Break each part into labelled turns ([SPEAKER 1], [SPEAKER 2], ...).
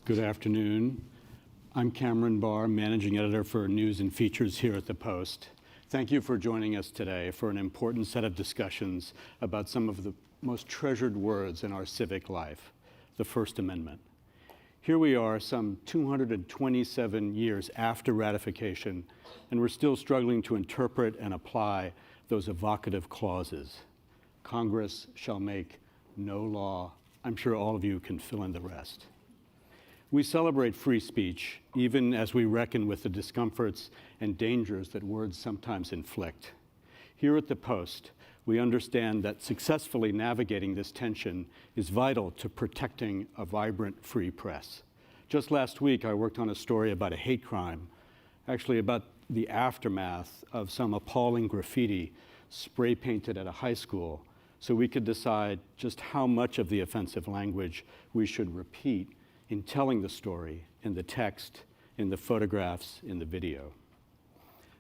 [SPEAKER 1] Good afternoon. I'm Cameron Barr, Managing Editor for News and Features here at the Post. Thank you for joining us today for an important set of discussions about some of the most treasured words in our civic life, the First Amendment. Here we are, some 227 years after ratification, and we're still struggling to interpret and apply those evocative clauses. Congress shall make no law. I'm sure all of you can fill in the rest. We celebrate free speech, even as we reckon with the discomforts and dangers that words sometimes inflict. Here at the Post, we understand that successfully navigating this tension is vital to protecting a vibrant free press. Just last week, I worked on a story about a hate crime, actually about the aftermath of some appalling graffiti spray painted at a high school, so we could decide just how much of the offensive language we should repeat in telling the story, in the text, in the photographs, in the video.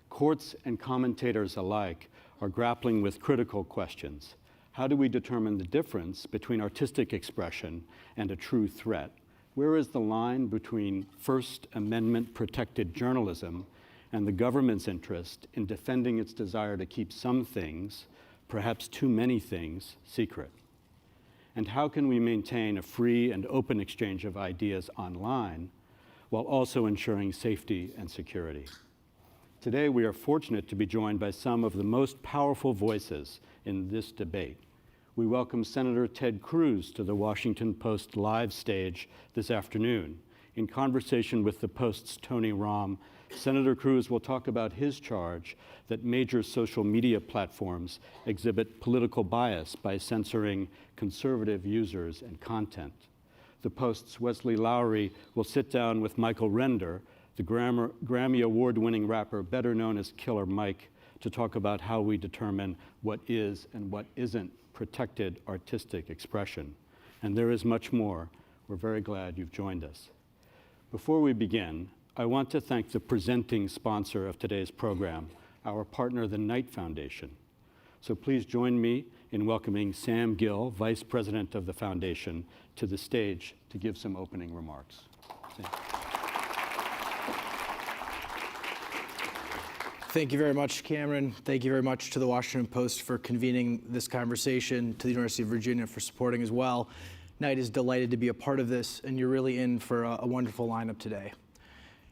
[SPEAKER 1] Courts and commentators alike are grappling with critical questions. How do we determine the difference between artistic expression and a true threat? Where is the line between First Amendment protected journalism and the government's interest in defending its desire to keep some things, perhaps too many things, secret? And how can we maintain a free and open exchange of ideas online while also ensuring safety and security? Today, we are fortunate to be joined by some of the most powerful voices in this debate. We welcome Senator Ted Cruz to the Washington Post live stage this afternoon. In conversation with the Post's Tony Romm, Senator Cruz will talk about his charge that major social media platforms exhibit political bias by censoring conservative users and content. The Post's Wesley Lowery will sit down with Michael Render, the Grammy Award-winning rapper better known as Killer Mike, to talk about how we determine what is and what isn't protected artistic expression. And there is much more. We're very glad you've joined us. Before we begin, I want to thank the presenting sponsor of today's program, our partner, the Knight Foundation. So please join me in welcoming Sam Gill, Vice President of the Foundation, to the stage to give some opening remarks. Sam.
[SPEAKER 2] Thank you very much, Cameron. Thank you very much to the Washington Post for convening this conversation, to the University of Virginia for supporting as well. Knight is delighted to be a part of this, and you're really in for a wonderful lineup today.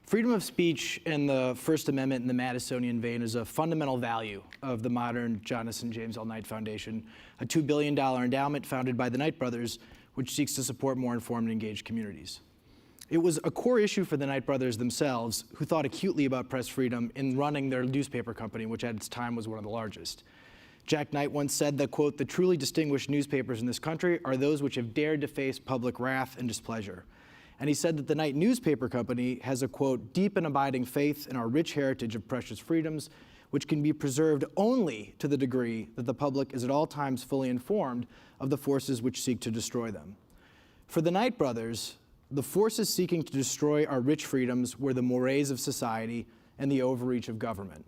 [SPEAKER 2] Freedom of speech and the First Amendment in the Madisonian vein is a fundamental value of the modern Jonathan James L. Knight Foundation, a $2 billion endowment founded by the Knight brothers, which seeks to support more informed and engaged communities. It was a core issue for the Knight brothers themselves, who thought acutely about press freedom in running their newspaper company, which at its time was one of the largest. Jack Knight once said that, quote, "The truly distinguished newspapers in this country are those which have dared to face public wrath and displeasure." And he said that the Knight Newspaper Company has a, quote, "deep and abiding faith in our rich heritage of precious freedoms, which can be preserved only to the degree that the public is at all times fully informed of the forces which seek to destroy them." For the Knight brothers, the forces seeking to destroy our rich freedoms were the mores of society and the overreach of government.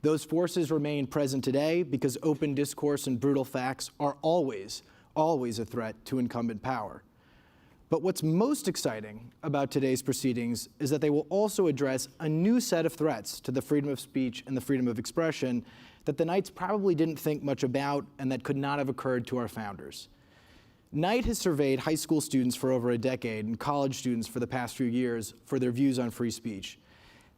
[SPEAKER 2] Those forces remain present today because open discourse and brutal facts are always a threat to incumbent power. But what's most exciting about today's proceedings is that they will also address a new set of threats to the freedom of speech and the freedom of expression that the Knights probably didn't think much about and that could not have occurred to our founders. Knight has surveyed high school students for over a decade and college students for the past few years for their views on free speech.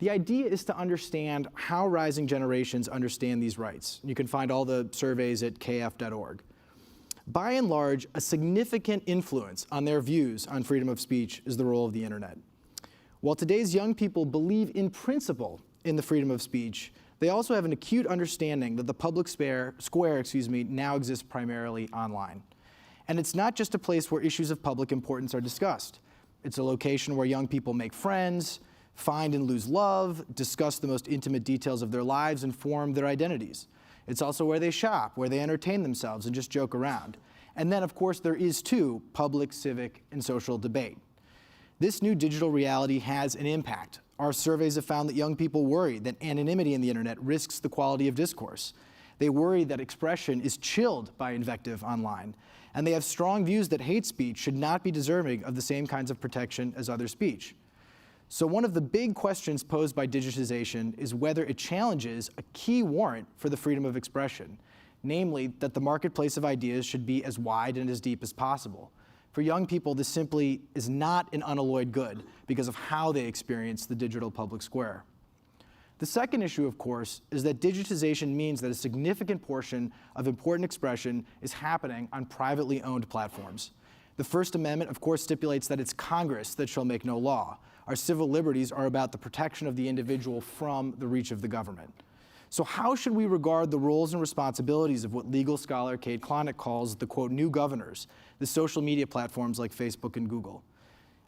[SPEAKER 2] The idea is to understand how rising generations understand these rights. You can find all the surveys at kf.org. By and large, a significant influence on their views on freedom of speech is the role of the internet. While today's young people believe in principle in the freedom of speech, they also have an acute understanding that the public square now exists primarily online. And it's not just a place where issues of public importance are discussed. It's a location where young people make friends, find and lose love, discuss the most intimate details of their lives, and form their identities. It's also where they shop, where they entertain themselves and just joke around. And then, of course, there is, too, public, civic, and social debate. This new digital reality has an impact. Our surveys have found that young people worry that anonymity in the internet risks the quality of discourse. They worry that expression is chilled by invective online. And they have strong views that hate speech should not be deserving of the same kinds of protection as other speech. So one of the big questions posed by digitization is whether it challenges a key warrant for the freedom of expression, namely that the marketplace of ideas should be as wide and as deep as possible. For young people, this simply is not an unalloyed good because of how they experience the digital public square. The second issue, of course, is that digitization means that a significant portion of important expression is happening on privately owned platforms. The First Amendment, of course, stipulates that it's Congress that shall make no law. Our civil liberties are about the protection of the individual from the reach of the government. So how should we regard the roles and responsibilities of what legal scholar Kate Klonick calls the, quote, new governors, the social media platforms like Facebook and Google?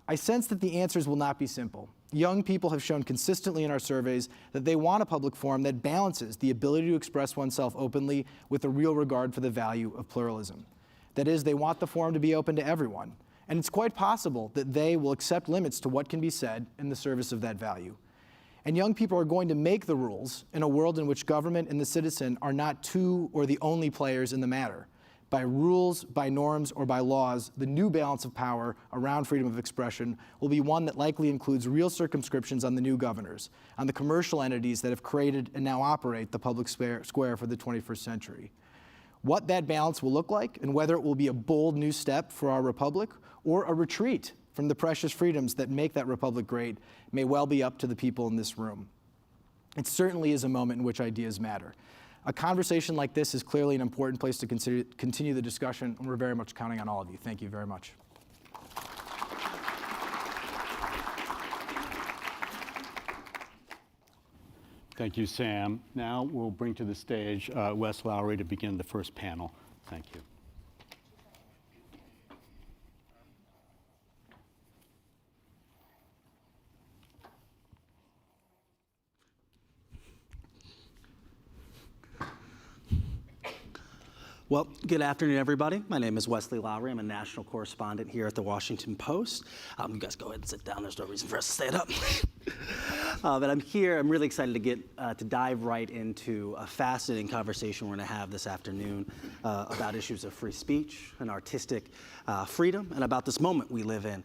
[SPEAKER 2] I sense that the answers will not be simple. Young people have shown consistently in our surveys that they want a public forum that balances the ability to express oneself openly with a real regard for the value of pluralism. That is, they want the forum to be open to everyone. And it's quite possible that they will accept limits to what can be said in the service of that value. And young people are going to make the rules in a world in which government and the citizen are not two or the only players in the matter. By rules, by norms, or by laws, the new balance of power around freedom of expression will be one that likely includes real circumscriptions on the new governors, on the commercial entities that have created and now operate the public square for the 21st century. What that balance will look like and whether it will be a bold new step for our republic or a retreat from the precious freedoms that make that republic great may well be up to the people in this room. It certainly is a moment in which ideas matter. A conversation like this is clearly an important place to continue the discussion, and we're very much counting on all of you. Thank you very much.
[SPEAKER 1] Thank you, Sam. Now we'll bring to the stage Wes Lowry to begin the first panel. Thank you.
[SPEAKER 3] Well, good afternoon, everybody. My name is Wesley Lowry. I'm a national correspondent here at the Washington Post. You guys go ahead and sit down. There's no reason for us to stand up. But I'm here. I'm really excited to get to dive right into a fascinating conversation we're going to have this afternoon about issues of free speech and artistic freedom, and about this moment we live in,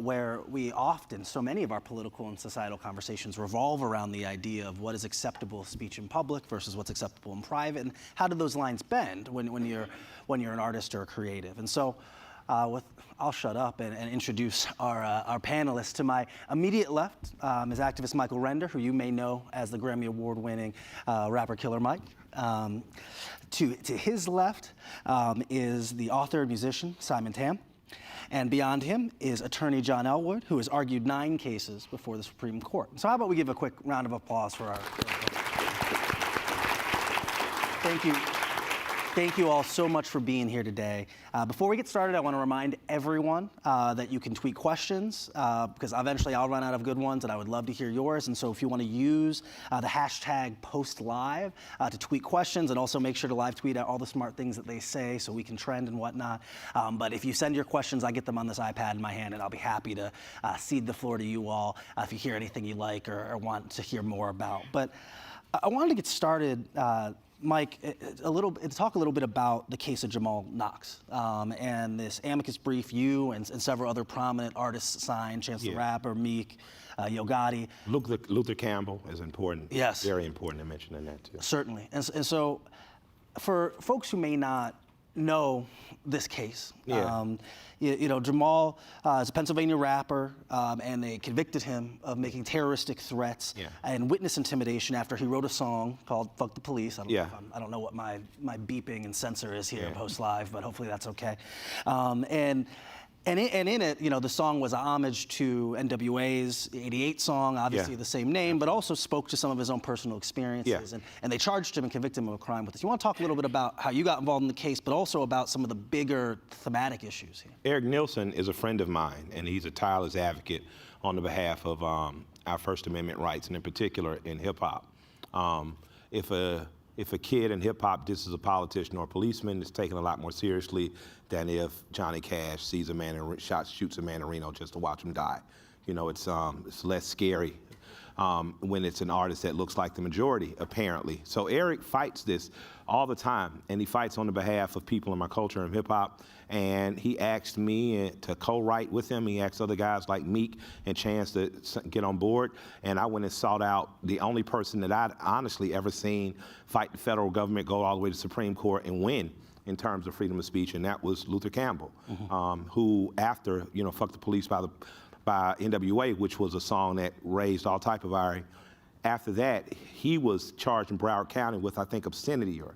[SPEAKER 3] where we often, so many of our political and societal conversations revolve around the idea of what is acceptable speech in public versus what's acceptable in private, and how do those lines bend when you're an artist or a creative. And so I'll shut up and introduce our panelists. To my immediate left is activist Michael Render, who you may know as the Grammy Award-winning rapper Killer Mike. To his left is the author and musician Simon Tam. And beyond him is attorney John Elwood, who has argued 9 cases before the Supreme Court. So how about we give a quick round of applause for our Thank you. Thank you all so much for being here today. Before we get started, I want to remind everyone that you can tweet questions, because eventually I'll run out of good ones, and I would love to hear yours. And so if you want to use the hashtag #PostLive to tweet questions, and also make sure to live tweet out all the smart things that they say so we can trend and whatnot. But if you send your questions, I get them on this iPad in my hand, and I'll be happy to cede the floor to you all if you hear anything you like or want to hear more about. But I wanted to get started, Mike, talk a little bit about the case of Jamal Knox and this amicus brief you and several other prominent artists signed, Chance the Rapper, Meek, Yo Gotti.
[SPEAKER 4] Luther Campbell is important.
[SPEAKER 3] Yes.
[SPEAKER 4] Very important to mention in that too.
[SPEAKER 3] Certainly. And so for folks who may not know this case, Jamal is a Pennsylvania rapper, and they convicted him of making terroristic threats and witness intimidation after he wrote a song called "Fuck the Police." I don't know what my beeping and censor is here post live, but hopefully that's okay. And in it, the song was a homage to NWA's '88 song, obviously the same name, but also spoke to some of his own personal experiences. And they charged him and convicted him of a crime with this. You want to talk a little bit about how you got involved in the case, but also about some of the bigger thematic issues here?
[SPEAKER 4] Eric Nielsen is a friend of mine, and he's a tireless advocate on the behalf of our First Amendment rights, and in particular in hip-hop. If a kid in hip-hop disses a politician or a policeman, it's taken a lot more seriously than if Johnny Cash sees a man and shoots a man in Reno just to watch him die. It's less scary. when it's an artist that looks like the majority, apparently. So Eric fights this all the time, and he fights on the behalf of people in my culture and hip hop. And he asked me to co-write with him. He asked other guys like Meek and Chance to get on board. And I went and sought out the only person that I'd honestly ever seen fight the federal government, go all the way to Supreme Court and win in terms of freedom of speech, and that was Luther Campbell, who after, Fuck the Police by NWA, which was a song that raised all type of ire, after that, he was charged in Broward County with, I think, obscenity or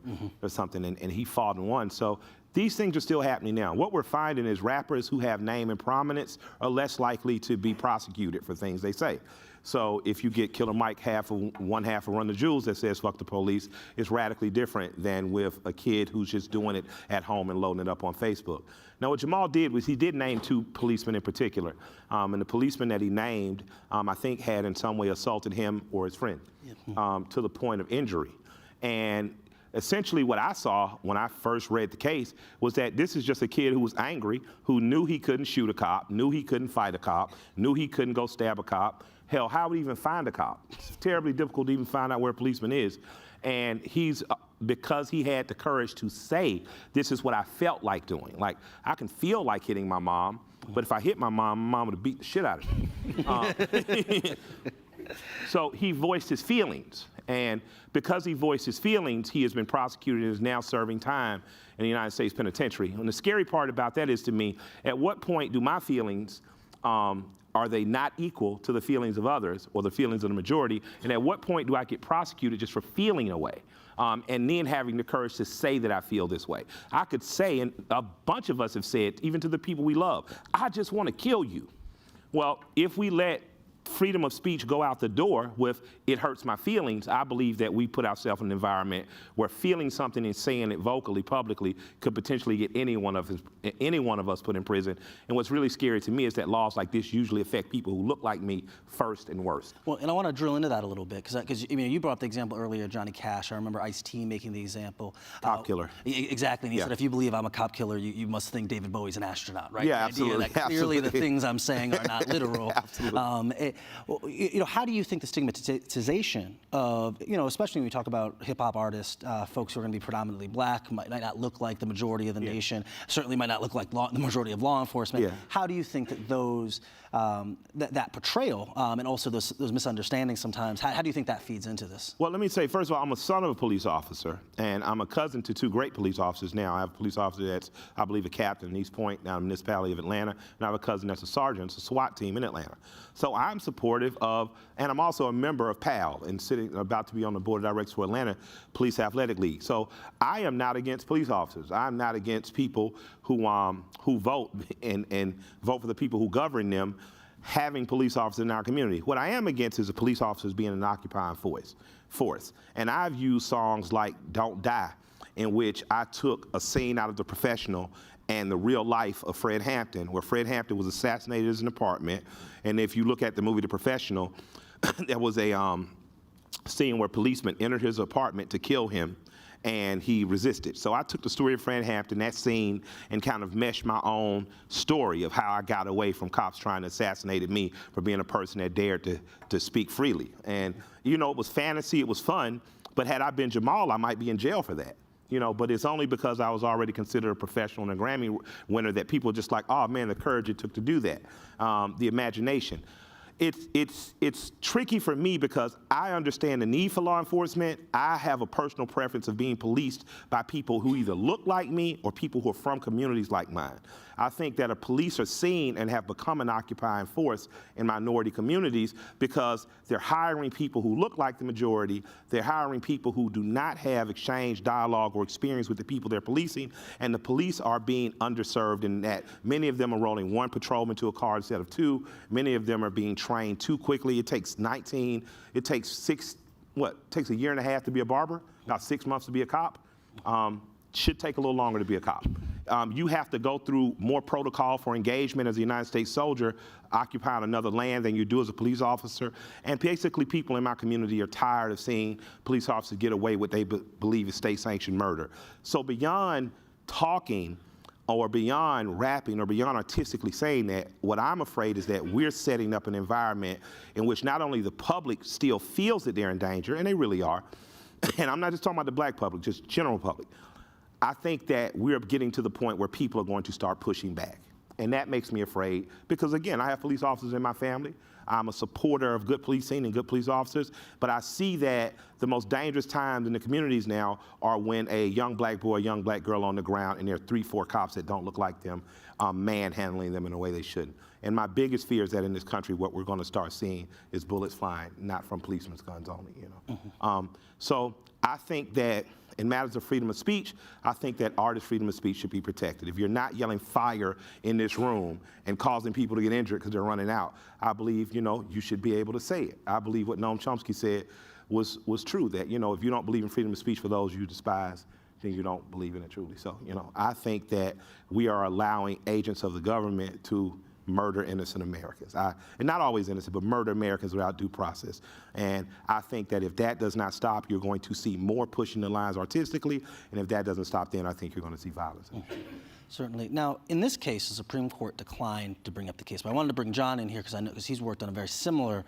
[SPEAKER 4] something, and he fought and won. So these things are still happening now. What we're finding is rappers who have name and prominence are less likely to be prosecuted for things they say. So if you get Killer Mike one half of Run the Jewels that says fuck the police, it's radically different than with a kid who's just doing it at home and loading it up on Facebook. Now what Jamal did was he did name 2 policemen in particular. And the policeman that he named, I think had in some way assaulted him or his friend to the point of injury. And essentially what I saw when I first read the case was that this is just a kid who was angry, who knew he couldn't shoot a cop, knew he couldn't fight a cop, knew he couldn't go stab a cop. Hell, how would he even find a cop? It's terribly difficult to even find out where a policeman is. And he's, because he had the courage to say, this is what I felt like doing. Like, I can feel like hitting my mom, but if I hit my mom would have beat the shit out of me. So he voiced his feelings. And because he voiced his feelings, he has been prosecuted and is now serving time in the United States Penitentiary. And the scary part about that is, to me, at what point do my feelings, are they not equal to the feelings of others or the feelings of the majority? And at what point do I get prosecuted just for feeling a way? And then having the courage to say that I feel this way. I could say, and a bunch of us have said, even to the people we love, I just want to kill you. Well, if we let freedom of speech go out the door with it hurts my feelings, I believe that we put ourselves in an environment where feeling something and saying it vocally, publicly, could potentially get any one of us put in prison. And what's really scary to me is that laws like this usually affect people who look like me first and worst.
[SPEAKER 3] Well, and I want to drill into that a little bit, because you brought up the example earlier, Johnny Cash. I remember Ice-T making the example.
[SPEAKER 4] Cop killer.
[SPEAKER 3] Exactly, and he said, if you believe I'm a cop killer, you must think David Bowie's an astronaut, right?
[SPEAKER 4] Yeah,
[SPEAKER 3] the
[SPEAKER 4] absolutely.
[SPEAKER 3] Idea that clearly
[SPEAKER 4] absolutely.
[SPEAKER 3] the things I'm saying are not literal.
[SPEAKER 4] Absolutely.
[SPEAKER 3] How do you think the stigmatization of, especially when we talk about hip hop artists, folks who are going to be predominantly black, might not look like the majority of the nation, certainly might not look like the majority of law enforcement. How do you think that those, that portrayal and also those misunderstandings sometimes, how do you think that feeds into this?
[SPEAKER 4] Well, let me say, first of all, I'm a son of a police officer, and I'm a cousin to 2 great police officers now. I have a police officer that's, I believe, a captain in East Point, now in the municipality of Atlanta, and I have a cousin that's a sergeant, it's a SWAT team in Atlanta. So I'm supportive of, and I'm also a member of PAL and about to be on the board of directors for Atlanta Police Athletic League. So I am not against police officers. I'm not against people who vote and vote for the people who govern them, having police officers in our community. What I am against is the police officers being an occupying force. And I've used songs like Don't Die, in which I took a scene out of The Professional and the real life of Fred Hampton, where Fred Hampton was assassinated in his apartment. And if you look at the movie The Professional, there was a scene where policemen entered his apartment to kill him, and he resisted. So I took the story of Fred Hampton, that scene, and kind of meshed my own story of how I got away from cops trying to assassinate me for being a person that dared to speak freely. And, it was fantasy, it was fun, but had I been Jamal, I might be in jail for that. But it's only because I was already considered a professional and a Grammy winner that people are just like, oh man, the courage it took to do that, the imagination. It's tricky for me because I understand the need for law enforcement. I have a personal preference of being policed by people who either look like me or people who are from communities like mine. I think that police are seen and have become an occupying force in minority communities because they're hiring people who look like the majority. They're hiring people who do not have exchange, dialogue, or experience with the people they're policing. And the police are being underserved in that many of them are rolling 1 patrolman to a car instead of 2. Many of them are being trained too quickly. It takes 19, it takes 6, it takes a year and a half to be a barber, about 6 months to be a cop. Should take a little longer to be a cop. You have to go through more protocol for engagement as a United States soldier occupying another land than you do as a police officer. And basically people in my community are tired of seeing police officers get away with what they believe is state-sanctioned murder. So beyond talking or beyond rapping or beyond artistically saying that, what I'm afraid is that we're setting up an environment in which not only the public still feels that they're in danger, and they really are, and I'm not just talking about the black public, just general public. I think that we're getting to the point where people are going to start pushing back. And that makes me afraid because, again, I have police officers in my family. I'm a supporter of good policing and good police officers, but I see that the most dangerous times in the communities now are when a young black boy, young black girl on the ground, and there are 3, 4 cops that don't look like them, manhandling them in a way they shouldn't. And my biggest fear is that in this country, what we're going to start seeing is bullets flying, not from policemen's guns only. So I think that in matters of freedom of speech, I think that artist freedom of speech should be protected. If you're not yelling fire in this room and causing people to get injured because they're running out, I believe, you should be able to say it. I believe what Noam Chomsky said was true, that, if you don't believe in freedom of speech for those you despise, then you don't believe in it truly. So, I think that we are allowing agents of the government to murder innocent Americans. And not always innocent, but murder Americans without due process. And I think that if that does not stop, you're going to see more pushing the lines artistically. And if that doesn't stop, then I think you're going to see violence.
[SPEAKER 3] Certainly. Now, in this case, the Supreme Court declined to bring up the case, but I wanted to bring John in here because he's worked on a very similar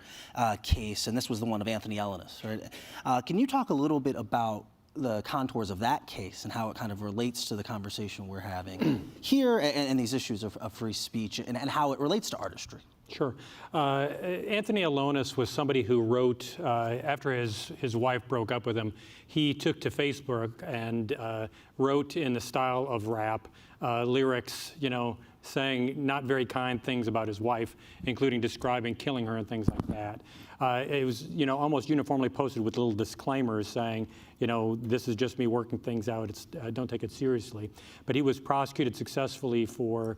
[SPEAKER 3] case, and this was the one of Anthony Ellis, right? Can you talk a little bit about the contours of that case and how it kind of relates to the conversation we're having here and these issues of free speech and how it relates to artistry?
[SPEAKER 5] Sure. Anthony Alonis was somebody who wrote, after his wife broke up with him, he took to Facebook and wrote in the style of rap lyrics, saying not very kind things about his wife, including describing killing her and things like that. It was, almost uniformly posted with little disclaimers saying, this is just me working things out. Don't take it seriously. But he was prosecuted successfully for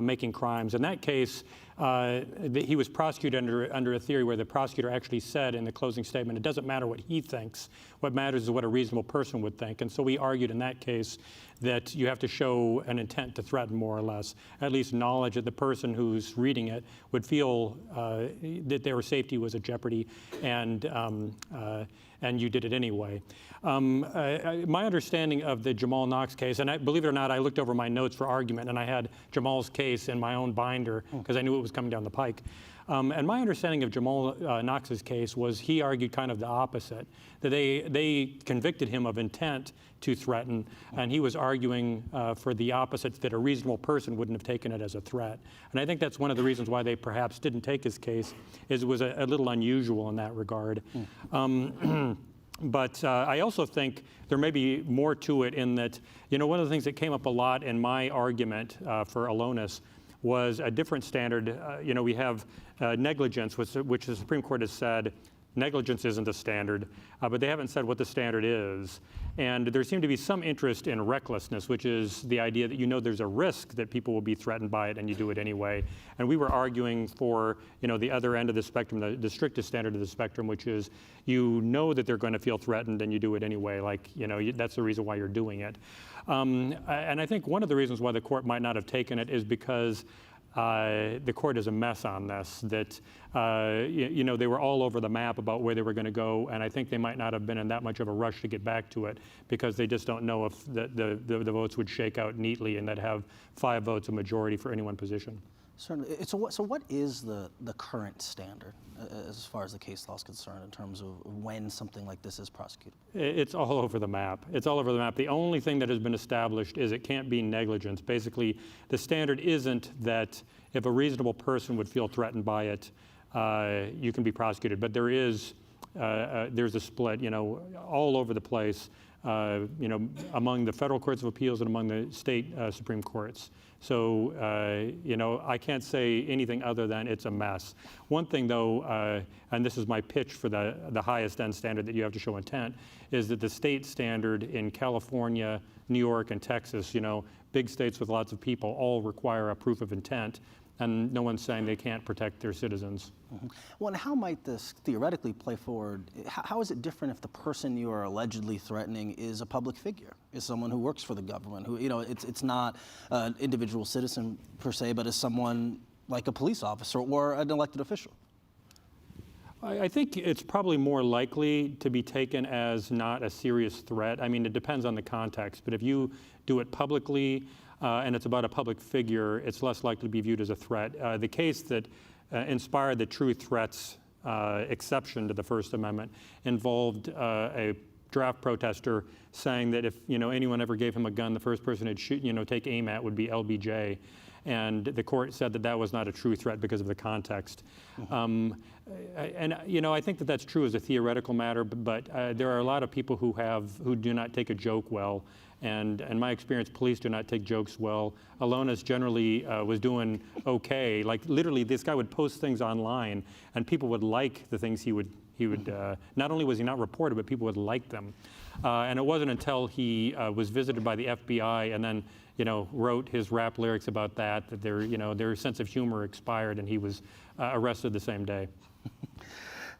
[SPEAKER 5] making crimes. In that case, he was prosecuted under a theory where the prosecutor actually said in the closing statement, it doesn't matter what he thinks. What matters is what a reasonable person would think. And so we argued in that case that you have to show an intent to threaten, more or less, at least knowledge that the person who's reading it would feel that their safety was at jeopardy, and you did it anyway. My understanding of the Jamal Knox case, and believe it or not, I looked over my notes for argument, and I had Jamal's case in my own binder because I knew it was coming down the pike. And my understanding of Jamal Knox's case was he argued kind of the opposite, that they convicted him of intent to threaten, and he was arguing for the opposite, that a reasonable person wouldn't have taken it as a threat. And I think that's one of the reasons why they perhaps didn't take his case, is it was a little unusual in that regard. But I also think there may be more to it in that, one of the things that came up a lot in my argument for Alonis was a different standard. We have negligence, which the Supreme Court has said negligence isn't a standard, but they haven't said what the standard is. And there seemed to be some interest in recklessness, which is the idea that there's a risk that people will be threatened by it and you do it anyway. And we were arguing for the other end of the spectrum, the strictest standard of the spectrum, which is that they're going to feel threatened and you do it anyway. Like, that's the reason why you're doing it. And I think one of the reasons why the court might not have taken it is because the court is a mess on this, that they were all over the map about where they were going to go, and I think they might not have been in that much of a rush to get back to it because they just don't know if the votes would shake out neatly and that have 5 votes a majority for any one position.
[SPEAKER 3] Certainly. So what is the current standard as far as the case law is concerned in terms of when something like this is prosecuted?
[SPEAKER 5] It's all over the map. It's all over the map. The only thing that has been established is it can't be negligence. Basically, the standard isn't that if a reasonable person would feel threatened by it, you can be prosecuted. But there's a split, all over the place, among the federal courts of appeals and among the state Supreme Courts. So, I can't say anything other than it's a mess. One thing, though, and this is my pitch for the highest end standard that you have to show intent, is that the state standard in California, New York, and Texas, big states with lots of people, all require a proof of intent. And no one's saying they can't protect their citizens.
[SPEAKER 3] Mm-hmm. Well, and how might this theoretically play forward? How is it different if the person you are allegedly threatening is a public figure, is someone who works for the government, who, it's not an individual citizen per se, but is someone like a police officer or an elected official?
[SPEAKER 5] I think it's probably more likely to be taken as not a serious threat. I mean, it depends on the context, but if you do it publicly, and it's about a public figure, it's less likely to be viewed as a threat. The case that inspired the true threats exception to the First Amendment involved a draft protester saying that if anyone ever gave him a gun, the first person he'd take aim at would be LBJ. And the court said that that was not a true threat because of the context. And I think that that's true as a theoretical matter, but there are a lot of people who do not take a joke well. And in my experience, police do not take jokes well. Alonis generally was doing okay. Like literally, this guy would post things online, and people would like the things he would. Not only was he not reported, but people would like them. And it wasn't until he was visited by the FBI and then wrote his rap lyrics about that their sense of humor expired, and he was arrested the same day.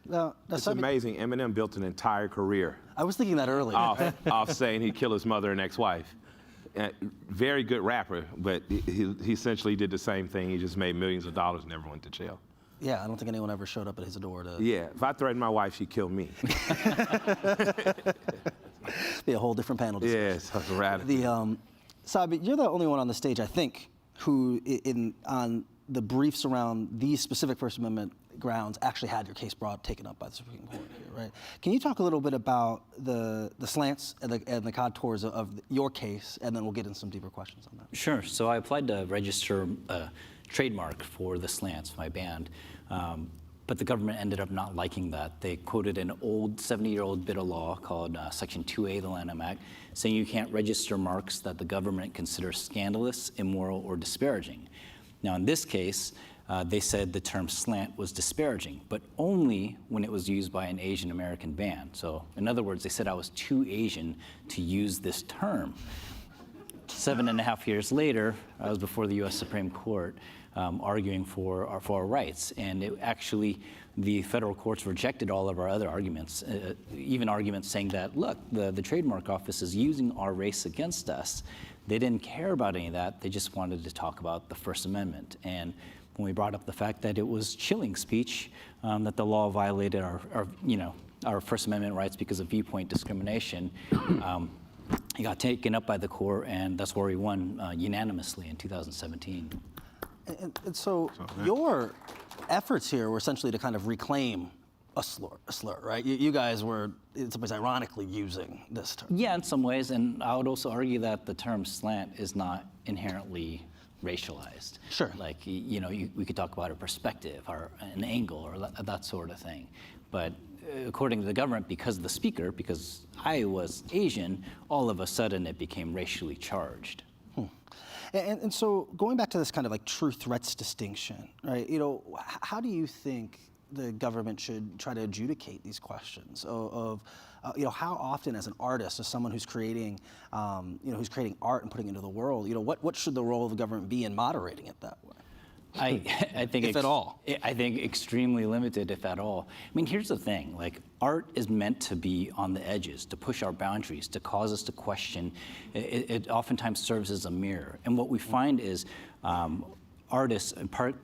[SPEAKER 3] Now,
[SPEAKER 4] It's amazing. Eminem built an entire career
[SPEAKER 3] I was thinking that earlier.
[SPEAKER 4] off saying he'd kill his mother and ex-wife. Very good rapper, but he essentially did the same thing. He just made millions of dollars and never went to jail.
[SPEAKER 3] Yeah, I don't think anyone ever showed up at his door to.
[SPEAKER 4] Yeah, if I threatened my wife, she'd kill me.
[SPEAKER 3] Be a whole different panel discussion.
[SPEAKER 4] Yes, that's radical.
[SPEAKER 3] Sabi, you're the only one on the stage, I think, who on the briefs around these specific First Amendment grounds actually had your case taken up by the Supreme Court here, right? Can you talk a little bit about the slants and the contours of your case, and then we'll get into some deeper questions on that.
[SPEAKER 6] Sure. So I applied to register a trademark for the slants, my band, but the government ended up not liking that. They quoted an old 70-year-old bit of law called Section 2A of the Lanham Act, saying you can't register marks that the government considers scandalous, immoral, or disparaging. Now, in this case, they said the term slant was disparaging, but only when it was used by an Asian American band. So, in other words, they said I was too Asian to use this term. 7.5 years later, I was before the U.S. Supreme Court arguing for our rights, and the federal courts rejected all of our other arguments, even arguments saying that, look, the trademark office is using our race against us. They didn't care about any of that. They just wanted to talk about the First Amendment. And when we brought up the fact that it was chilling speech, that the law violated our First Amendment rights because of viewpoint discrimination, it got taken up by the court, and that's where we won unanimously in 2017.
[SPEAKER 3] And so your efforts here were essentially to kind of reclaim a slur, right? You guys were, in some ways, ironically using this term.
[SPEAKER 6] Yeah, in some ways, and I would also argue that the term slant is not inherently racialized.
[SPEAKER 3] Sure.
[SPEAKER 6] Like, we could talk about a perspective or an angle or that sort of thing. But according to the government, because I was Asian, all of a sudden it became racially charged.
[SPEAKER 3] And so going back to this kind of like true threats distinction, right? How do you think the government should try to adjudicate these questions of how often, as an artist, as someone who's creating, who's creating art and putting it into the world, what should the role of the government be in moderating it that way?
[SPEAKER 6] I think
[SPEAKER 3] if at all.
[SPEAKER 6] I think extremely limited, if at all. I mean, here's the thing: like, art is meant to be on the edges, to push our boundaries, to cause us to question. It oftentimes serves as a mirror, and what we find is artists,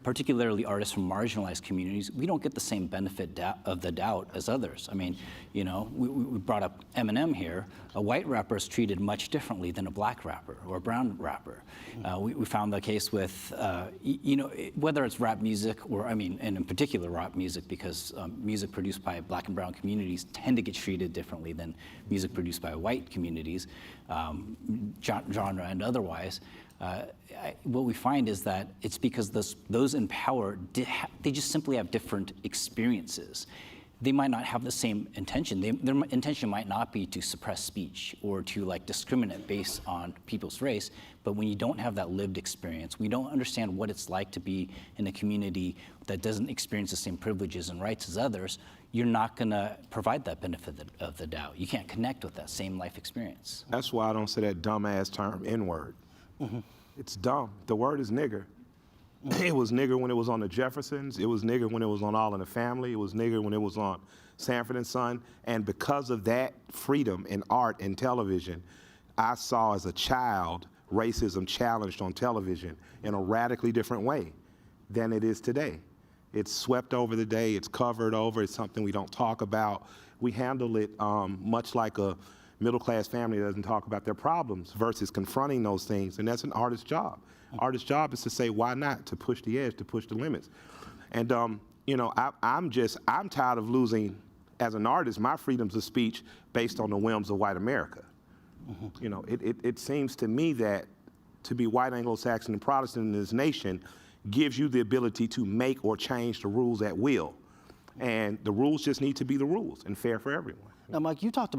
[SPEAKER 6] particularly artists from marginalized communities, we don't get the same benefit of the doubt as others. I mean, we brought up Eminem here. A white rapper is treated much differently than a black rapper or a brown rapper. We found the case with, whether it's rap music or, and in particular rap music, because music produced by black and brown communities tend to get treated differently than music produced by white communities, genre and otherwise. What we find is that it's because those in power, they just simply have different experiences. They might not have the same intention. Their intention might not be to suppress speech or to discriminate based on people's race, but when you don't have that lived experience, we don't understand what it's like to be in a community that doesn't experience the same privileges and rights as others, you're not gonna provide that benefit of the doubt. You can't connect with that same life experience.
[SPEAKER 4] That's why I don't say that dumbass term, N-word. Mm-hmm. It's dumb. The word is nigger. It was nigger when it was on the Jeffersons. It was nigger when it was on All in the Family. It was nigger when it was on Sanford and Son. And because of that freedom in art and television, I saw as a child racism challenged on television in a radically different way than it is today. It's swept over the day. It's covered over. It's something we don't talk about. We handle it much like a middle-class family that doesn't talk about their problems versus confronting those things, and that's an artist's job. Artist's job is to say, why not, to push the edge, to push the limits. And you know, I'm tired of losing, as an artist, my freedoms of speech based on the whims of white America. You know, it seems to me that to be white, Anglo-Saxon, and Protestant in this nation gives you the ability to make or change the rules at will. And the rules just need to be the rules and fair for everyone.
[SPEAKER 3] Now, Mike, you've talked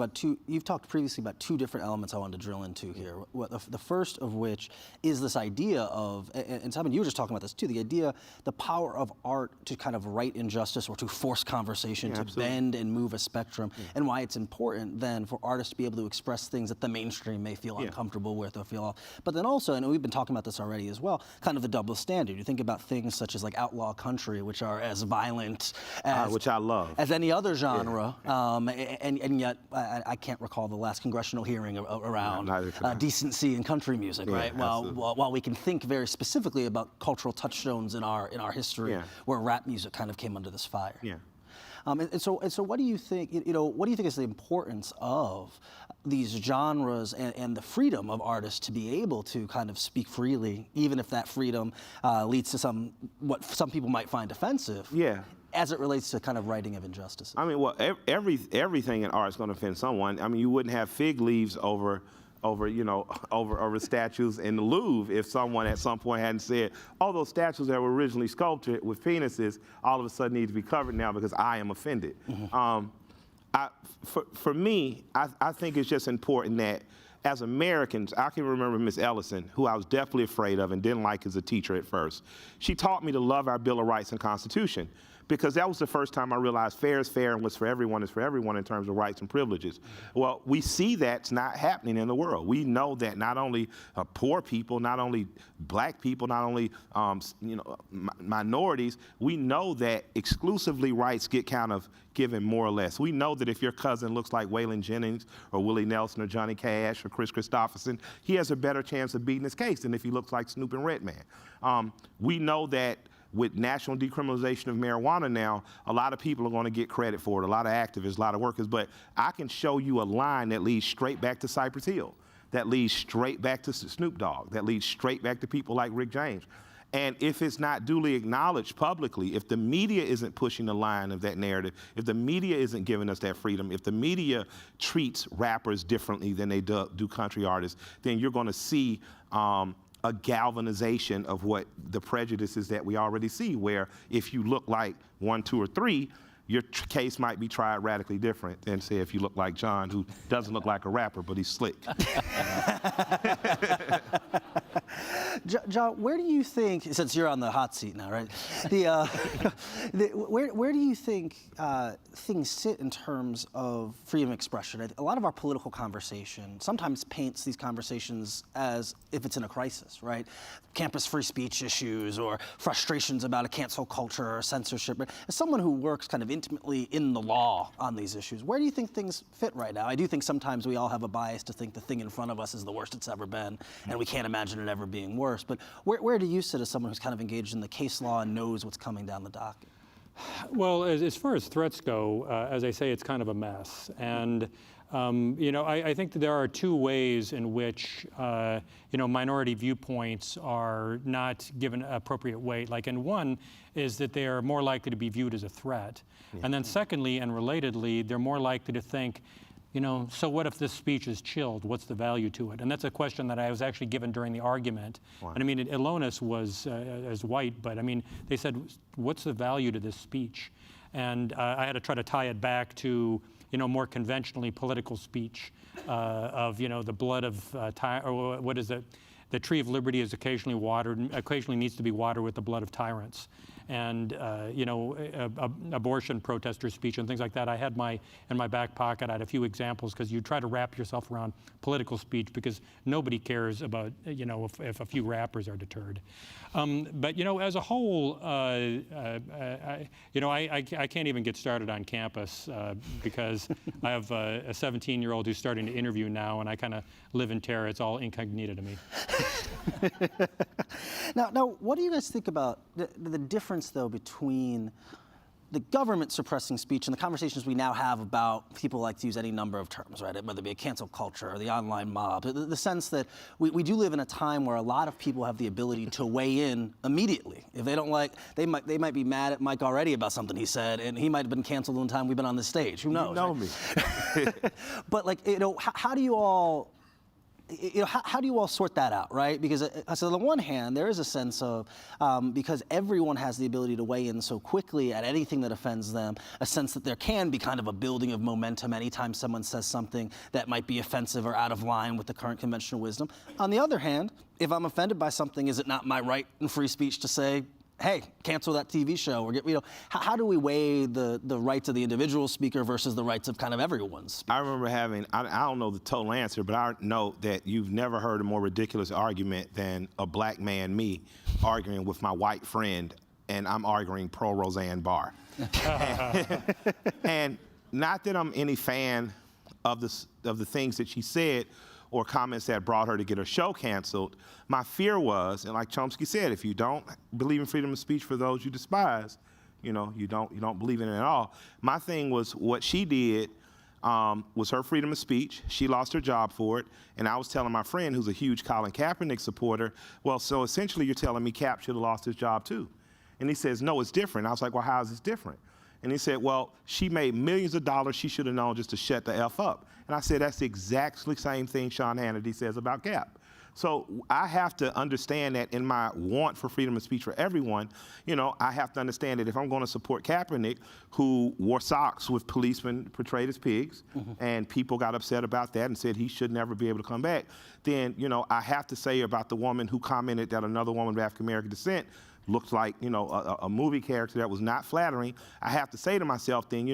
[SPEAKER 3] previously about two different elements I wanted to drill into here. The first of which is this idea of, and Simon, you were just talking about this too, the power of art to kind of right injustice or to force conversation, to bend and move a spectrum, and why it's important then for artists to be able to express things that the mainstream may feel uncomfortable with or feel off. But then also, and we've been talking about this already as well, kind of the double standard. You think about things such as like outlaw country, which are as violent as,
[SPEAKER 4] which I love,
[SPEAKER 3] as any other genre, and yet I can't recall the last congressional hearing around decency in country music, right? While we can think very specifically about cultural touchstones in our history, where rap music kind of came under this fire. And so what do you think? What do you think is the importance of these genres and the freedom of artists to be able to kind of speak freely, even if that freedom leads to what some people might find offensive? As it relates to kind of righting of injustices.
[SPEAKER 4] I mean, well, everything in art is going to offend someone. I mean, you wouldn't have fig leaves over statues in the Louvre if someone at some point hadn't said, all those statues that were originally sculpted with penises all of a sudden need to be covered now because I am offended. For me, I think it's just important that as Americans, I can remember Miss Ellison, who I was definitely afraid of and didn't like as a teacher at first. She taught me to love our Bill of Rights and Constitution, because that was the first time I realized fair is fair and what's for everyone is for everyone in terms of rights and privileges. Well, we see that's not happening in the world. We know that not only poor people, not only black people, not only minorities, we know that exclusively rights get kind of given more or less. We know that if your cousin looks like Waylon Jennings or Willie Nelson or Johnny Cash or Chris Christopherson, he has a better chance of beating his case than if he looks like Snoop and Redman. We know that with national decriminalization of marijuana now, a lot of people are going to get credit for it, a lot of activists, a lot of workers, but I can show you a line that leads straight back to Cypress Hill, that leads straight back to Snoop Dogg, that leads straight back to people like Rick James. And if it's not duly acknowledged publicly, if the media isn't pushing the line of that narrative, if the media isn't giving us that freedom, if the media treats rappers differently than they do country artists, then you're going to see a galvanization of what the prejudices that we already see, where if you look like 1, 2, or 3, your case might be tried radically different than, say, if you look like John, who doesn't look like a rapper, but he's slick.
[SPEAKER 3] John, where do you think, since you're on the hot seat now, right? Where do you think things sit in terms of freedom of expression? A lot of our political conversation sometimes paints these conversations as if it's in a crisis, right? Campus free speech issues or frustrations about a cancel culture or censorship. As someone who works kind of intimately in the law on these issues, where do you think things fit right now? I do think sometimes we all have a bias to think the thing in front of us is the worst it's ever been, and we can't imagine it ever being worse. But where do you sit as someone who's kind of engaged in the case law and knows what's coming down the docket?
[SPEAKER 5] Well, as far as threats go, as I say, it's kind of a mess. And I think that there are two ways in which minority viewpoints are not given appropriate weight. Like, and one is that they are more likely to be viewed as a threat. And then secondly, and relatedly, they're more likely to think, so what if this speech is chilled? What's the value to it? And that's a question that I was actually given during the argument. Wow. And I mean, Elonis was as white, but I mean, they said, what's the value to this speech? And I had to try to tie it back to, more conventionally political speech of, the blood of, or what is it? The tree of liberty is occasionally needs to be watered with the blood of tyrants. And, abortion protester speech and things like that. I had in my back pocket, I had a few examples, because you try to wrap yourself around political speech because nobody cares about, if a few rappers are deterred. But, as a whole, I can't even get started on campus because I have a 17-year-old who's starting to interview now, and I kind of live in terror. It's all incognito to me.
[SPEAKER 3] Now, what do you guys think about the difference, though, between the government suppressing speech and the conversations we now have about, people like to use any number of terms, right? Whether it be a cancel culture or the online mob, the sense that we do live in a time where a lot of people have the ability to weigh in immediately. If they don't like, they might be mad at Mike already about something he said, and he might have been canceled in the time we've been on this stage. Who knows?
[SPEAKER 4] You know
[SPEAKER 3] right?
[SPEAKER 4] me.
[SPEAKER 3] But like, how do you all, how do you all sort that out, right? Because so on the one hand, there is a sense of, because everyone has the ability to weigh in so quickly at anything that offends them, a sense that there can be kind of a building of momentum anytime someone says something that might be offensive or out of line with the current conventional wisdom. On the other hand, if I'm offended by something, is it not my right in free speech to say, hey, cancel that TV show, or how do we weigh the rights of the individual speaker versus the rights of kind of everyone's speech?
[SPEAKER 4] I remember I don't know the total answer, but I know that you've never heard a more ridiculous argument than a black man, me, arguing with my white friend, and I'm arguing pro Roseanne Barr. And not that I'm any fan of the things that she said or comments that brought her to get her show canceled. My fear was, and like Chomsky said, if you don't believe in freedom of speech for those you despise, you don't believe in it at all. My thing was what she did was her freedom of speech. She lost her job for it, and I was telling my friend, who's a huge Colin Kaepernick supporter, well, so essentially you're telling me Cap should have lost his job too. And he says, no, it's different. I was like, well, how is this different? And he said, well, she made millions of dollars. She should have known just to shut the F up. And I said, that's the exactly same thing Sean Hannity says about Cap. So I have to understand that in my want for freedom of speech for everyone, I have to understand that if I'm going to support Kaepernick, who wore socks with policemen portrayed as pigs, and people got upset about that and said he should never be able to come back, then, I have to say about the woman who commented that another woman of African-American descent looked like, a movie character that was not flattering. I have to say to myself then,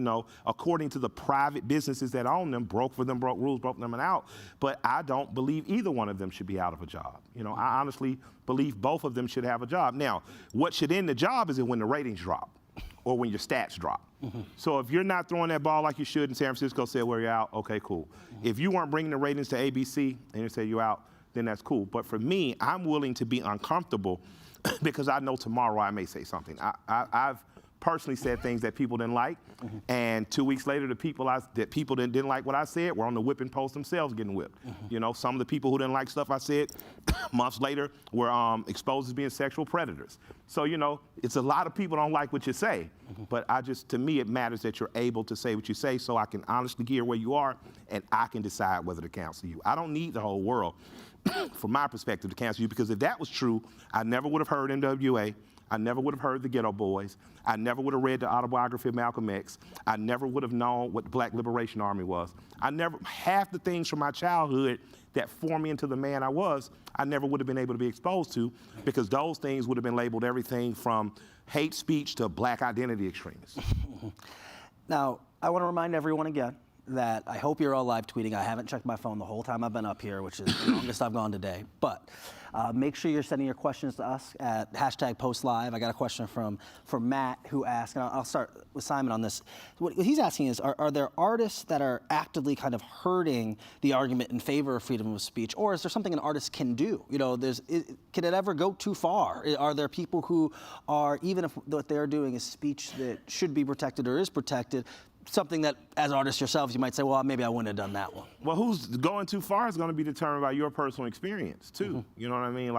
[SPEAKER 4] according to the private businesses that own them, broke for them, broke rules, broke them out. But I don't believe either one of them should be out of a job. I honestly believe both of them should have a job. Now, what should end the job is when the ratings drop or when your stats drop. So if you're not throwing that ball like you should in San Francisco, say where you're out, okay, cool. If you weren't bringing the ratings to ABC and you say you're out, then that's cool. But for me, I'm willing to be uncomfortable because I know tomorrow I may say something. I've personally said things that people didn't like, and 2 weeks later, the people that people didn't like what I said were on the whipping post themselves getting whipped. Some of the people who didn't like stuff I said months later were exposed as being sexual predators. So, it's a lot of people don't like what you say, but to me, it matters that you're able to say what you say so I can honestly gear where you are, and I can decide whether to cancel you. I don't need the whole world, from my perspective, to cancel you, because if that was true, I never would have heard NWA. I never would have heard the Ghetto Boys. I never would have read the autobiography of Malcolm X. I never would have known what the Black Liberation Army was. Half the things from my childhood that formed me into the man I was, I never would have been able to be exposed to, because those things would have been labeled everything from hate speech to black identity extremists.
[SPEAKER 3] Now, I want to remind everyone again that I hope you're all live tweeting. I haven't checked my phone the whole time I've been up here, which is the longest I've gone today. But make sure you're sending your questions to us at #postlive. I got a question from Matt who asked, and I'll start with Simon on this. What he's asking is, are there artists that are actively kind of hurting the argument in favor of freedom of speech, or is there something an artist can do? Can it ever go too far? Are there people who are, even if what they're doing is speech that should be protected or is protected, something that, as artists yourselves, you might say, well, maybe I wouldn't have done that one?
[SPEAKER 4] Well, who's going too far is going to be determined by your personal experience, too. You know what I mean?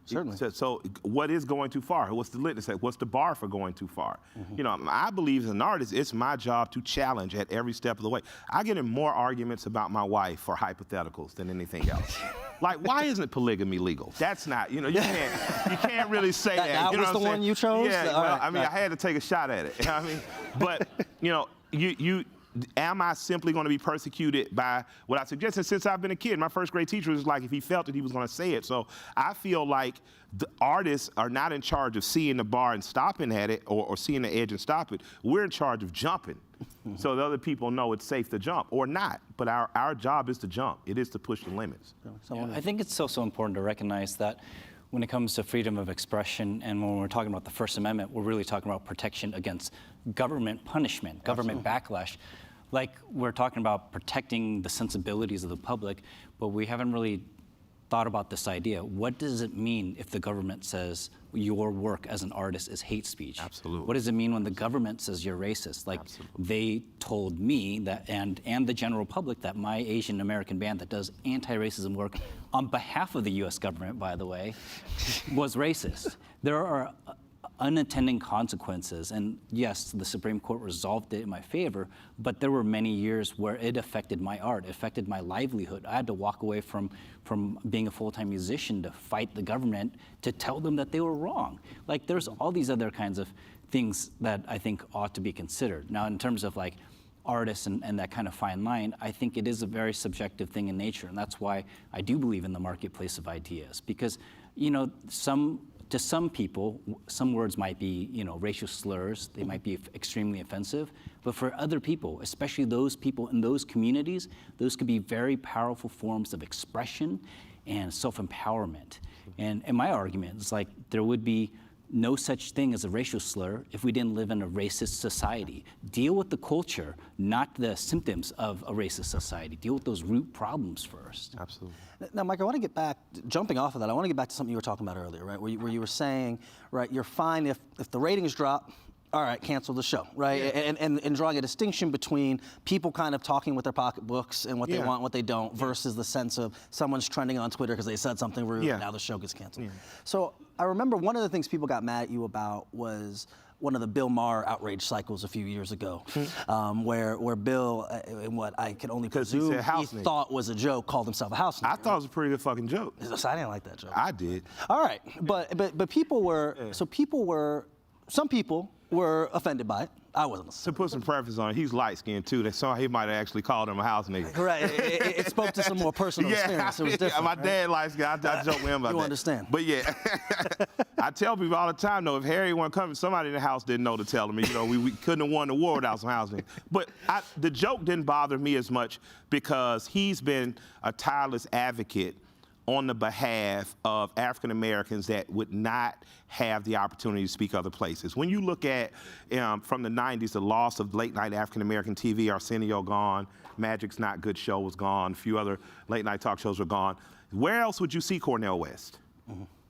[SPEAKER 4] Certainly. So what is going too far? What's the litmus test? What's the bar for going too far? I believe as an artist, it's my job to challenge at every step of the way. I get in more arguments about my wife for hypotheticals than anything else. Like, why isn't polygamy legal? That's not, you can't really say that.
[SPEAKER 3] That was the one you chose?
[SPEAKER 4] Yeah, well, I had to take a shot at it. But, am I simply going to be persecuted by what I suggest? And since I've been a kid, my first grade teacher was like, if he felt it, he was going to say it. So I feel like the artists are not in charge of seeing the bar and stopping at it, or seeing the edge and stop it. We're in charge of jumping. So the other people know it's safe to jump, or not. But our job is to jump. It is to push the limits.
[SPEAKER 6] I think it's also important to recognize that when it comes to freedom of expression, and when we're talking about the First Amendment, we're really talking about protection against government punishment, government backlash. Like, we're talking about protecting the sensibilities of the public, but we haven't really thought about this idea. What does it mean if the government says your work as an artist is hate speech?
[SPEAKER 4] Absolutely.
[SPEAKER 6] What does it mean when the government says you're racist? Like, they told me that, and the general public, that my Asian American band that does anti-racism work on behalf of the US government, by the way, was racist. There are unintended consequences, and yes, the Supreme Court resolved it in my favor, but there were many years where it affected my art, it affected my livelihood. I had to walk away from being a full-time musician to fight the government to tell them that they were wrong. Like, there's all these other kinds of things that I think ought to be considered. Now, in terms of like artists and that kind of fine line, I think it is a very subjective thing in nature, and that's why I do believe in the marketplace of ideas, because, you know, to some people, some words might be, you know, racial slurs. They might be extremely offensive. But for other people, especially those people in those communities, those could be very powerful forms of expression and self-empowerment. And my argument is, like, there would be no such thing as a racial slur if we didn't live in a racist society. Deal with the culture, not the symptoms of a racist society. Deal with those root problems first.
[SPEAKER 4] Absolutely.
[SPEAKER 3] Now, Mike, I want to get back, jumping off of that, I want to get back to something you were talking about earlier, right? Where you were saying, right, you're fine if the ratings drop, all right, cancel the show, right? Yeah. And drawing a distinction between people kind of talking with their pocketbooks and what they want, what they don't, versus the sense of someone's trending on Twitter because they said something rude, and now the show gets canceled. Yeah. So I remember one of the things people got mad at you about was one of the Bill Maher outrage cycles a few years ago, where Bill, in what I can only presume he thought was a joke, called himself a house nigger.
[SPEAKER 4] I thought it was a pretty good fucking joke.
[SPEAKER 3] So I didn't like that joke.
[SPEAKER 4] I did.
[SPEAKER 3] All right, but people were, some people were offended by it. I wasn't.
[SPEAKER 4] To put some preface on it, he's light-skinned too. They saw he might have actually called him a house nigga.
[SPEAKER 3] Right, it spoke to some more personal experience. It was different.
[SPEAKER 4] My dad light-skinned. I joke with him about that.
[SPEAKER 3] You understand.
[SPEAKER 4] But yeah, I tell people all the time, though, if Harry wasn't coming, somebody in the house didn't know to tell him. You know, we couldn't have won the war without some house niggas. But the joke didn't bother me as much because he's been a tireless advocate on the behalf of African Americans that would not have the opportunity to speak other places. When you look at, from the 90s, the loss of late night African American TV, Arsenio gone, Magic's Not Good show was gone, a few other late night talk shows were gone. Where else would you see Cornel West?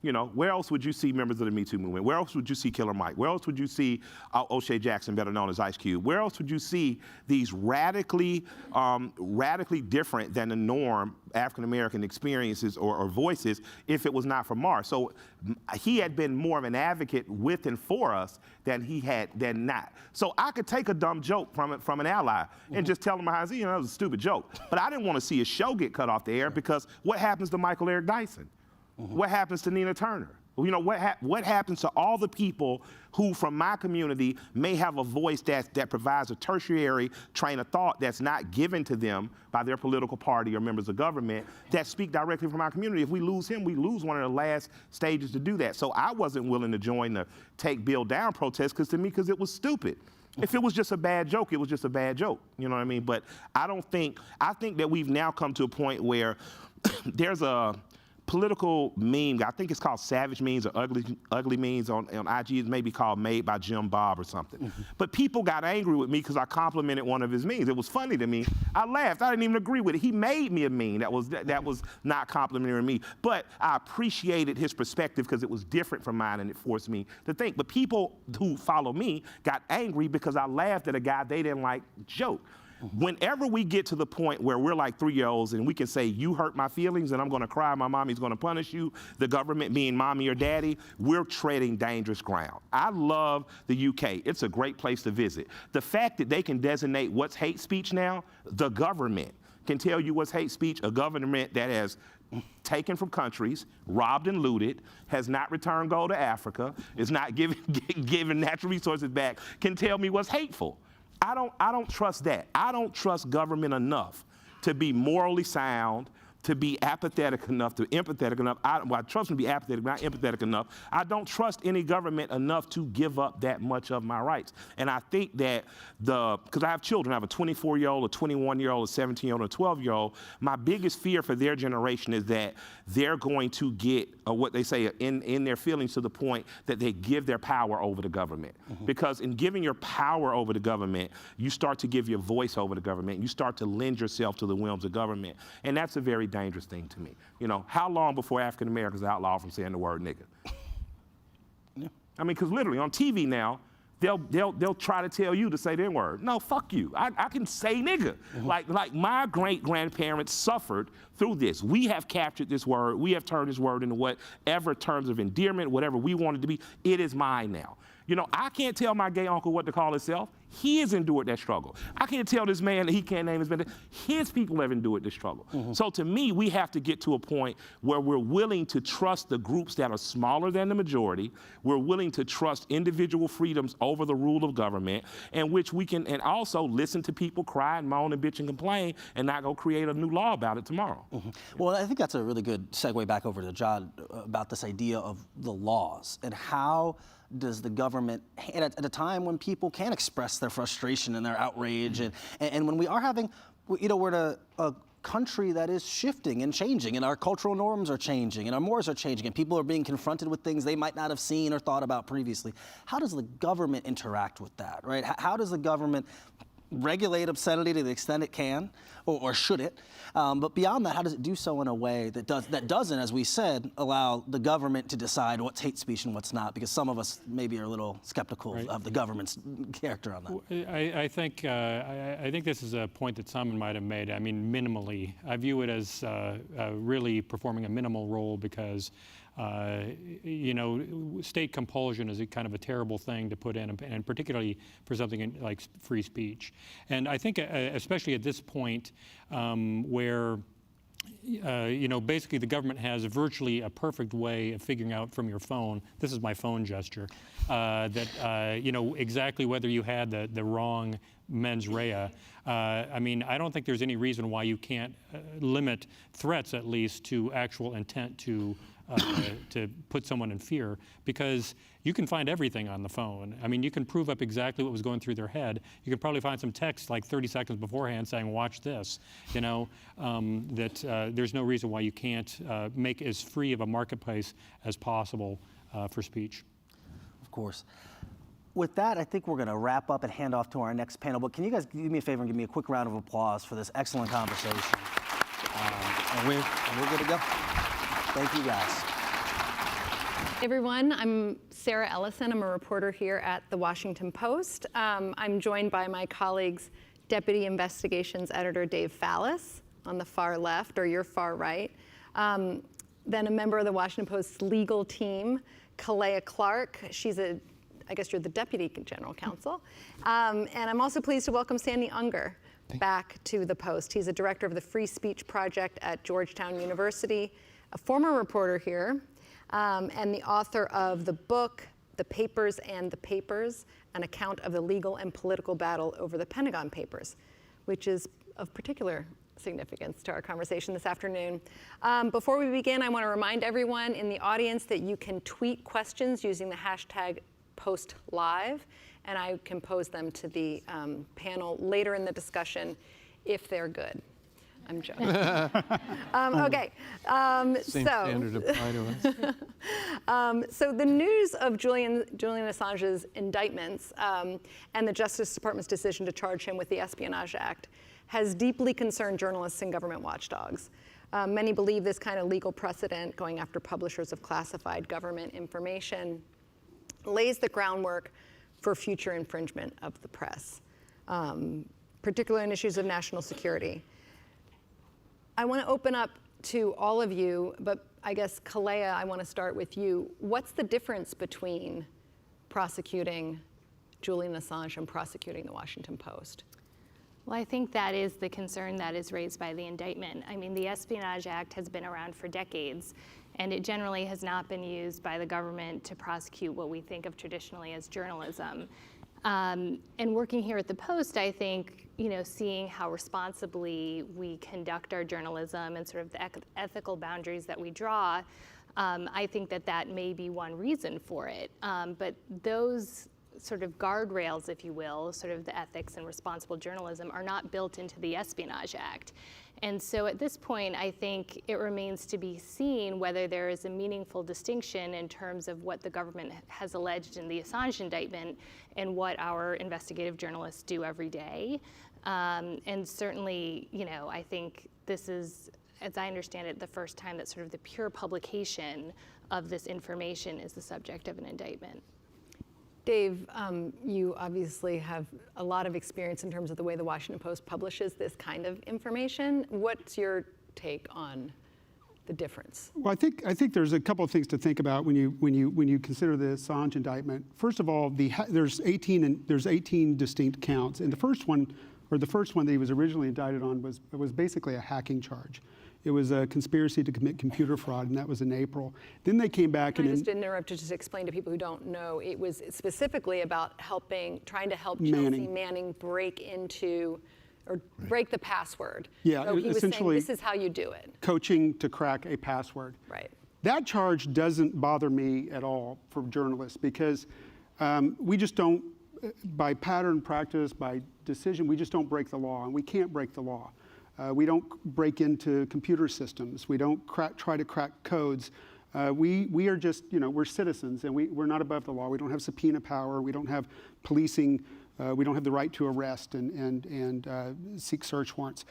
[SPEAKER 4] You know, where else would you see members of the Me Too movement? Where else would you see Killer Mike? Where else would you see O'Shea Jackson, better known as Ice Cube? Where else would you see these radically different than the norm African-American experiences or voices if it was not for Maher? So he had been more of an advocate with and for us than not. So I could take a dumb joke from an ally and just tell him how it is, you know, it was a stupid joke. But I didn't want to see a show get cut off the air because what happens to Michael Eric Dyson? What happens to Nina Turner? You know, what happens to all the people who, from my community, may have a voice that provides a tertiary train of thought that's not given to them by their political party or members of government that speak directly from our community? If we lose him, we lose one of the last stages to do that. So I wasn't willing to join the Take Bill Down protest because it was stupid. If it was just a bad joke, it was just a bad joke. You know what I mean? But I think that we've now come to a point where there's a political meme, I think it's called savage memes or ugly memes on IG. It may be called Made by Jim Bob or something. But people got angry with me because I complimented one of his memes. It was funny to me. I laughed. I didn't even agree with it. He made me a meme that was not complimenting me. But I appreciated his perspective because it was different from mine and it forced me to think. But people who follow me got angry because I laughed at a guy they didn't like joke. Whenever we get to the point where we're like 3-year-olds and we can say, you hurt my feelings and I'm gonna cry, my mommy's gonna punish you, the government being mommy or daddy, we're treading dangerous ground. I love the UK. It's a great place to visit. The fact that they can designate what's hate speech now, the government can tell you what's hate speech, a government that has taken from countries, robbed and looted, has not returned gold to Africa, is not giving natural resources back, can tell me what's hateful. I don't trust that. I don't trust government enough to be morally sound, to be apathetic enough, to empathetic enough. I trust them to be apathetic, not empathetic enough. I don't trust any government enough to give up that much of my rights. And I think that because I have children, I have a 24-year-old, a 21-year-old, a 17-year-old, and a 12-year-old. My biggest fear for their generation is that they're going to get what they say in their feelings to the point that they give their power over the government. Because in giving your power over the government, you start to give your voice over the government. You start to lend yourself to the whims of government. And that's a very dangerous thing to me. You know, how long before African Americans are outlawed from saying the word nigga? I mean, because literally on TV now, they'll try to tell you to say the N-word. No, fuck you. I can say nigga. Like my great-grandparents suffered through this. We have captured this word. We have turned this word into whatever terms of endearment, whatever we want it to be. It is mine now. You know, I can't tell my gay uncle what to call himself. He has endured that struggle. I can't tell this man that he can't name his business. His people have endured this struggle. So to me, we have to get to a point where we're willing to trust the groups that are smaller than the majority. We're willing to trust individual freedoms over the rule of government, and which we can, and also listen to people cry and moan and bitch and complain, and not go create a new law about it tomorrow.
[SPEAKER 3] Well, I think that's a really good segue back over to John about this idea of the laws and how does the government, at a time when people can express their frustration and their outrage, and when we are having, you know, we're in a country that is shifting and changing, and our cultural norms are changing, and our mores are changing, and people are being confronted with things they might not have seen or thought about previously. How does the government interact with that, right? How does the government regulate obscenity to the extent it can, or should it? But beyond that, how does it do so in a way that doesn't, as we said, allow the government to decide what's hate speech and what's not? Because some of us maybe are a little skeptical of the government's character on that.
[SPEAKER 5] I think this is a point that Simon might have made. I mean, minimally. I view it as really performing a minimal role because you know, state compulsion is a kind of a terrible thing to put in, and particularly for something like free speech. And I think, especially at this point, where you know, basically the government has virtually a perfect way of figuring out from your phone, this is my phone gesture, that you know exactly whether you had the wrong mens rea. I mean, I don't think there's any reason why you can't limit threats, at least, to actual intent to put someone in fear, because you can find everything on the phone. I mean, you can prove up exactly what was going through their head. You can probably find some text like 30 seconds beforehand saying, watch this, you know, that there's no reason why you can't make as free of a marketplace as possible for speech.
[SPEAKER 3] Of course. With that, I think we're going to wrap up and hand off to our next panel. But can you guys do me a favor and give me a quick round of applause for this excellent conversation? And we're good to go. Thank you, guys.
[SPEAKER 7] Hey everyone, I'm Sarah Ellison. I'm a reporter here at The Washington Post. I'm joined by my colleagues, Deputy Investigations Editor Dave Fallis on the far left, or your far right. Then a member of The Washington Post's legal team, Kalea Clark. I guess you're the Deputy General Counsel. And I'm also pleased to welcome Sandy Unger back to the Post. He's a director of the Free Speech Project at Georgetown University, a former reporter here, and the author of the book, The Papers and the Papers, an account of the legal and political battle over the Pentagon Papers, which is of particular significance to our conversation this afternoon. Before we begin, I want to remind everyone in the audience that you can tweet questions using the hashtag #PostLive, and I can pose them to the panel later in the discussion if they're good. I'm joking. Okay.
[SPEAKER 8] Same standard apply to us.
[SPEAKER 7] So the news of Julian Assange's indictments and the Justice Department's decision to charge him with the Espionage Act has deeply concerned journalists and government watchdogs. Many believe this kind of legal precedent, going after publishers of classified government information, lays the groundwork for future infringement of the press, particularly on issues of national security. I want to open up to all of you, but I guess, Kalea, I want to start with you. What's the difference between prosecuting Julian Assange and prosecuting the Washington Post?
[SPEAKER 9] Well, I think that is the concern that is raised by the indictment. I mean, the Espionage Act has been around for decades, and it generally has not been used by the government to prosecute what we think of traditionally as journalism. And working here at the Post, I think, you know, seeing how responsibly we conduct our journalism and sort of the ethical boundaries that we draw, I think that may be one reason for it. But those sort of guardrails, if you will, sort of the ethics and responsible journalism, are not built into the Espionage Act. And so at this point, I think it remains to be seen whether there is a meaningful distinction in terms of what the government has alleged in the Assange indictment and what our investigative journalists do every day. And certainly, you know, I think this is as I understand it, the first time that sort of the pure publication of this information is the subject of an indictment.
[SPEAKER 7] Dave, you obviously have a lot of experience in terms of the way the Washington Post publishes this kind of information. What's your take on the difference?
[SPEAKER 10] Well, I think there's a couple of things to think about when you consider the Assange indictment. First of all, there's 18 distinct counts, and the first one that he was originally indicted on was basically a hacking charge. It was a conspiracy to commit computer fraud, and that was in April. Then they came back and—
[SPEAKER 7] I just interrupt to just explain to people who don't know. It was specifically about trying to help Chelsea Manning break into, or break the password.
[SPEAKER 10] Yeah,
[SPEAKER 7] so he was
[SPEAKER 10] essentially
[SPEAKER 7] saying, this is how you do it.
[SPEAKER 10] Coaching to crack a password.
[SPEAKER 7] Right.
[SPEAKER 10] That charge doesn't bother me at all for journalists because we just don't, by pattern, practice, by decision, we just don't break the law, and we can't break the law. We don't break into computer systems. We don't try to crack codes. We are just, we're citizens, and we're not above the law. We don't have subpoena power. We don't have policing. We don't have the right to arrest and seek search warrants.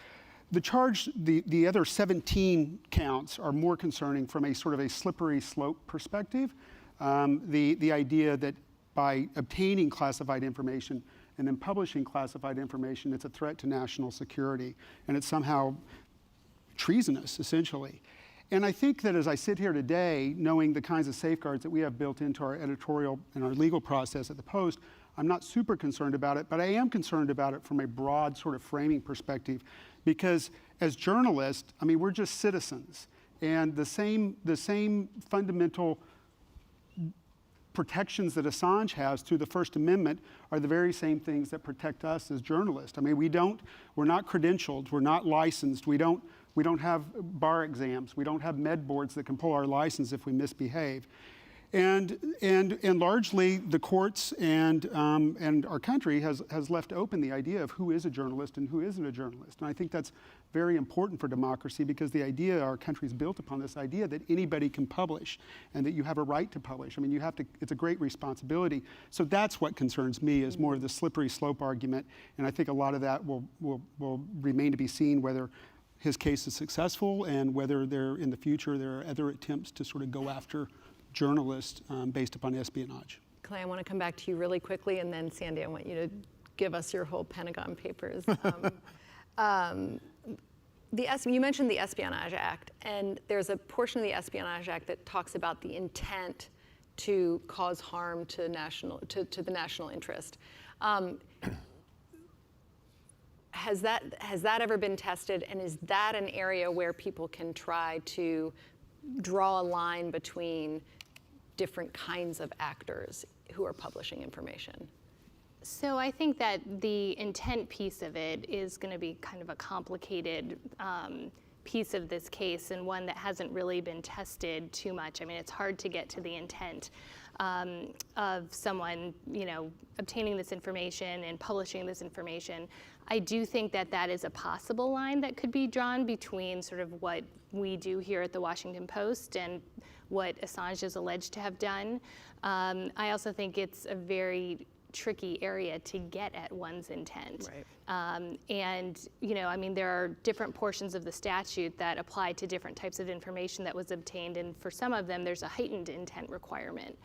[SPEAKER 10] The charge, the other 17 counts are more concerning from a sort of a slippery slope perspective. The idea that by obtaining classified information and then publishing classified information, it's a threat to national security, and it's somehow treasonous, essentially. And I think that as I sit here today, knowing the kinds of safeguards that we have built into our editorial and our legal process at the Post, I'm not super concerned about it, but I am concerned about it from a broad sort of framing perspective, because as journalists, I mean, we're just citizens, and the same fundamental protections that Assange has through the First Amendment are the very same things that protect us as journalists. I mean, we're not credentialed, we're not licensed, we don't have bar exams, we don't have med boards that can pull our license if we misbehave. And largely the courts and our country has left open the idea of who is a journalist and who isn't a journalist. And I think that's very important for democracy, because the idea, our country is built upon this idea that anybody can publish and that you have a right to publish. I mean, it's a great responsibility. So that's what concerns me, is more of the slippery slope argument. And I think a lot of that will remain to be seen, whether his case is successful and whether in the future there are other attempts to sort of go after journalists based upon espionage.
[SPEAKER 7] Clay, I want to come back to you really quickly, and then Sandy, I want you to give us your whole Pentagon Papers. You mentioned the Espionage Act, and there's a portion of the Espionage Act that talks about the intent to cause harm to the national interest. Has that ever been tested, and is that an area where people can try to draw a line between different kinds of actors who are publishing information?
[SPEAKER 9] So I think that the intent piece of it is going to be kind of a complicated piece of this case, and one that hasn't really been tested too much. I mean, it's hard to get to the intent of someone, obtaining this information and publishing this information. I do think that that is a possible line that could be drawn between sort of what we do here at the Washington Post and what Assange is alleged to have done. I also think it's a very tricky area to get at one's intent.
[SPEAKER 7] Right.
[SPEAKER 9] There are different portions of the statute that apply to different types of information that was obtained, and for some of them there's a heightened intent requirement.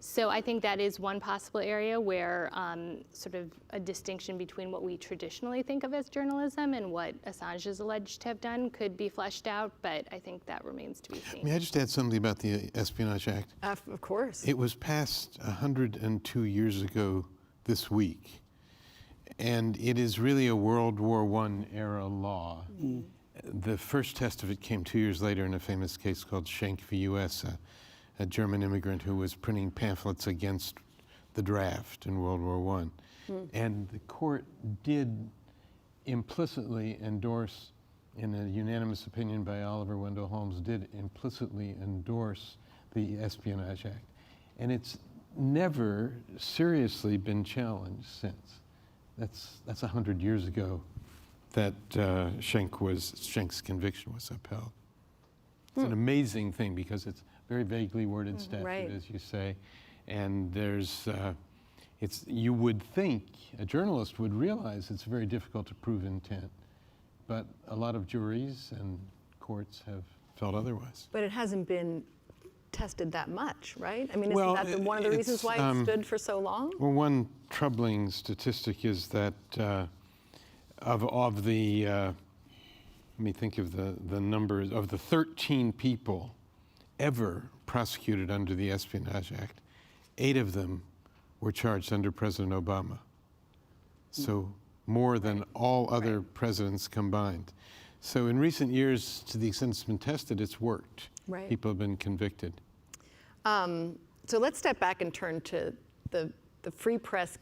[SPEAKER 9] So I think that is one possible area where sort of a distinction between what we traditionally think of as journalism and what Assange is alleged to have done could be fleshed out, but I think that remains to be seen.
[SPEAKER 8] May I just add something about the Espionage Act?
[SPEAKER 7] Of course.
[SPEAKER 8] It was passed 102 years ago this week, and it is really a World War I era law. The first test of it came 2 years later in a famous case called Schenck v. U.S., a German immigrant who was printing pamphlets against the draft in World War I. And the court did implicitly endorse, in a unanimous opinion by Oliver Wendell Holmes, did implicitly endorse the Espionage Act. And it's never seriously been challenged since. That's 100 years ago that Schenck's conviction was upheld. It's an amazing thing, because it's very vaguely worded statute,
[SPEAKER 7] right,
[SPEAKER 8] as you say, and there's, you would think a journalist would realize it's very difficult to prove intent, but a lot of juries and courts have felt otherwise.
[SPEAKER 7] But it hasn't been tested that much, right? I mean, isn't
[SPEAKER 8] Well,
[SPEAKER 7] that one of the reasons
[SPEAKER 8] it's,
[SPEAKER 7] why it stood for so long?
[SPEAKER 8] Well, one troubling statistic is that of the, let me think of the numbers, of the 13 people ever prosecuted under the Espionage Act, 8 of them were charged under President Obama. So more than all other presidents combined. So in recent years, to the extent it's been tested, it's worked.
[SPEAKER 7] Right.
[SPEAKER 8] People have been convicted.
[SPEAKER 7] So let's step back and turn to the free press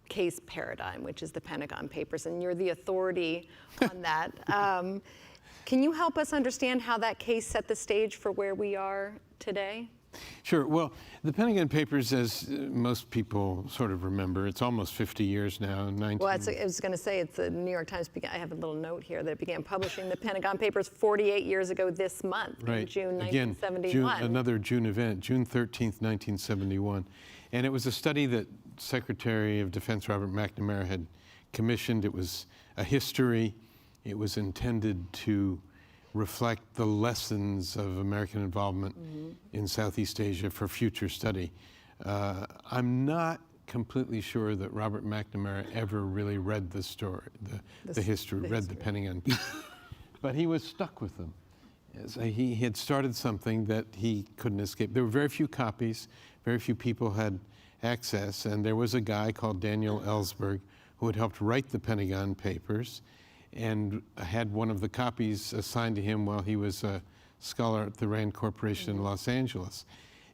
[SPEAKER 7] case paradigm, which is the Pentagon Papers, and you're the authority on that. Can you help us understand how that case set the stage for where we are today?
[SPEAKER 8] Sure. Well, the Pentagon Papers, as most people sort of remember, it's almost 50 years now.
[SPEAKER 7] Well, I was going to say, it's the New York Times. I have a little note here that it began publishing the Pentagon Papers 48 years ago this month,
[SPEAKER 8] right.
[SPEAKER 7] in June
[SPEAKER 8] Again,
[SPEAKER 7] 1971.
[SPEAKER 8] Another June event, June 13th, 1971. And it was a study that Secretary of Defense Robert McNamara had commissioned. It was a history. It was intended to reflect the lessons of American involvement in Southeast Asia for future study. I'm not completely sure that Robert McNamara ever really read the story, the history, read the Pentagon Papers. But he was stuck with them. So he had started something that he couldn't escape. There were very few copies, very few people had access, and there was a guy called Daniel Ellsberg who had helped write the Pentagon Papers and had one of the copies assigned to him while he was a scholar at the Rand Corporation in Los Angeles.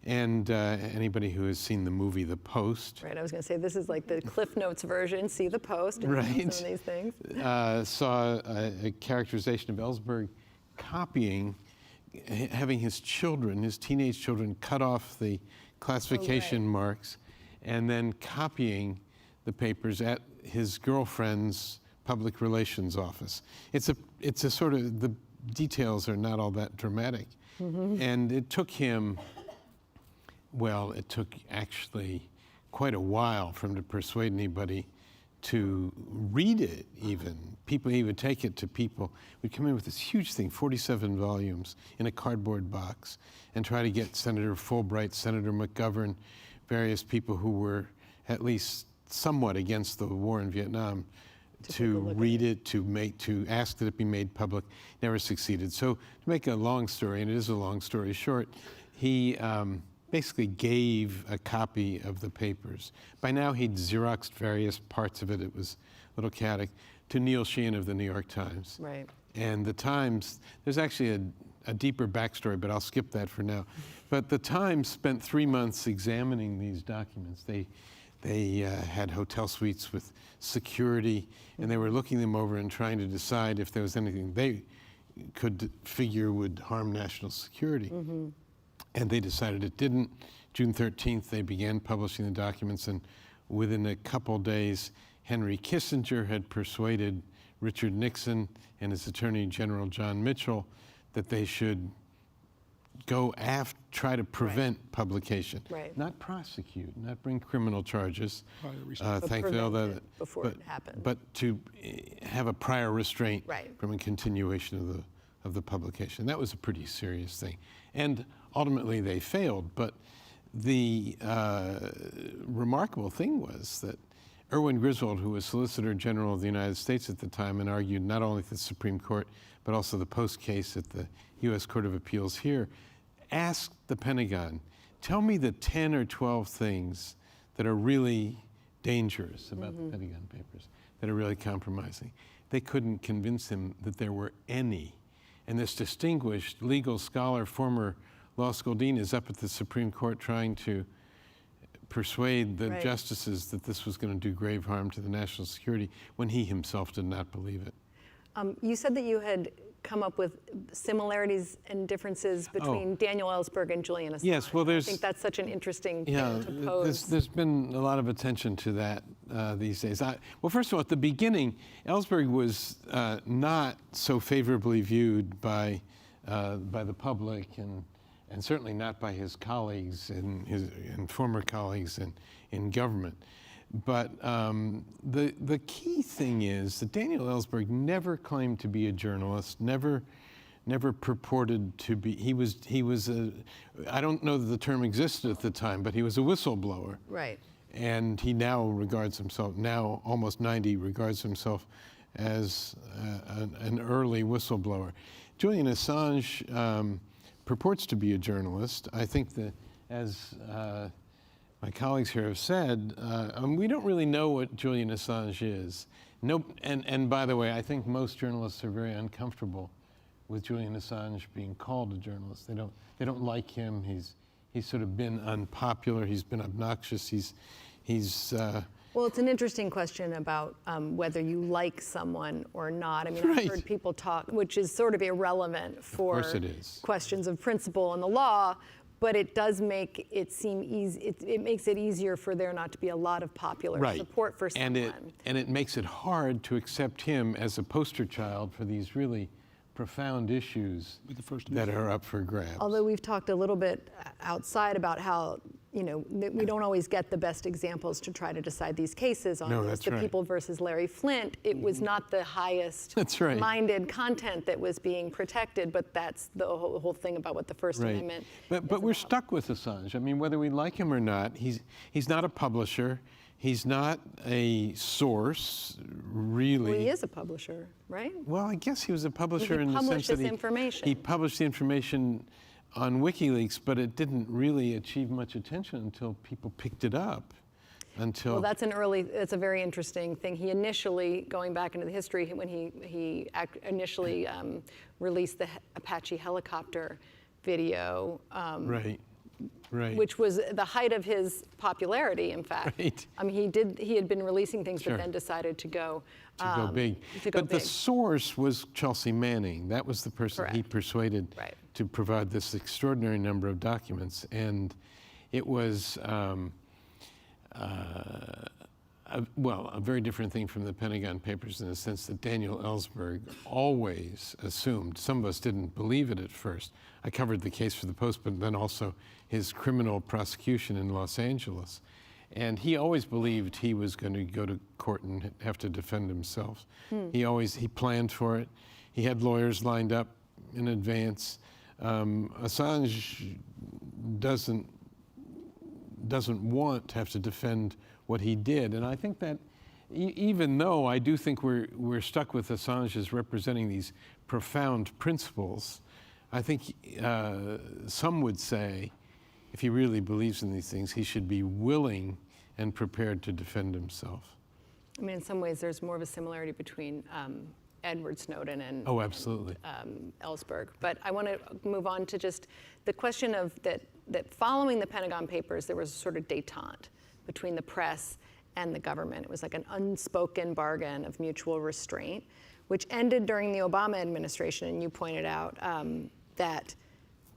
[SPEAKER 8] And anybody who has seen the movie The Post.
[SPEAKER 7] Right, I was going to say, this is like the Cliff Notes version, see The Post, and
[SPEAKER 8] Right.
[SPEAKER 7] some of these things.
[SPEAKER 8] Saw a characterization of Ellsberg copying, having his children, his teenage children, cut off the classification marks and then copying the papers at his girlfriend's public relations office. It's a sort of, the details are not all that dramatic. And it took him, well, it took actually quite a while for him to persuade anybody to read it even. He would take it to people. We'd come in with this huge thing, 47 volumes in a cardboard box, and try to get Senator Fulbright, Senator McGovern, various people who were at least somewhat against the war in Vietnam to read it, to ask that it be made public. Never succeeded. So to make a long story, and it is a long story short, he basically gave a copy of the papers. By now he'd Xeroxed various parts of it. It was a little chaotic, to Neil Sheehan of the New York Times.
[SPEAKER 7] Right.
[SPEAKER 8] And the Times, there's actually a deeper backstory, but I'll skip that for now. But the Times spent 3 months examining these documents. They had hotel suites with security, and they were looking them over and trying to decide if there was anything they could figure would harm national security. And they decided it didn't. June 13th, they began publishing the documents, and within a couple days, Henry Kissinger had persuaded Richard Nixon and his Attorney General John Mitchell that they should go after, try to prevent publication, not prosecute, not bring criminal charges. Thankfully, although
[SPEAKER 7] before it happened.
[SPEAKER 8] But to have a prior restraint
[SPEAKER 7] Right.
[SPEAKER 8] from a continuation of the publication. That was a pretty serious thing, and ultimately they failed. But the remarkable thing was that Erwin Griswold, who was Solicitor General of the United States at the time and argued not only at the Supreme Court, but also the Post case at the U.S. Court of Appeals here, asked the Pentagon, tell me the 10 or 12 things that are really dangerous about the Pentagon Papers, that are really compromising. They couldn't convince him that there were any. And this distinguished legal scholar, former law school dean, is up at the Supreme Court trying to persuade the justices that this was going to do grave harm to the national security when he himself did not believe it.
[SPEAKER 7] You said that you had come up with similarities and differences between Daniel Ellsberg and Julian Assange.
[SPEAKER 8] Yes, well,
[SPEAKER 7] I think that's such an interesting thing to pose.
[SPEAKER 8] There's been a lot of attention to that these days. Well, first of all, at the beginning, Ellsberg was not so favorably viewed by the public and certainly not by his colleagues and former colleagues in government. But the key thing is that Daniel Ellsberg never claimed to be a journalist, never purported to be. He was a, I don't know that the term existed at the time, but he was a whistleblower.
[SPEAKER 7] Right.
[SPEAKER 8] And he now regards himself, now almost 90, regards himself as an early whistleblower. Julian Assange purports to be a journalist. I think that, as my colleagues here have said, we don't really know what Julian Assange is. No, and by the way, I think most journalists are very uncomfortable with Julian Assange being called a journalist. They don't like him. He's sort of been unpopular. He's been obnoxious.
[SPEAKER 7] Well, it's an interesting question about whether you like someone or not. I mean,
[SPEAKER 8] Right.
[SPEAKER 7] I've heard people talk, which is sort of irrelevant for
[SPEAKER 8] course it is.
[SPEAKER 7] questions of principle in the law, but it does make it seem easy. It makes it easier for there not to be a lot of popular support for someone.
[SPEAKER 8] And it makes it hard to accept him as a poster child for these really profound issues that are up for grabs.
[SPEAKER 7] Although we've talked a little bit outside about how, that we don't always get the best examples to try to decide these cases on.
[SPEAKER 8] No, that's
[SPEAKER 7] the
[SPEAKER 8] right.
[SPEAKER 7] People versus Larry Flint, it was not the highest
[SPEAKER 8] That's right.
[SPEAKER 7] minded content that was being protected, but that's the whole thing about what the First Amendment
[SPEAKER 8] But we're stuck with Assange. I mean, whether we like him or not, he's not a publisher. He's not a source, really.
[SPEAKER 7] Well, he is a publisher, right?
[SPEAKER 8] Well, I guess he was a publisher in the
[SPEAKER 7] published
[SPEAKER 8] sense that
[SPEAKER 7] this information.
[SPEAKER 8] he published the information on WikiLeaks, but it didn't really achieve much attention until people picked it up.
[SPEAKER 7] Well, that's a very interesting thing. He initially, going back into the history, when he initially released the Apache helicopter video,
[SPEAKER 8] Right.
[SPEAKER 7] which was the height of his popularity, in fact.
[SPEAKER 8] Right.
[SPEAKER 7] I mean, he had been releasing things,
[SPEAKER 8] Sure.
[SPEAKER 7] but then decided to go
[SPEAKER 8] big. But the source was Chelsea Manning. That was the person he
[SPEAKER 7] Correct.
[SPEAKER 8] persuaded
[SPEAKER 7] Right.
[SPEAKER 8] to provide this extraordinary number of documents. And it was, a very different thing from the Pentagon Papers in the sense that Daniel Ellsberg always assumed, some of us didn't believe it at first. I covered the case for the Post, but then also his criminal prosecution in Los Angeles. And he always believed he was going to go to court and have to defend himself. He planned for it. He had lawyers lined up in advance. Assange doesn't want to have to defend what he did. And I think that even though I do think we're stuck with Assange as representing these profound principles, I think some would say, if he really believes in these things, he should be willing and prepared to defend himself.
[SPEAKER 7] I mean, in some ways, there's more of a similarity between Edward Snowden and
[SPEAKER 8] Oh, absolutely.
[SPEAKER 7] Ellsberg. But I want to move on to just the question of that following the Pentagon Papers, there was a sort of détente between the press and the government. It was like an unspoken bargain of mutual restraint, which ended during the Obama administration. And you pointed out that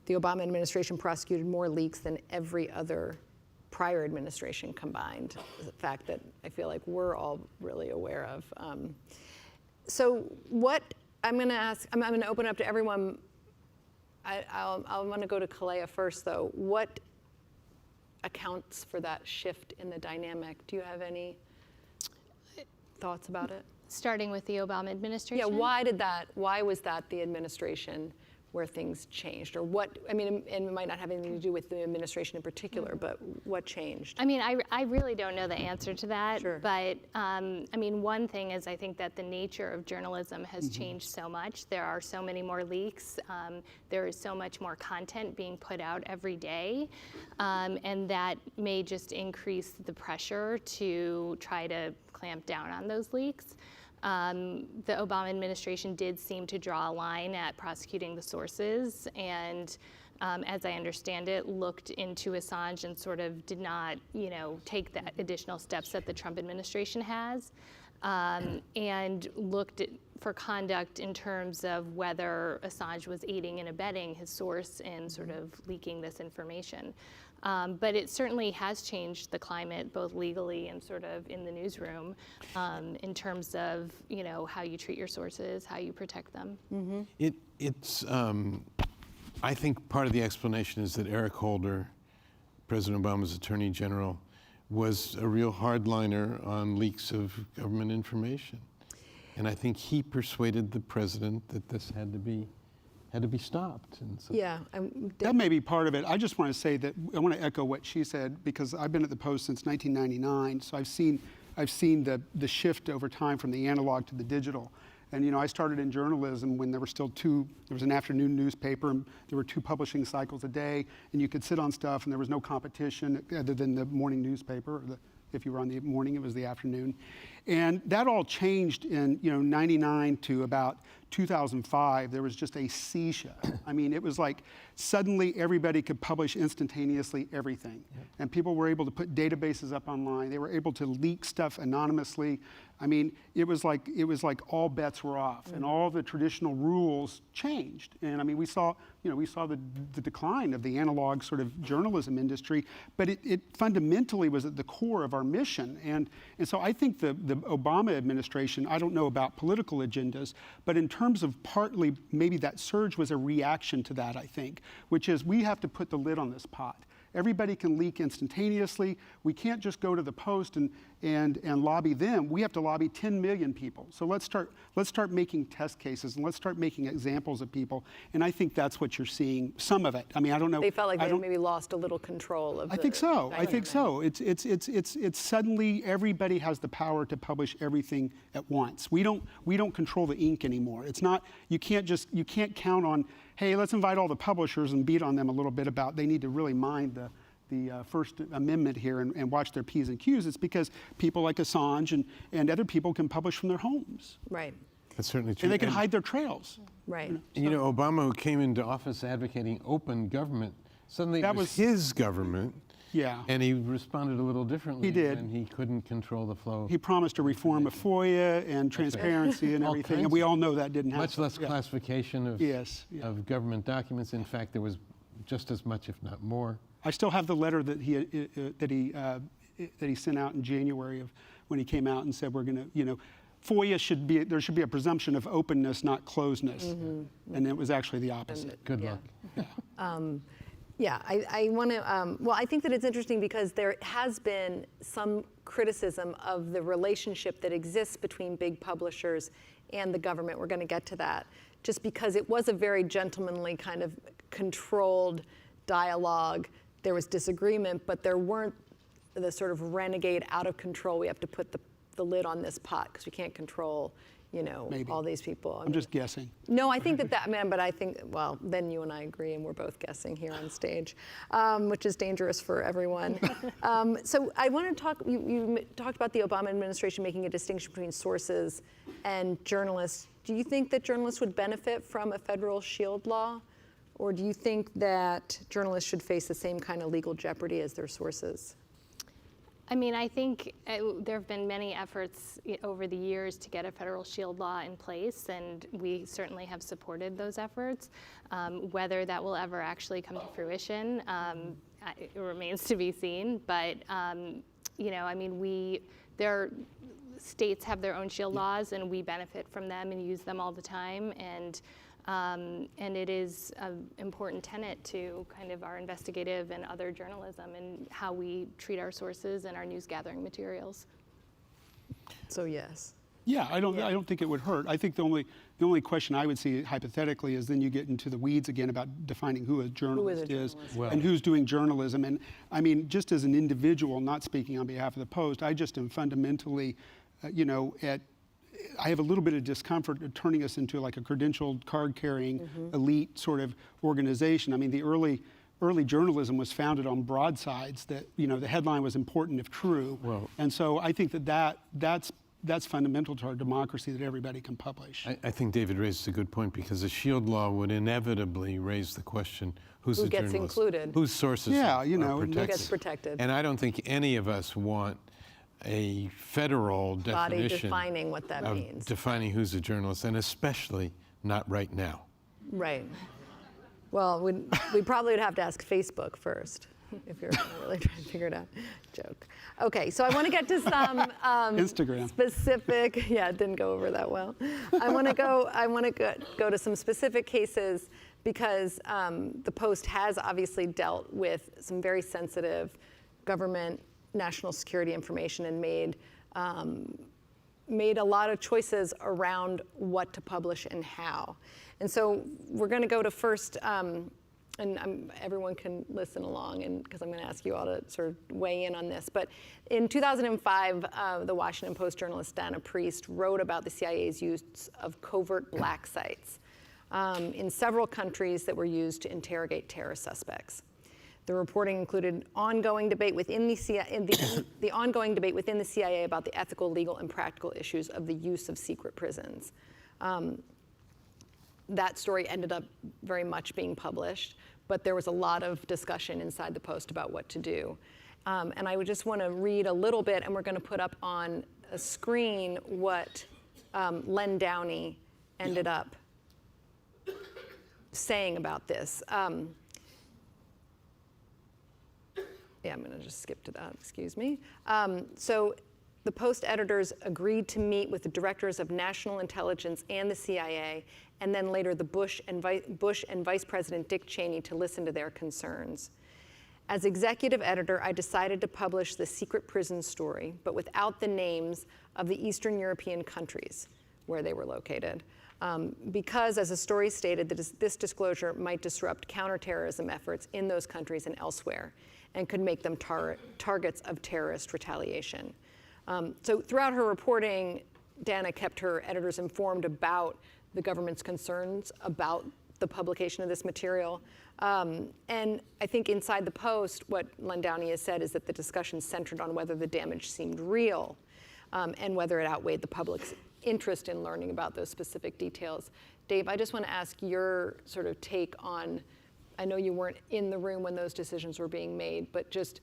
[SPEAKER 7] the Obama administration prosecuted more leaks than every other prior administration combined. A fact that I feel like we're all really aware of. So what I'm going to ask, I'm going to open up to everyone. I want to go to Kalea first, though. What accounts for that shift in the dynamic? Do you have any thoughts about it?
[SPEAKER 9] Starting with the Obama administration?
[SPEAKER 7] Yeah, why was that the administration where things changed? Or what, I mean, and it might not have anything to do with the administration in particular, but what changed?
[SPEAKER 9] I mean, I really don't know the answer to that.
[SPEAKER 7] Sure.
[SPEAKER 9] But I mean, one thing is I think that the nature of journalism has changed so much. There are so many more leaks. There is so much more content being put out every day. And that may just increase the pressure to try to clamp down on those leaks. The Obama administration did seem to draw a line at prosecuting the sources, and as I understand it, looked into Assange and sort of did not, take the additional steps that the Trump administration has, and looked for conduct in terms of whether Assange was aiding and abetting his source in sort of leaking this information. But it certainly has changed the climate, both legally and sort of in the newsroom, in terms of how you treat your sources, how you protect them.
[SPEAKER 8] It's I think part of the explanation is that Eric Holder, President Obama's Attorney General, was a real hardliner on leaks of government information. And I think he persuaded the president that this had to be stopped. And so
[SPEAKER 7] Yeah.
[SPEAKER 10] That may be part of it. I just want to say that I want to echo what she said, because I've been at the Post since 1999, so I've seen the shift over time from the analog to the digital. And you know, I started in journalism when there were still there was an afternoon newspaper, and there were 2 publishing cycles a day, and you could sit on stuff, and there was no competition other than the morning newspaper. If you were on the morning, it was the afternoon. And that all changed in 99 to about 2005. There was just a seizure. I mean, it was like suddenly everybody could publish instantaneously everything. And people were able to put databases up online. They were able to leak stuff anonymously. I mean, it was like all bets were off, and all the traditional rules changed. And I mean, we saw the decline of the analog sort of journalism industry, but it fundamentally was at the core of our mission. And so I think the Obama administration, I don't know about political agendas, but in terms of partly maybe that surge was a reaction to that, I think, which is we have to put the lid on this pot. Everybody can leak instantaneously. We can't just go to the Post and lobby them. We have to lobby 10 million people. So let's start making test cases, and let's start making examples of people. And I think that's what you're seeing. Some of it. I mean, I don't know.
[SPEAKER 7] They felt like they maybe lost a little control of.
[SPEAKER 10] I think so. I think so. It's suddenly everybody has the power to publish everything at once. We don't control the ink anymore. It's not. You can't count on, hey, let's invite all the publishers and beat on them a little bit about they need to really mind the First Amendment here and watch their P's and Q's. It's because people like Assange and other people can publish from their homes.
[SPEAKER 7] Right.
[SPEAKER 8] that's certainly true.
[SPEAKER 10] And they can hide their trails.
[SPEAKER 7] Right.
[SPEAKER 8] You know, Obama, who came into office advocating open government, suddenly it was his government.
[SPEAKER 10] Yeah.
[SPEAKER 8] And he responded a little differently.
[SPEAKER 10] He did.
[SPEAKER 8] And he couldn't control the flow.
[SPEAKER 10] He promised a reform of FOIA and transparency and everything, and we all know that didn't happen.
[SPEAKER 8] Much less classification of, of government documents. In fact, there was just as much, if not more.
[SPEAKER 10] I still have the letter that he sent out in January of when he came out and said we're going to, FOIA should be, there should be a presumption of openness, not closeness. Mm-hmm. And it was actually the opposite.
[SPEAKER 8] Good luck.
[SPEAKER 7] Yeah. I want to, well, I think that it's interesting because there has been some criticism of the relationship that exists between big publishers and the government. We're going to get to that. Just because it was a very gentlemanly kind of controlled dialogue. There was disagreement, but there weren't the sort of renegade, out of control, we have to put the lid on this pot because we can't control,
[SPEAKER 10] Maybe.
[SPEAKER 7] all these people.
[SPEAKER 10] I'm just guessing.
[SPEAKER 7] No, I think but I think, well, then you and I agree, and we're both guessing here on stage, which is dangerous for everyone. So I want to talk, you talked about the Obama administration making a distinction between sources and journalists. Do you think that journalists would benefit from a federal shield law? Or do you think that journalists should face the same kind of legal jeopardy as their sources?
[SPEAKER 9] I mean, I think there have been many efforts over the years to get a federal shield law in place, and we certainly have supported those efforts. Whether that will ever actually come to fruition, it remains to be seen. But I mean, states have their own shield laws, and we benefit from them and use them all the time. And it is an important tenet to kind of our investigative and other journalism and how we treat our sources and our news gathering materials.
[SPEAKER 7] So yes.
[SPEAKER 10] Yeah, I don't think it would hurt. I think the only question I would see hypothetically is then you get into the weeds again about defining who a journalist is and who's doing journalism. And I mean, just as an individual, not speaking on behalf of the Post, I just am fundamentally, I have a little bit of discomfort of turning us into like a credentialed, card-carrying, elite sort of organization. I mean, the early journalism was founded on broadsides that, the headline was important if true. Well, and so I think that's fundamental to our democracy, that everybody can publish.
[SPEAKER 8] I think David raises a good point, because a shield law would inevitably raise the question, who's
[SPEAKER 7] who
[SPEAKER 8] a
[SPEAKER 7] gets
[SPEAKER 8] journalist?
[SPEAKER 7] included?
[SPEAKER 8] Whose sources are protected?
[SPEAKER 7] Who gets protected?
[SPEAKER 8] And I don't think any of us want a federal
[SPEAKER 7] body
[SPEAKER 8] definition
[SPEAKER 7] defining what that means.
[SPEAKER 8] Defining who's a journalist, and especially not right now.
[SPEAKER 7] Right. Well, we probably would have to ask Facebook first if you're really trying to figure it out. Joke. Okay, so I want to get to some
[SPEAKER 10] Instagram
[SPEAKER 7] specific. Yeah, it didn't go over that well. I want to go to some specific cases because the Post has obviously dealt with some very sensitive government national security information and made a lot of choices around what to publish and how. And so we're going to go to first, and everyone can listen along, and because I'm going to ask you all to sort of weigh in on this. But in 2005, the Washington Post journalist Dana Priest wrote about the CIA's use of covert black sites in several countries that were used to interrogate terror suspects. The reporting included ongoing debate within the CIA, the ongoing debate within the CIA about the ethical, legal, and practical issues of the use of secret prisons. That story ended up very much being published, but there was a lot of discussion inside the Post about what to do. And I would just want to read a little bit, and we're going to put up on a screen what Len Downey ended up saying about this. Yeah, I'm going to just skip to that, excuse me. So the Post editors agreed to meet with the directors of national intelligence and the CIA, and then later the Bush and Vice President Dick Cheney to listen to their concerns. As executive editor, I decided to publish the secret prison story, but without the names of the Eastern European countries where they were located. Because, as the story stated, this disclosure might disrupt counterterrorism efforts in those countries and elsewhere, and could make them targets of terrorist retaliation. So throughout her reporting, Dana kept her editors informed about the government's concerns about the publication of this material. And I think inside the Post, what Len Downey has said is that the discussion centered on whether the damage seemed real and whether it outweighed the public's interest in learning about those specific details. Dave, I just want to ask your sort of take on, I know you weren't in the room when those decisions were being made, but just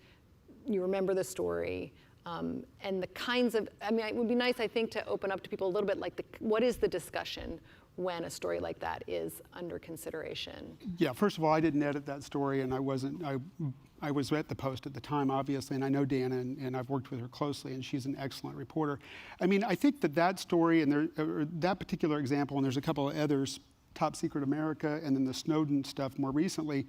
[SPEAKER 7] you remember the story and the kinds of, I mean, it would be nice, I think, to open up to people a little bit like what is the discussion when a story like that is under consideration? Yeah,
[SPEAKER 10] first of all, I didn't edit that story, and I was at the Post at the time, obviously, and I know Dana, and I've worked with her closely, and she's an excellent reporter. I mean, I think that story and that particular example, and there's a couple of others, Top Secret America, and then the Snowden stuff more recently,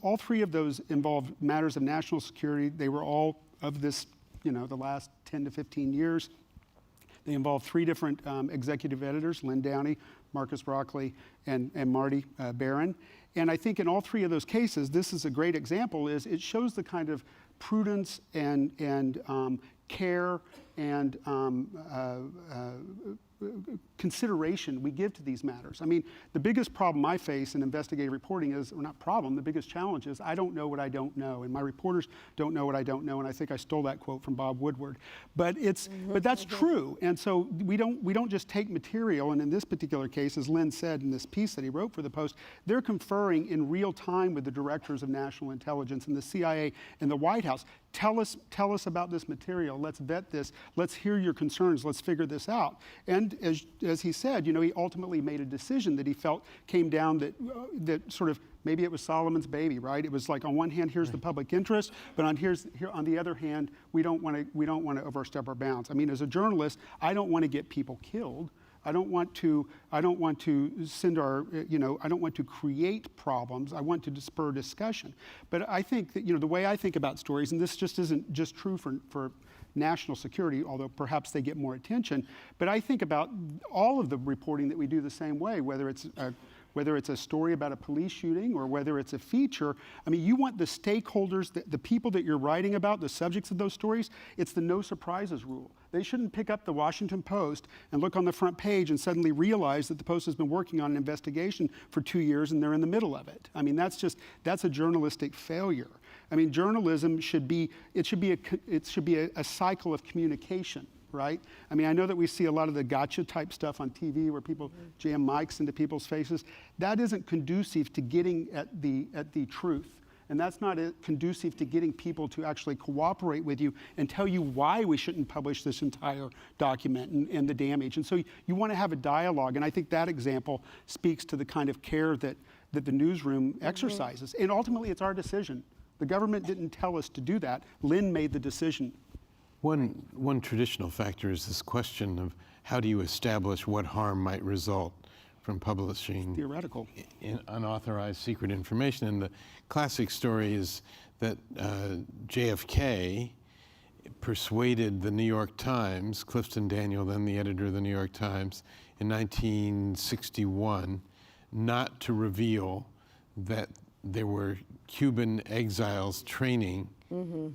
[SPEAKER 10] all three of those involved matters of national security. They were all of this, the last 10 to 15 years. They involved three different executive editors, Len Downey, Marcus Broccoli, and Marty Barron. And I think in all three of those cases, this is a great example, is it shows the kind of prudence and care and consideration we give to these matters. I mean, the biggest problem I face in investigative reporting is, or not problem, the biggest challenge is I don't know what I don't know, and my reporters don't know what I don't know, and I think I stole that quote from Bob Woodward. But but that's true, and so we don't just take material, and in this particular case, as Len said in this piece that he wrote for the Post, they're conferring in real time with the directors of national intelligence and the CIA and the White House. Tell us about this material. Let's vet this. Let's hear your concerns. Let's figure this out. And as he said, he ultimately made a decision that he felt came down that sort of, maybe it was Solomon's baby, right? It was like, on one hand, here's the public interest, but on the other hand, we don't want to overstep our bounds. I mean, as a journalist, I don't want to get people killed. I don't want to send I don't want to create problems. I want to spur discussion. But I think that, the way I think about stories, and this just isn't just true for national security, although perhaps they get more attention, but I think about all of the reporting that we do the same way, whether it's a story about a police shooting or whether it's a feature. I mean, you want the stakeholders, the people that you're writing about, the subjects of those stories, it's the no surprises rule. They shouldn't pick up the Washington Post and look on the front page and suddenly realize that the Post has been working on an investigation for 2 years and they're in the middle of it. I mean, that's a journalistic failure. I mean, journalism should be a cycle of communication, right? I mean, I know that we see a lot of the gotcha type stuff on TV where people jam mics into people's faces. That isn't conducive to getting at the truth. And that's not conducive to getting people to actually cooperate with you and tell you why we shouldn't publish this entire document and the damage. And so you want to have a dialogue. And I think that example speaks to the kind of care that the newsroom exercises. And ultimately, it's our decision. The government didn't tell us to do that. Lynn made the decision.
[SPEAKER 8] One traditional factor is this question of how do you establish what harm might result from publishing
[SPEAKER 10] theoretical
[SPEAKER 8] unauthorized secret information. And the classic story is that JFK persuaded the New York Times, Clifton Daniel, then the editor of the New York Times, in 1961, not to reveal that there were Cuban exiles training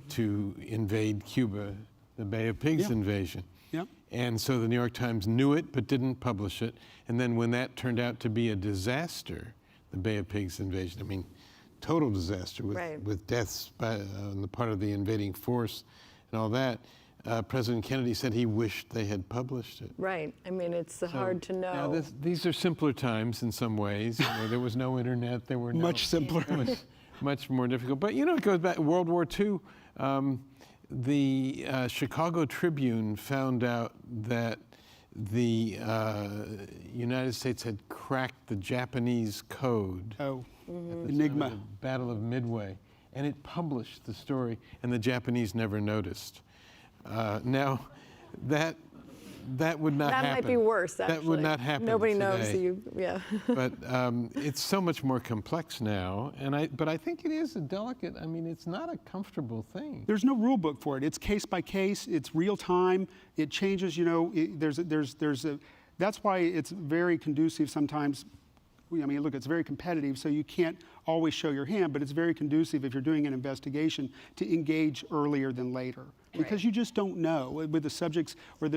[SPEAKER 8] to invade Cuba, the Bay of Pigs invasion.
[SPEAKER 10] Yep.
[SPEAKER 8] And so the New York Times knew it but didn't publish it. And then when that turned out to be a disaster, the Bay of Pigs invasion, I mean, total disaster with deaths on the part of the invading force and all that, President Kennedy said he wished they had published it.
[SPEAKER 7] Right. I mean, it's hard to know.
[SPEAKER 8] Now these are simpler times in some ways. You know, there was no internet. There were no,
[SPEAKER 10] Much simpler.
[SPEAKER 8] It was much more difficult. But you know, it goes back World War II. The Chicago Tribune found out that the United States had cracked the Japanese code.
[SPEAKER 10] Oh,
[SPEAKER 8] at the
[SPEAKER 10] Enigma.
[SPEAKER 8] time of the Battle of Midway, and it published the story, and the Japanese never noticed. Now, that would not happen.
[SPEAKER 7] That might be worse, actually.
[SPEAKER 8] That would not happen
[SPEAKER 7] Nobody
[SPEAKER 8] today.
[SPEAKER 7] knows you, yeah.
[SPEAKER 8] But it's so much more complex now, but I think it is a delicate, I mean, it's not a comfortable thing.
[SPEAKER 10] There's no rule book for it. It's case by case. It's real time. It changes. You know, that's why it's very conducive sometimes. I mean, look, it's very competitive, so you can't always show your hand, but it's very conducive if you're doing an investigation to engage earlier than later, because you just don't know with the subjects or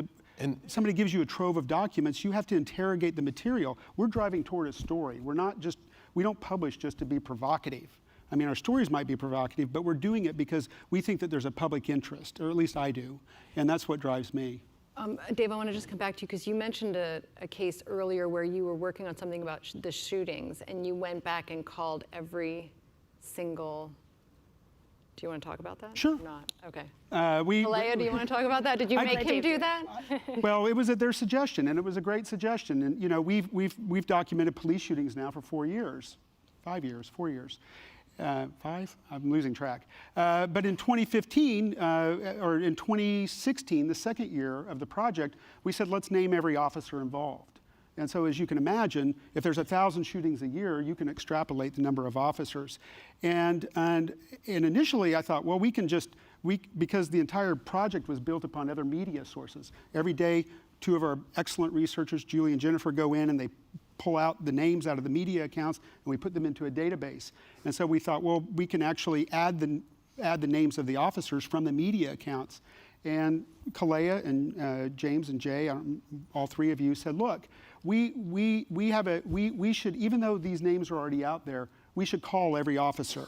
[SPEAKER 10] somebody gives you a trove of documents, you have to interrogate the material. We're driving toward a story. We don't publish just to be provocative. I mean, our stories might be provocative, but we're doing it because we think that there's a public interest, or at least I do, and that's what drives me.
[SPEAKER 7] Dave, I want to just come back to you because you mentioned a case earlier where you were working on something about the shootings, and you went back and called every single. Do you want to talk about that?
[SPEAKER 10] Sure.
[SPEAKER 7] Or not? Okay.
[SPEAKER 10] Kalea,
[SPEAKER 7] do you want to talk about that? Did you make him do that?
[SPEAKER 10] Well, it was at their suggestion, and it was a great suggestion. And you know, we've documented police shootings now for 4 years, 5 years, 4 years. 5? I'm losing track. But in 2015, or in 2016, the second year of the project, we said, let's name every officer involved. And so as you can imagine, if there's 1,000 shootings a year, you can extrapolate the number of officers. And initially I thought, well, because the entire project was built upon other media sources. Every day, two of our excellent researchers, Julie and Jennifer, go in and they pull out the names out of the media accounts and we put them into a database. And so we thought, well, we can actually add the names of the officers from the media accounts. And Kalea and James and Jay, all three of you said, look, we should, even though these names are already out there, we should call every officer.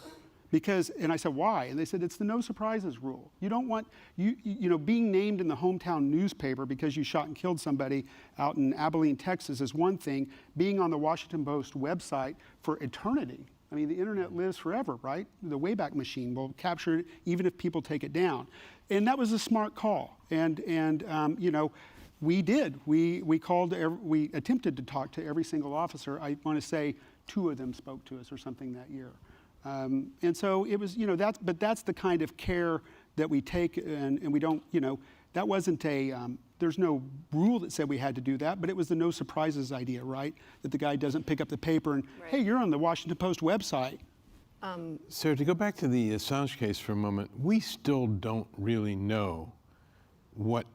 [SPEAKER 10] And I said, why? And they said, it's the no surprises rule. You don't want, being named in the hometown newspaper because you shot and killed somebody out in Abilene, Texas is one thing. Being on the Washington Post website for eternity. I mean, the internet lives forever, right? The Wayback Machine will capture it even if people take it down. And that was a smart call. And we did. We called, we attempted to talk to every single officer. I want to say 2 of them spoke to us or something that year. And so it was, that's the kind of care that we take, and we don't, that wasn't there's no rule that said we had to do that, but it was the no surprises idea, right? That the guy doesn't pick up the paper and, hey, you're on the Washington Post website.
[SPEAKER 8] Sarah, to go back to the Assange case for a moment, we still don't really know what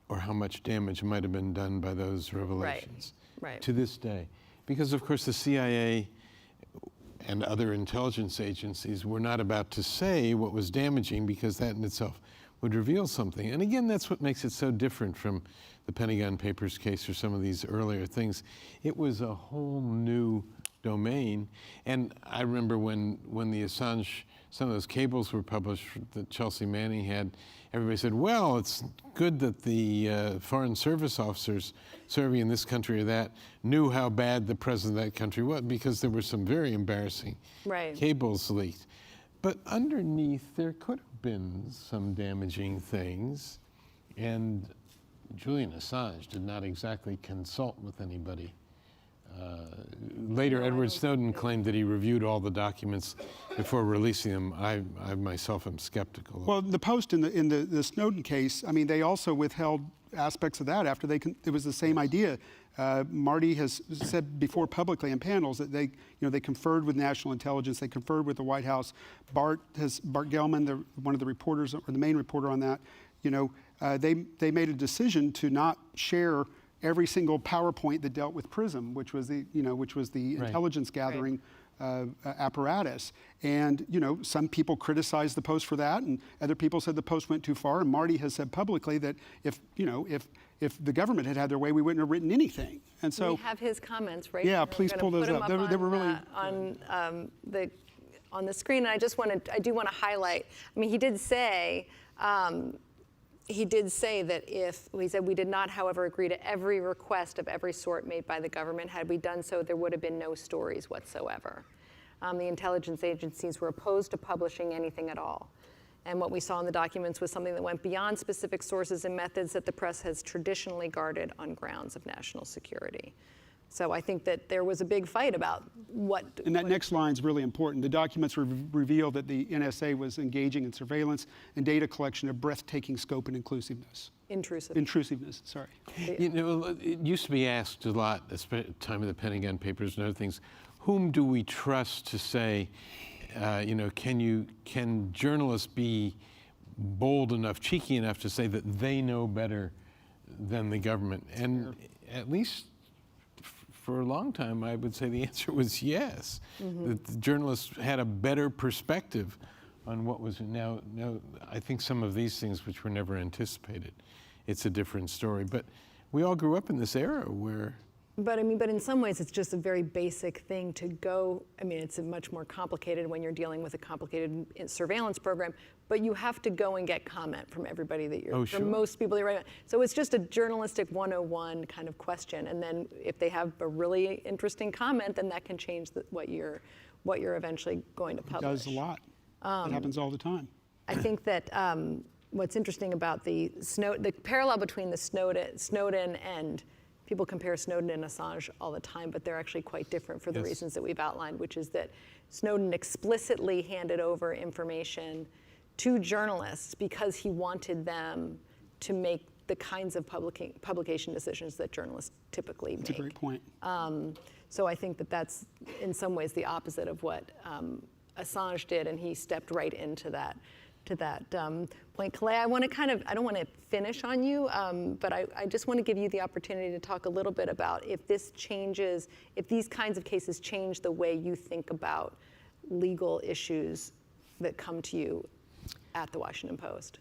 [SPEAKER 8] or how much damage might have been done by those revelations to this day. Because, of course, the CIA and other intelligence agencies were not about to say what was damaging because that in itself would reveal something. And again, that's what makes it so different from the Pentagon Papers case or some of these earlier things. It was a whole new domain. And I remember when the Assange, some of those cables were published that Chelsea Manning had, everybody said, well, it's good that the foreign service officers serving in this country or that knew how bad the president of that country was, because there were some very embarrassing cables leaked. But underneath, there could have been some damaging things. And Julian Assange did not exactly consult with anybody. Later, Edward Snowden claimed that he reviewed all the documents before releasing them. I myself am skeptical.
[SPEAKER 10] Well, the Post in the Snowden case, I mean, they also withheld aspects of that after it was the same idea. Marty has said before publicly in panels that they conferred with national intelligence, they conferred with the White House. Bart Gelman, one of the reporters, or the main reporter on that, they made a decision to not share every single PowerPoint that dealt with PRISM, which was the intelligence gathering apparatus. And some people criticized the Post for that, and other people said the Post went too far. And Marty has said publicly that if the government had their way, we wouldn't have written anything. And so
[SPEAKER 7] we have his comments, right?
[SPEAKER 10] Yeah,
[SPEAKER 7] We're
[SPEAKER 10] please
[SPEAKER 7] gonna
[SPEAKER 10] pull those
[SPEAKER 7] put 'em
[SPEAKER 10] up. They were really
[SPEAKER 7] on the screen. And I do want to highlight. I mean, he did say that he said, we did not, however, agree to every request of every sort made by the government. Had we done so, there would have been no stories whatsoever. The intelligence agencies were opposed to publishing anything at all. And what we saw in the documents was something that went beyond specific sources and methods that the press has traditionally guarded on grounds of national security. So I think that there was a big fight about what...
[SPEAKER 10] And that next line is really important. The documents reveal that the NSA was engaging in surveillance and data collection of breathtaking scope and inclusiveness. Intrusiveness, sorry.
[SPEAKER 8] It used to be asked a lot, at the time of the Pentagon Papers and other things, whom do we trust to say, can journalists be bold enough, cheeky enough to say that they know better than the government? And at least for a long time, I would say the answer was yes. That the journalists had a better perspective on what was now. I think some of these things which were never anticipated, it's a different story. But we all grew up in this era where.
[SPEAKER 7] But in some ways, it's just a very basic thing to go. I mean, it's much more complicated when you're dealing with a complicated surveillance program. But you have to go and get comment from everybody that you're, from most people you're writing. So it's just a journalistic 101 kind of question. And then if they have a really interesting comment, then that can change what you're eventually going to publish.
[SPEAKER 10] It does a lot. It happens all the time.
[SPEAKER 7] I think that what's interesting about the parallel between the Snowden and people compare Snowden and Assange all the time, but they're actually quite different for the reasons that we've outlined, which is that Snowden explicitly handed over information to journalists because he wanted them to make the kinds of publication decisions that journalists typically make.
[SPEAKER 10] That's a great point.
[SPEAKER 7] So I think that that's in some ways the opposite of what Assange did, and he stepped right into that. To that point. Calais, I don't want to finish on you, but I just want to give you the opportunity to talk a little bit about if these kinds of cases change the way you think about legal issues that come to you at the Washington Post.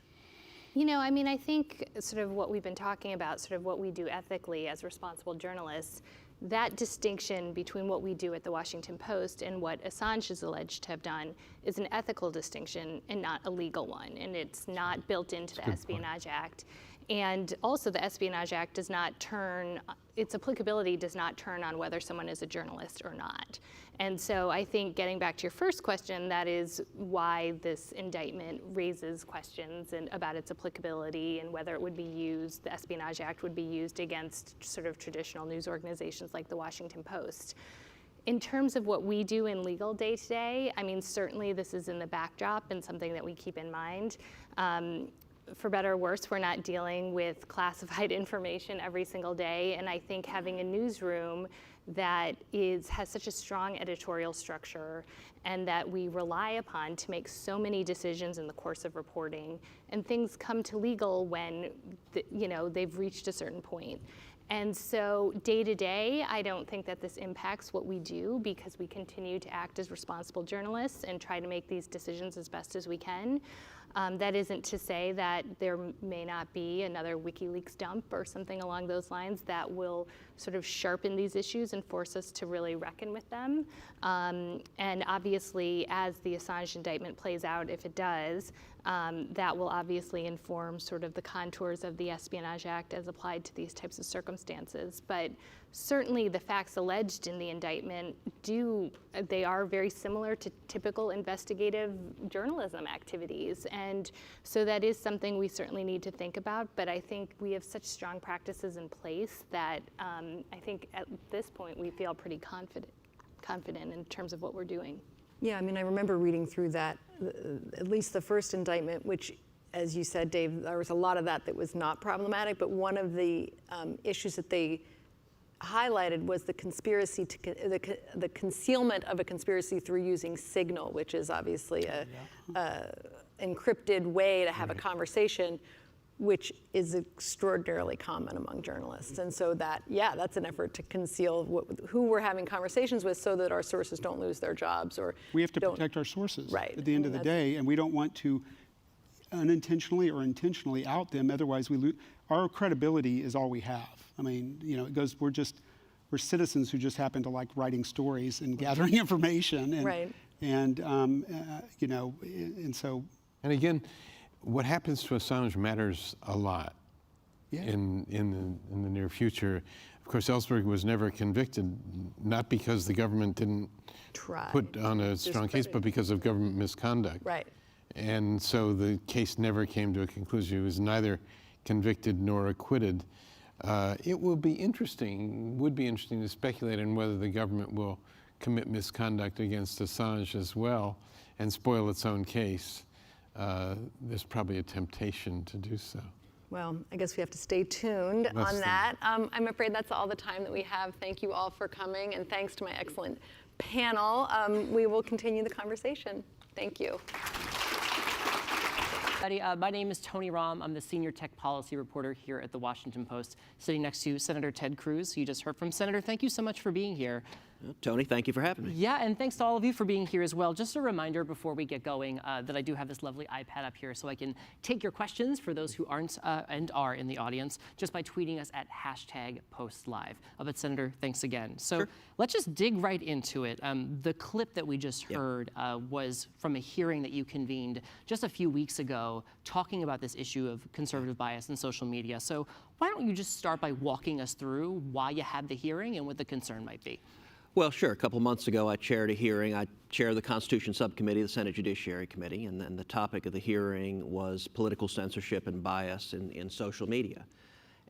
[SPEAKER 9] I think sort of what we've been talking about, sort of what we do ethically as responsible journalists, that distinction between what we do at the Washington Post and what Assange is alleged to have done is an ethical distinction and not a legal one. And it's not built into the Espionage Act. And also the Espionage Act does not its applicability does not turn on whether someone is a journalist or not. And so I think getting back to your first question, that is why this indictment raises questions about its applicability and whether it would be used, the Espionage Act would be used against sort of traditional news organizations like the Washington Post. In terms of what we do in legal day-to-day, certainly this is in the backdrop and something that we keep in mind. For better or worse, we're not dealing with classified information every single day, and I think having a newsroom that has such a strong editorial structure and that we rely upon to make so many decisions in the course of reporting, and things come to legal when they've reached a certain point. And so day to day, I don't think that this impacts what we do because we continue to act as responsible journalists and try to make these decisions as best as we can. That isn't to say that there may not be another WikiLeaks dump or something along those lines that will sort of sharpen these issues and force us to really reckon with them. And obviously, as the Assange indictment plays out, if it does, that will obviously inform sort of the contours of the Espionage Act as applied to these types of circumstances. But certainly the facts alleged in the indictment they are very similar to typical investigative journalism activities. And so that is something we certainly need to think about. But I think we have such strong practices in place that I think at this point we feel pretty confident in terms of what we're doing.
[SPEAKER 7] Yeah, I remember reading through that, at least the first indictment, which, as you said, Dave, there was a lot of that was not problematic, but one of the issues that they highlighted was the conspiracy the concealment of a conspiracy through using Signal, which is obviously a encrypted way to have a conversation, which is extraordinarily common among journalists. And so that's an effort to conceal who we're having conversations with so that our sources don't lose their jobs or
[SPEAKER 10] We have to protect our sources
[SPEAKER 7] Right.
[SPEAKER 10] at the end of the day, and we don't want to unintentionally or intentionally out them. Otherwise, we lose. Our credibility is all we have. I mean, it goes. We're citizens who just happen to like writing stories and gathering information. And,
[SPEAKER 7] Right.
[SPEAKER 10] And and so.
[SPEAKER 8] And again, what happens to Assange matters a lot
[SPEAKER 10] Yeah.
[SPEAKER 8] in the near future. Of course, Ellsberg was never convicted, not because the government didn't
[SPEAKER 7] try.
[SPEAKER 8] put on a strong case, but because of government misconduct.
[SPEAKER 7] Right.
[SPEAKER 8] And so the case never came to a conclusion. He was neither convicted nor acquitted. It would be interesting to speculate on whether the government will commit misconduct against Assange as well and spoil its own case. There's probably a temptation to do so.
[SPEAKER 7] Well, I guess we have to stay tuned on that. I'm afraid that's all the time that we have. Thank you all for coming, and thanks to my excellent panel. We will continue the conversation. Thank you.
[SPEAKER 11] My name is Tony Rahm. I'm the senior tech policy reporter here at the Washington Post, sitting next to Senator Ted Cruz, who you just heard from. Senator, thank you so much for being here.
[SPEAKER 12] Tony, thank you for having me.
[SPEAKER 11] Yeah, and thanks to all of you for being here as well. Just a reminder before we get going that I do have this lovely iPad up here so I can take your questions for those who aren't and are in the audience just by tweeting us at #PostLive. But Senator, thanks again. So let's just dig right into it. The clip that we just heard was from a hearing that you convened just a few weeks ago talking about this issue of conservative bias in social media. So why don't you just start by walking us through why you had the hearing and what the concern might be?
[SPEAKER 12] Well, sure. A couple months ago, I chaired a hearing. I chaired the Constitution Subcommittee, the Senate Judiciary Committee, and then the topic of the hearing was political censorship and bias in social media.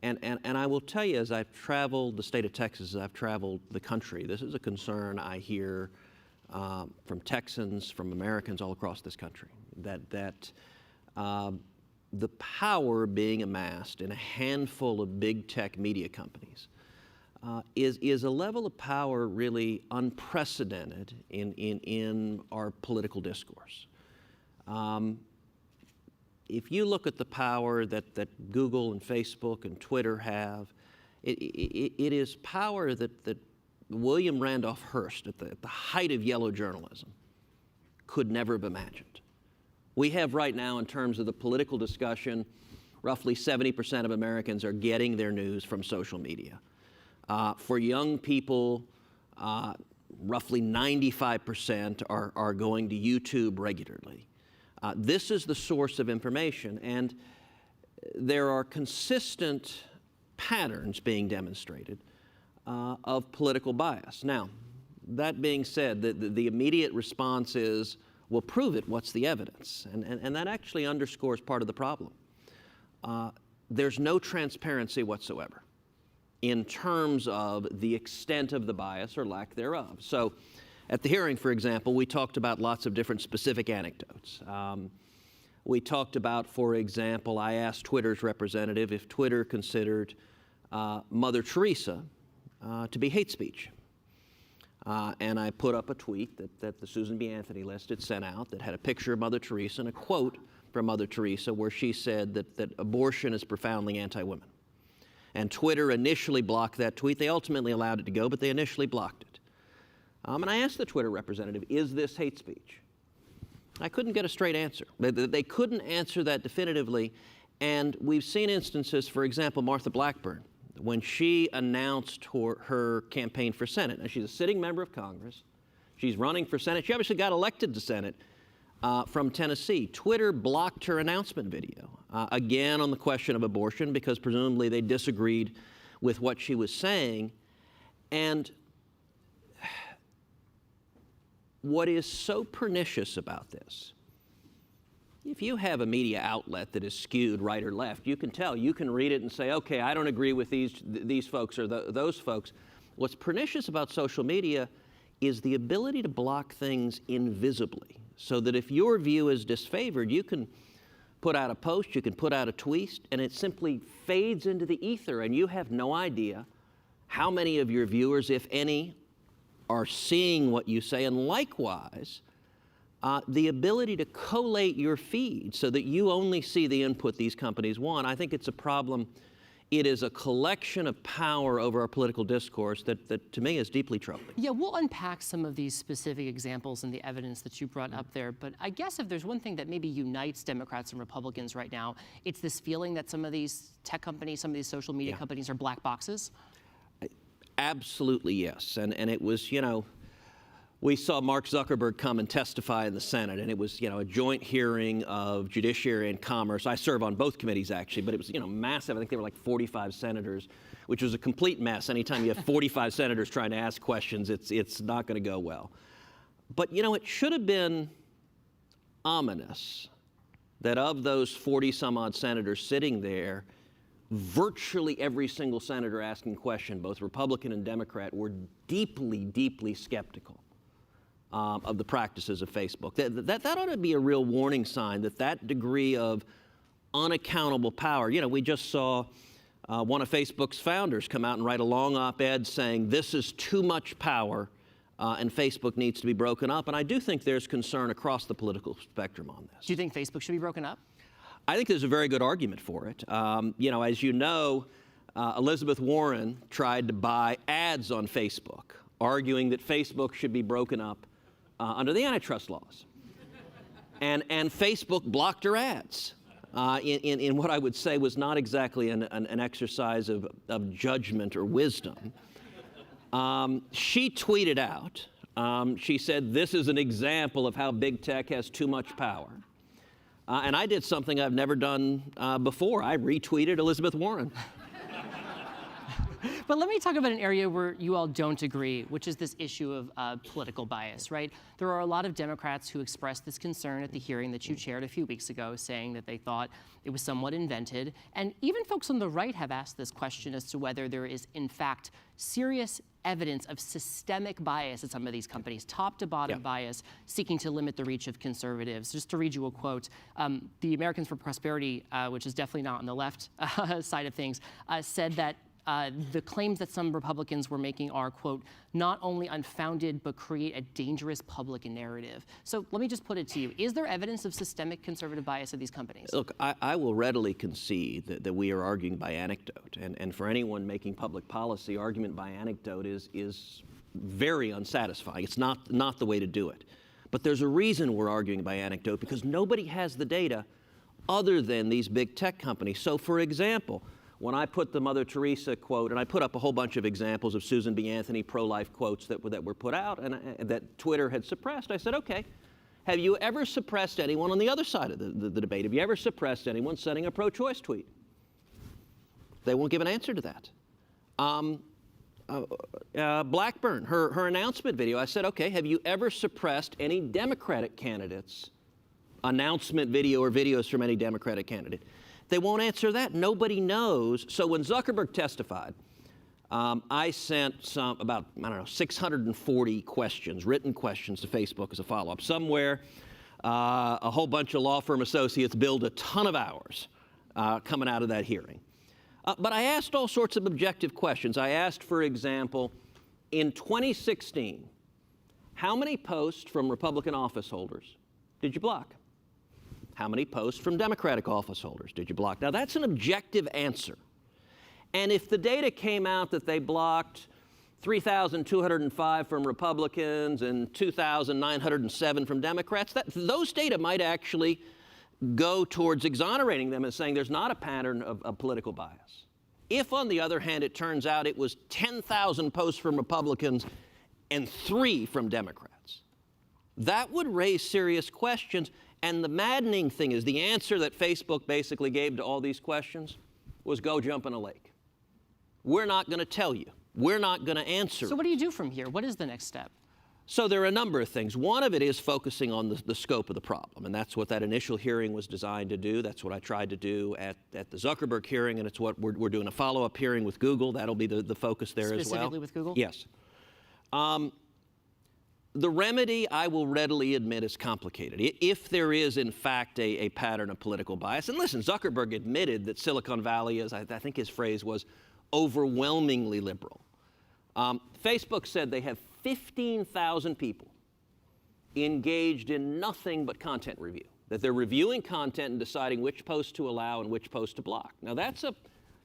[SPEAKER 12] And I will tell you, as I've traveled the state of Texas, as I've traveled the country, this is a concern I hear from Texans, from Americans all across this country, that the power being amassed in a handful of big tech media companies is a level of power really unprecedented in our political discourse. If you look at the power that Google and Facebook and Twitter have, it is power that William Randolph Hearst, at the height of yellow journalism, could never have imagined. We have right now, in terms of the political discussion, roughly 70% of Americans are getting their news from social media. For young people, roughly 95% are going to YouTube regularly. This is the source of information, and there are consistent patterns being demonstrated of political bias. Now, that being said, the immediate response is, well, prove it, what's the evidence? And that actually underscores part of the problem. There's no transparency whatsoever in terms of the extent of the bias or lack thereof. So at the hearing, for example, we talked about lots of different specific anecdotes. We talked about, for example, I asked Twitter's representative if Twitter considered Mother Teresa to be hate speech. And I put up a tweet that the Susan B. Anthony list had sent out that had a picture of Mother Teresa and a quote from Mother Teresa where she said that abortion is profoundly anti-women. And Twitter initially blocked that tweet. They ultimately allowed it to go, but they initially blocked it. And I asked the Twitter representative, is this hate speech? I couldn't get a straight answer. They couldn't answer that definitively. And we've seen instances, for example, Martha Blackburn, when she announced her campaign for Senate. Now, she's a sitting member of Congress. She's running for Senate. She obviously got elected to Senate from Tennessee. Twitter blocked her announcement video, again on the question of abortion, because presumably they disagreed with what she was saying. And what is so pernicious about this, if you have a media outlet that is skewed right or left, you can tell. You can read it and say, okay, I don't agree with these folks or those folks. What's pernicious about social media is the ability to block things invisibly, so that if your view is disfavored, you can put out a post, you can put out a tweet, and it simply fades into the ether, and you have no idea how many of your viewers, if any, are seeing what you say. And likewise, the ability to collate your feed so that you only see the input these companies want, I think it's a problem. It is a collection of power over our political discourse that to me is deeply troubling.
[SPEAKER 11] Yeah, we'll unpack some of these specific examples and the evidence that you brought up there. But I guess if there's one thing that maybe unites Democrats and Republicans right now, it's this feeling that some of these tech companies, some of these social media companies are black boxes.
[SPEAKER 12] Absolutely, yes. And it was, we saw Mark Zuckerberg come and testify in the Senate, and it was, a joint hearing of Judiciary and Commerce. I serve on both committees, actually, but it was, massive. I think there were like 45 senators, which was a complete mess. Anytime you have 45 senators trying to ask questions, it's not going to go well. But, it should have been ominous that of those 40-some-odd senators sitting there, virtually every single senator asking question, both Republican and Democrat, were deeply, deeply skeptical of the practices of Facebook. That ought to be a real warning sign that degree of unaccountable power. We just saw one of Facebook's founders come out and write a long op-ed saying this is too much power and Facebook needs to be broken up. And I do think there's concern across the political spectrum on this.
[SPEAKER 11] Do you think Facebook should be broken up?
[SPEAKER 12] I think there's a very good argument for it. As you know, Elizabeth Warren tried to buy ads on Facebook, arguing that Facebook should be broken up under the antitrust laws. And Facebook blocked her ads in what I would say was not exactly an exercise of judgment or wisdom. She tweeted out, she said, this is an example of how big tech has too much power. And I did something I've never done before. I retweeted Elizabeth Warren.
[SPEAKER 11] But let me talk about an area where you all don't agree, which is this issue of political bias, right? There are a lot of Democrats who expressed this concern at the hearing that you chaired a few weeks ago, saying that they thought it was somewhat invented. And even folks on the right have asked this question as to whether there is, in fact, serious evidence of systemic bias at some of these companies, top to bottom bias, seeking to limit the reach of conservatives. Just to read you a quote, the Americans for Prosperity, which is definitely not on the left side of things, said that the claims that some Republicans were making are, quote, not only unfounded, but create a dangerous public narrative. So let me just put it to you. Is there evidence of systemic conservative bias at these companies?
[SPEAKER 12] Look, I will readily concede that we are arguing by anecdote. And for anyone making public policy, argument by anecdote is very unsatisfying. It's not the way to do it. But there's a reason we're arguing by anecdote, because nobody has the data other than these big tech companies. So for example, when I put the Mother Teresa quote, and I put up a whole bunch of examples of Susan B. Anthony pro-life quotes that were put out and that Twitter had suppressed, I said, okay, have you ever suppressed anyone on the other side of the debate? Have you ever suppressed anyone sending a pro-choice tweet? They won't give an answer to that. Blackburn, her announcement video, I said, okay, have you ever suppressed any Democratic candidates' announcement video or videos from any Democratic candidate? They won't answer that. Nobody knows. So when Zuckerberg testified, I sent about 640 questions, written questions to Facebook as a follow-up. Somewhere, a whole bunch of law firm associates billed a ton of hours coming out of that hearing. But I asked all sorts of objective questions. I asked, for example, in 2016, how many posts from Republican office holders did you block? How many posts from Democratic office holders did you block? Now, that's an objective answer. And if the data came out that they blocked 3,205 from Republicans and 2,907 from Democrats, those data might actually go towards exonerating them and saying there's not a pattern of political bias. If, on the other hand, it turns out it was 10,000 posts from Republicans and 3 from Democrats, that would raise serious questions. And the maddening thing is the answer that Facebook basically gave to all these questions was go jump in a lake. We're not going to tell you. We're not going to answer.
[SPEAKER 11] So what do you do from here? What is the next step?
[SPEAKER 12] So there are a number of things. One of it is focusing on the scope of the problem, and that's what that initial hearing was designed to do. That's what I tried to do at the Zuckerberg hearing, and it's what we're doing a follow-up hearing with Google. That'll be the focus there as well.
[SPEAKER 11] Specifically with Google?
[SPEAKER 12] Yes. The remedy, I will readily admit, is complicated. If there is, in fact, a pattern of political bias, and listen, Zuckerberg admitted that Silicon Valley is, I think his phrase was, overwhelmingly liberal. Facebook said they have 15,000 people engaged in nothing but content review, that they're reviewing content and deciding which posts to allow and which posts to block. Now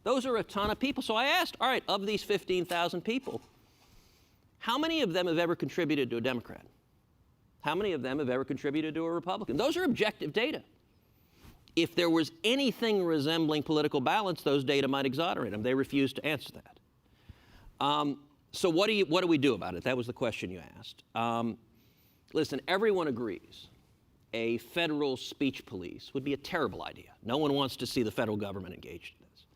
[SPEAKER 12] those are a ton of people. So I asked, all right, of these 15,000 people, how many of them have ever contributed to a Democrat? How many of them have ever contributed to a Republican? Those are objective data. If there was anything resembling political balance, those data might exonerate them. They refused to answer that. So what do we do about it? That was the question you asked. Listen, everyone agrees a federal speech police would be a terrible idea. No one wants to see the federal government engaged in this.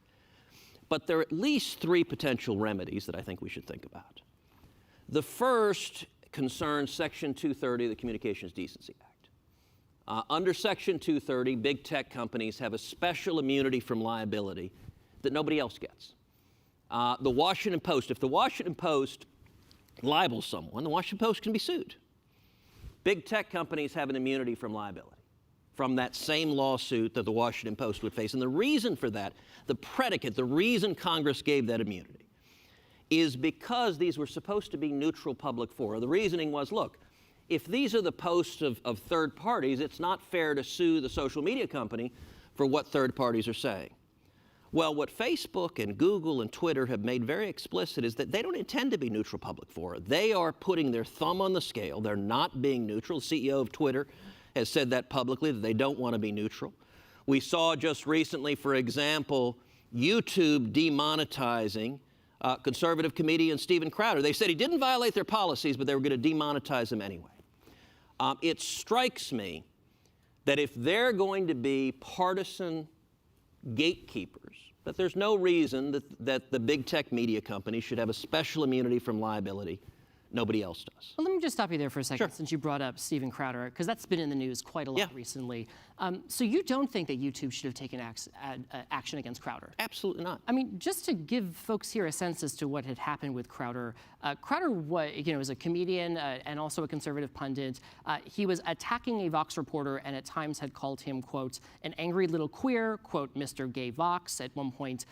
[SPEAKER 12] But there are at least 3 potential remedies that I think we should think about. The first concerns Section 230 of the Communications Decency Act. Under Section 230, big tech companies have a special immunity from liability that nobody else gets. The Washington Post, if the Washington Post libels someone, the Washington Post can be sued. Big tech companies have an immunity from liability from that same lawsuit that the Washington Post would face. And the reason for that, the predicate, the reason Congress gave that immunity, is because these were supposed to be neutral public fora. The reasoning was, look, if these are the posts of third parties, it's not fair to sue the social media company for what third parties are saying. Well, what Facebook and Google and Twitter have made very explicit is that they don't intend to be neutral public fora. They are putting their thumb on the scale. They're not being neutral. The CEO of Twitter has said that publicly, that they don't want to be neutral. We saw just recently, for example, YouTube demonetizing conservative comedian Steven Crowder. They said he didn't violate their policies, but they were going to demonetize him anyway. It strikes me that if they're going to be partisan gatekeepers, that there's no reason that the big tech media companies should have a special immunity from liability. Nobody else does.
[SPEAKER 11] Well, let me just stop you there for a second,
[SPEAKER 12] Sure.
[SPEAKER 11] since you brought up Steven Crowder, because that's been in the news quite a lot recently. So you don't think that YouTube should have taken action against Crowder?
[SPEAKER 12] Absolutely not.
[SPEAKER 11] I mean, just to give folks here a sense as to what had happened with Crowder, Crowder was a comedian and also a conservative pundit. He was attacking a Vox reporter and at times had called him, quote, an angry little queer, quote, Mr. Gay Vox. At one point,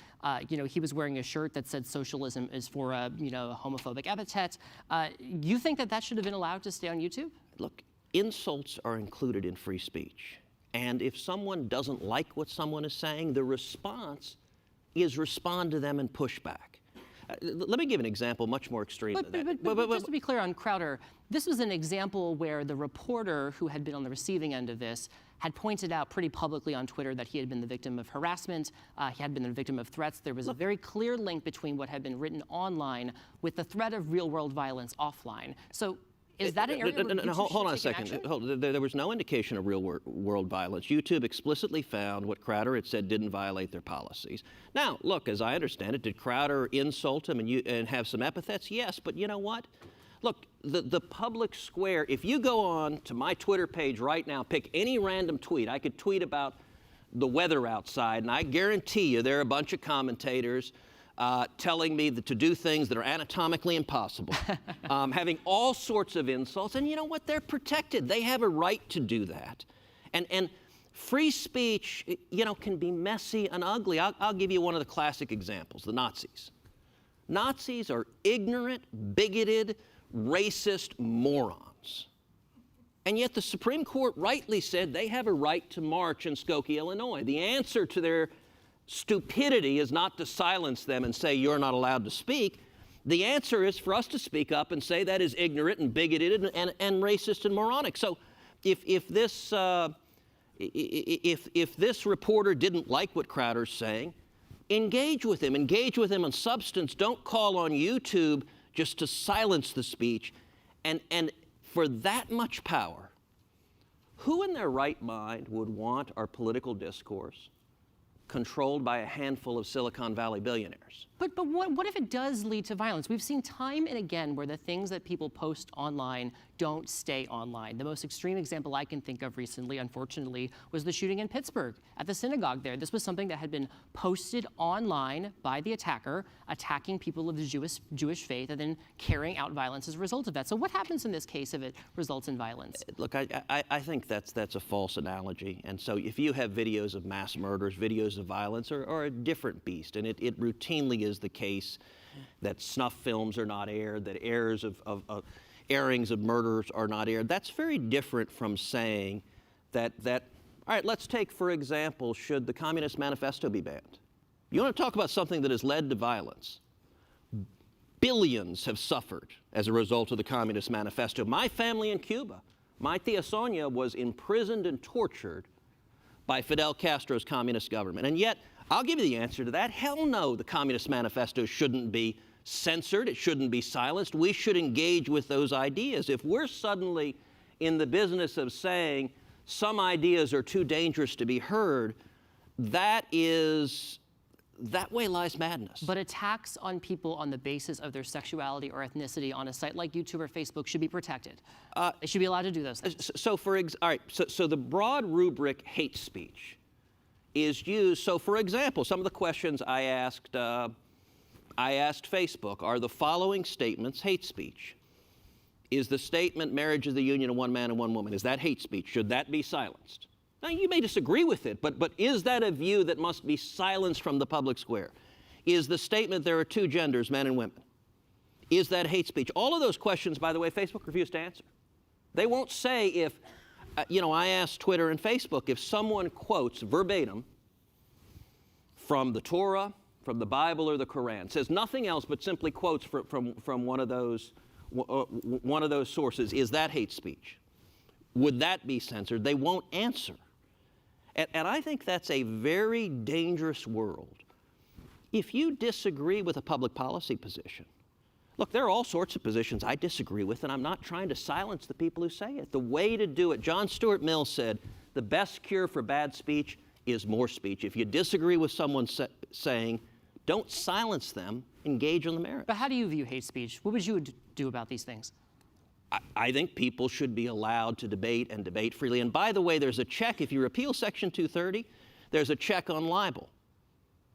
[SPEAKER 11] he was wearing a shirt that said socialism is for a homophobic epithet. You think that should have been allowed to stay on YouTube?
[SPEAKER 12] Look, insults are included in free speech. And if someone doesn't like what someone is saying, the response is respond to them and push back. Let me give an example much more extreme than that.
[SPEAKER 11] But just to be clear on Crowder, this was an example where the reporter who had been on the receiving end of this had pointed out pretty publicly on Twitter that he had been the victim of harassment, he had been the victim of threats. There was a very clear link between what had been written online with the threat of real-world violence offline. So is that an area where YouTube
[SPEAKER 12] hold on a
[SPEAKER 11] should take
[SPEAKER 12] second. There was no indication of real-world violence. YouTube explicitly found what Crowder had said didn't violate their policies. Now, look, as I understand it, did Crowder insult him and have some epithets? Yes, but you know what? Look, the public square, if you go on to my Twitter page right now, pick any random tweet. I could tweet about the weather outside, and I guarantee you there are a bunch of commentators telling me to do things that are anatomically impossible, having all sorts of insults. And you know what? They're protected. They have a right to do that. And free speech, can be messy and ugly. I'll give you one of the classic examples, the Nazis. Nazis are ignorant, bigoted, racist morons. And yet the Supreme Court rightly said they have a right to march in Skokie, Illinois. The answer to their stupidity is not to silence them and say you're not allowed to speak. The answer is for us to speak up and say that is ignorant and bigoted and racist and moronic. So if this reporter didn't like what Crowder's saying, engage with him on substance. Don't call on YouTube just to silence the speech. And for that much power, who in their right mind would want our political discourse controlled by a handful of Silicon Valley billionaires?
[SPEAKER 11] But what if it does lead to violence? We've seen time and again where the things that people post online don't stay online. The most extreme example I can think of recently, unfortunately, was the shooting in Pittsburgh at the synagogue there. This was something that had been posted online by the attacker, attacking people of the Jewish faith and then carrying out violence as a result of that. So what happens in this case if it results in violence?
[SPEAKER 12] Look, I think that's a false analogy. And so if you have videos of mass murders, videos of violence are a different beast. And it routinely is the case that snuff films are not aired, that errors of airings of murders are not aired. That's very different from saying that all right, let's take, for example, should the Communist Manifesto be banned? You want to talk about something that has led to violence. Billions have suffered as a result of the Communist Manifesto. My family in Cuba, my tia Sonia was imprisoned and tortured by Fidel Castro's communist government. And yet, I'll give you the answer to that. Hell no, the Communist Manifesto shouldn't be censored. It shouldn't be silenced. We should engage with those ideas. If we're suddenly in the business of saying some ideas are too dangerous to be heard, that way lies madness.
[SPEAKER 11] But attacks on people on the basis of their sexuality or ethnicity on a site like YouTube or Facebook should be protected. They should be allowed to do those things.
[SPEAKER 12] So the broad rubric hate speech is used. So for example, some of the questions I asked Facebook, are the following statements hate speech? Is the statement marriage is the union of one man and one woman, is that hate speech? Should that be silenced? Now, you may disagree with it, but is that a view that must be silenced from the public square? Is the statement there are two genders, men and women? Is that hate speech? All of those questions, by the way, Facebook refused to answer. They won't say if, I asked Twitter and Facebook, if someone quotes verbatim from the Torah, from the Bible or the Quran, says nothing else but simply quotes from one of those sources, is that hate speech? Would that be censored? They won't answer. And I think that's a very dangerous world. If you disagree with a public policy position, look, there are all sorts of positions I disagree with, and I'm not trying to silence the people who say it. The way to do it, John Stuart Mill said, the best cure for bad speech is more speech. If you disagree with someone saying, don't silence them, engage on the merits.
[SPEAKER 11] But how do you view hate speech? What would you do about these things?
[SPEAKER 12] I think people should be allowed to debate and debate freely. And by the way, there's a check. If you repeal Section 230, there's a check on libel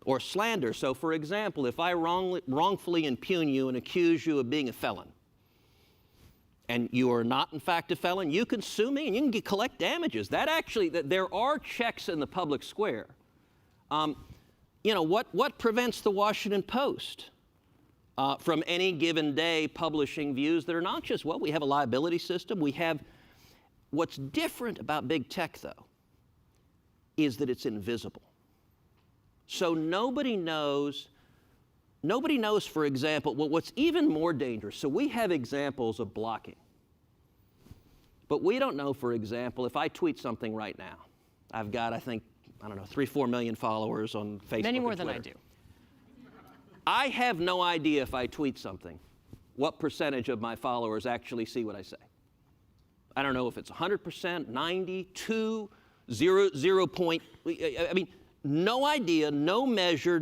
[SPEAKER 12] or slander. So for example, if I wrongfully impugn you and accuse you of being a felon, and you are not in fact a felon, you can sue me and you can collect damages. There are checks in the public square. What prevents the Washington Post from any given day publishing views that are not just, we have a liability system. What's different about big tech, though, is that it's invisible. So nobody knows, for example, what's even more dangerous. So we have examples of blocking. But we don't know, for example, if I tweet something right now, I've got, 3-4 million followers on Facebook.
[SPEAKER 11] Many more
[SPEAKER 12] and
[SPEAKER 11] than I
[SPEAKER 12] Twitter.
[SPEAKER 11] do.
[SPEAKER 12] I have no idea if I tweet something, what percentage of my followers actually see what I say. I don't know if it's 100%, 92, 0 point. No idea, no measure,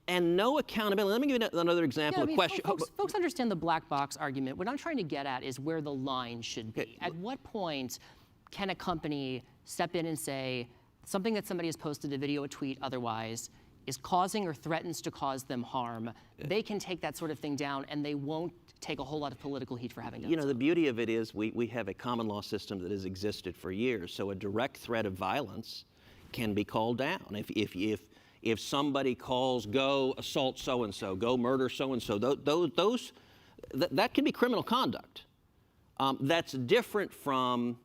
[SPEAKER 12] and no accountability. Let me give you another example.
[SPEAKER 11] Folks understand the black box argument. What I'm trying to get at is where the line should be. At what point can a company step in and say something that somebody has posted, a video, a tweet, otherwise, is causing or threatens to cause them harm? They can take that sort of thing down, and they won't take a whole lot of political heat for having done so.
[SPEAKER 12] The beauty of it is we have a common law system that has existed for years, so a direct threat of violence can be called down. If somebody calls, go assault so-and-so, go murder so-and-so, that can be criminal conduct. That's different from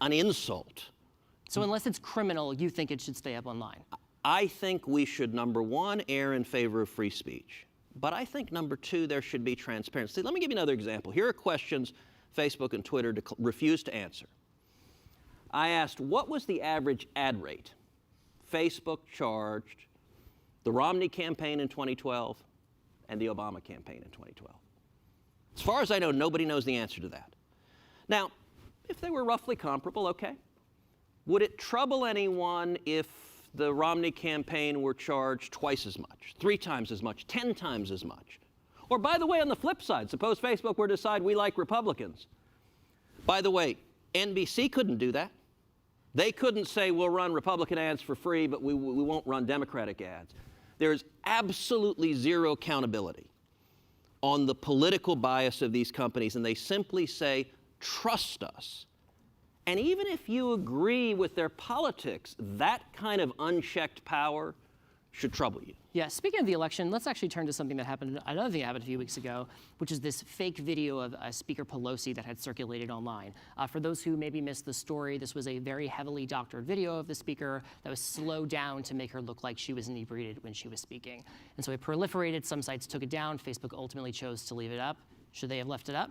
[SPEAKER 12] an insult.
[SPEAKER 11] So unless it's criminal, you think it should stay up online?
[SPEAKER 12] I think we should, number one, err in favor of free speech. But I think, number two, there should be transparency. Let me give you another example. Here are questions Facebook and Twitter refused to answer. I asked, what was the average ad rate Facebook charged the Romney campaign in 2012 and the Obama campaign in 2012? As far as I know, nobody knows the answer to that. Now, if they were roughly comparable, okay. Would it trouble anyone if the Romney campaign were charged twice as much, 3 times as much, 10 times as much? Or by the way, on the flip side, suppose Facebook were to decide we like Republicans. By the way, NBC couldn't do that. They couldn't say we'll run Republican ads for free, but we won't run Democratic ads. There's absolutely zero accountability on the political bias of these companies, and they simply say, trust us. And even if you agree with their politics, that kind of unchecked power should trouble you.
[SPEAKER 11] Yeah, speaking of the election, let's actually turn to something that happened, another thing that happened a few weeks ago, which is this fake video of Speaker Pelosi that had circulated online. For those who maybe missed the story, this was a very heavily doctored video of the speaker that was slowed down to make her look like she was inebriated when she was speaking. And so it proliferated, some sites took it down, Facebook ultimately chose to leave it up. Should they have left it up?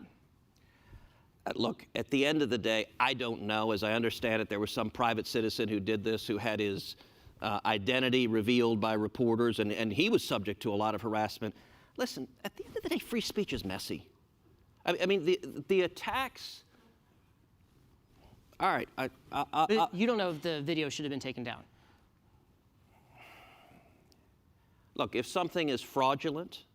[SPEAKER 12] Look, at the end of the day, I don't know. As I understand it, there was some private citizen who did this, who had his identity revealed by reporters, and he was subject to a lot of harassment. Listen, at the end of the day, free speech is messy. I mean, the attacks. All right.
[SPEAKER 11] But you don't know if the video should have been taken down.
[SPEAKER 12] Look, if something is fraudulent,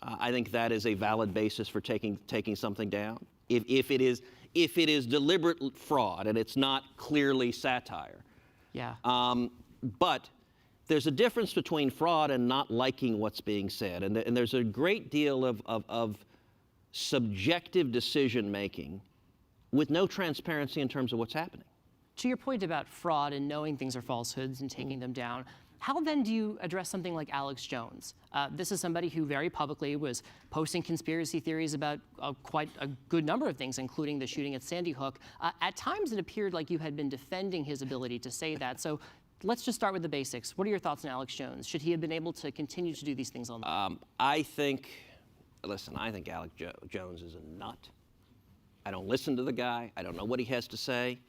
[SPEAKER 12] I think that is a valid basis for taking something down. If it is deliberate fraud and it's not clearly satire.
[SPEAKER 11] Yeah.
[SPEAKER 12] But there's a difference between fraud and not liking what's being said. And there's a great deal of subjective decision making with no transparency in terms of what's happening.
[SPEAKER 11] To your point about fraud and knowing things are falsehoods and taking them down, how then do you address something like Alex Jones? This is somebody who very publicly was posting conspiracy theories about quite a good number of things, including the shooting at Sandy Hook. At times it appeared like you had been defending his ability to say that. So let's just start with the basics. What are your thoughts on Alex Jones? Should he have been able to continue to do these things online?
[SPEAKER 12] I think Alex Jones is a nut. I don't listen to the guy. I don't know what he has to say.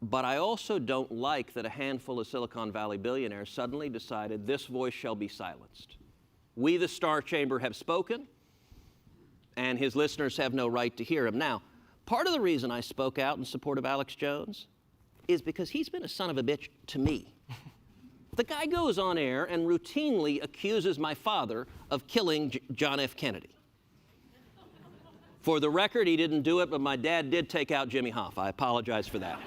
[SPEAKER 12] But I also don't like that a handful of Silicon Valley billionaires suddenly decided this voice shall be silenced. We, the Star Chamber, have spoken, and his listeners have no right to hear him. Now, part of the reason I spoke out in support of Alex Jones is because he's been a son of a bitch to me. The guy goes on air and routinely accuses my father of killing John F. Kennedy. For the record, he didn't do it, but my dad did take out Jimmy Hoffa. I apologize for that.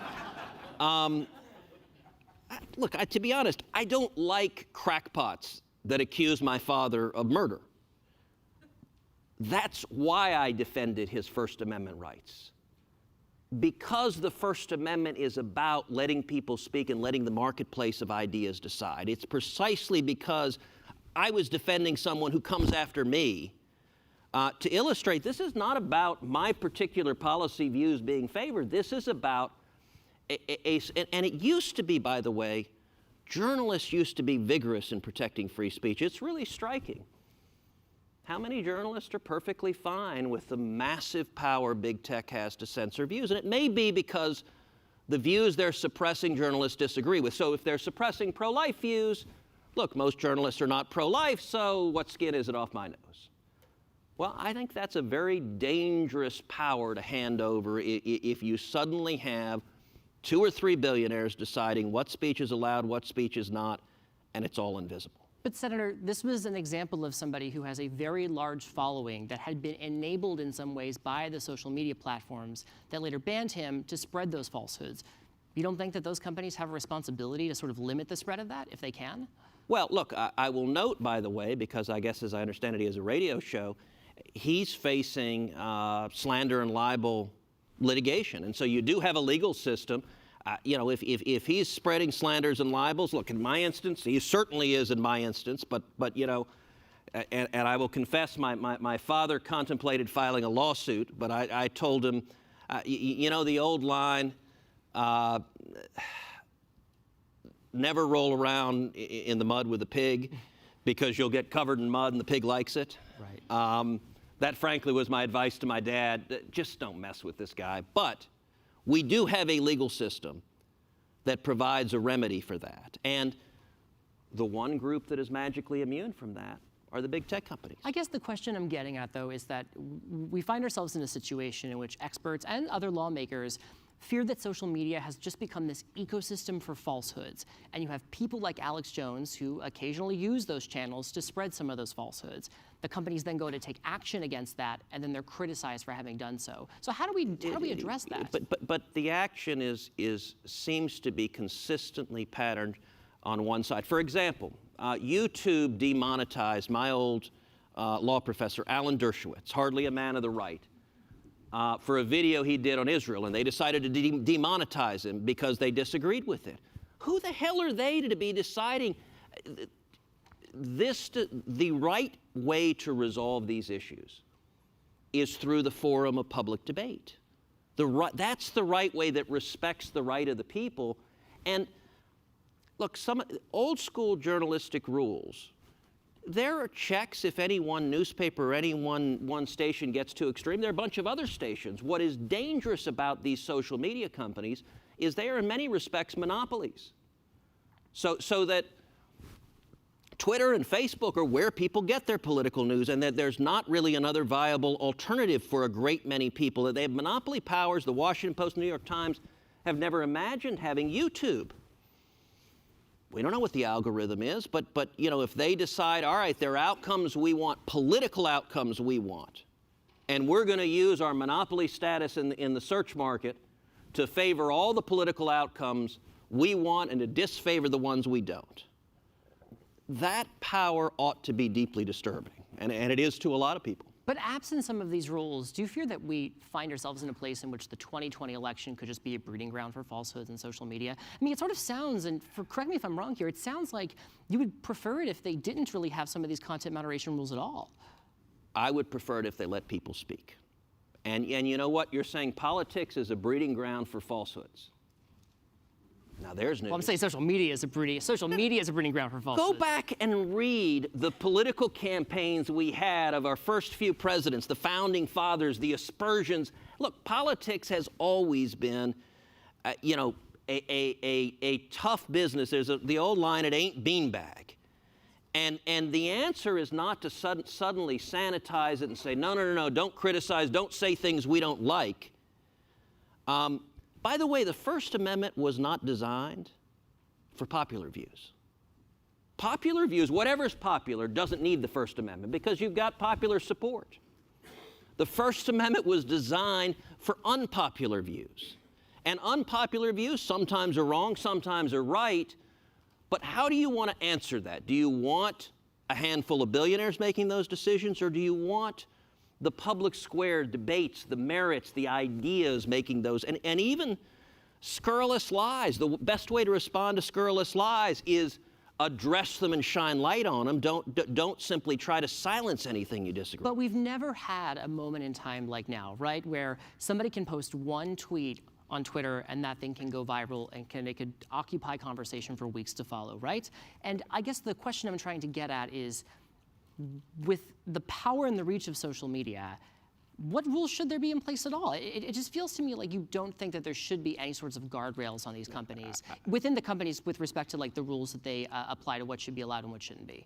[SPEAKER 12] Look, to be honest, I don't like crackpots that accuse my father of murder. That's why I defended his First Amendment rights. Because the First Amendment is about letting people speak and letting the marketplace of ideas decide. It's precisely because I was defending someone who comes after me to illustrate this is not about my particular policy views being favored. This is about and it used to be, by the way, journalists used to be vigorous in protecting free speech. It's really striking. How many journalists are perfectly fine with the massive power big tech has to censor views? And it may be because the views they're suppressing journalists disagree with. So if they're suppressing pro-life views, look, most journalists are not pro-life, so what skin is it off my nose? Well, I think that's a very dangerous power to hand over if you suddenly have 2 or 3 billionaires deciding what speech is allowed, what speech is not, and it's all invisible.
[SPEAKER 11] But Senator, this was an example of somebody who has a very large following that had been enabled in some ways by the social media platforms that later banned him to spread those falsehoods. You don't think that those companies have a responsibility to sort of limit the spread of that if they can?
[SPEAKER 12] Well, look, I will note, by the way, because I guess as I understand it, he has a radio show, he's facing slander and libel litigation. And so you do have a legal system. If he's spreading slanders and libels, look, in my instance, he certainly is in my instance, but and I will confess, my father contemplated filing a lawsuit, but I told him, the old line, never roll around in the mud with a pig because you'll get covered in mud and the pig likes it.
[SPEAKER 11] Right.
[SPEAKER 12] That, frankly, was my advice to my dad. Just don't mess with this guy. But we do have a legal system that provides a remedy for that. And the one group that is magically immune from that are the big tech companies.
[SPEAKER 11] I guess the question I'm getting at, though, is that we find ourselves in a situation in which experts and other lawmakers fear that social media has just become this ecosystem for falsehoods. And you have people like Alex Jones who occasionally use those channels to spread some of those falsehoods. The companies then go to take action against that, and then they're criticized for having done so. So how do we address that?
[SPEAKER 12] But the action seems to be consistently patterned on one side. For example, YouTube demonetized my old law professor, Alan Dershowitz, hardly a man of the right, for a video he did on Israel, and they decided to demonetize him because they disagreed with it. Who the hell are they to be deciding the right way to resolve these issues is through the forum of public debate. That's the right way that respects the right of the people. And look, some old school journalistic rules, there are checks if any one newspaper or any one station gets too extreme. There are a bunch of other stations. What is dangerous about these social media companies is they are in many respects monopolies. So that Twitter and Facebook are where people get their political news, and that there's not really another viable alternative for a great many people. They have monopoly powers. The Washington Post and New York Times have never imagined having YouTube. We don't know what the algorithm is, but you know, if they decide, all right, there are outcomes we want, political outcomes we want, and we're going to use our monopoly status in the search market to favor all the political outcomes we want and to disfavor the ones we don't. That power ought to be deeply disturbing, and it is to a lot of people.
[SPEAKER 11] But absent some of these rules, do you fear that we find ourselves in a place in which the 2020 election could just be a breeding ground for falsehoods in social media? I mean, it sort of sounds, and correct me if I'm wrong here, it sounds like you would prefer it if they didn't really have some of these content moderation rules at all.
[SPEAKER 12] I would prefer it if they let people speak. And you know what? You're saying politics is a breeding ground for falsehoods. Now there's news.
[SPEAKER 11] Well, I'm saying social media is a breeding ground for falsehoods.
[SPEAKER 12] Go back and read the political campaigns we had of our first few presidents, the founding fathers, the aspersions. Look, politics has always been, a tough business. There's the old line, it ain't beanbag. And the answer is not to suddenly sanitize it and say, no, don't criticize, don't say things we don't like. By the way, the First Amendment was not designed for popular views. Popular views, whatever's popular, doesn't need the First Amendment because you've got popular support. The First Amendment was designed for unpopular views. And unpopular views sometimes are wrong, sometimes are right, but how do you want to answer that? Do you want a handful of billionaires making those decisions, or do you want the public square debates, the merits, the ideas making those, and even scurrilous lies? The best way to respond to scurrilous lies is address them and shine light on them. Don't simply try to silence anything you disagree.
[SPEAKER 11] But we've never had a moment in time like now, right, where somebody can post one tweet on Twitter and that thing can go viral and it could occupy conversation for weeks to follow, right? And I guess the question I'm trying to get at is, with the power and the reach of social media, what rules should there be in place at all? It just feels to me like you don't think that there should be any sorts of guardrails on these companies, within the companies with respect to like the rules that they apply to what should be allowed and what shouldn't be.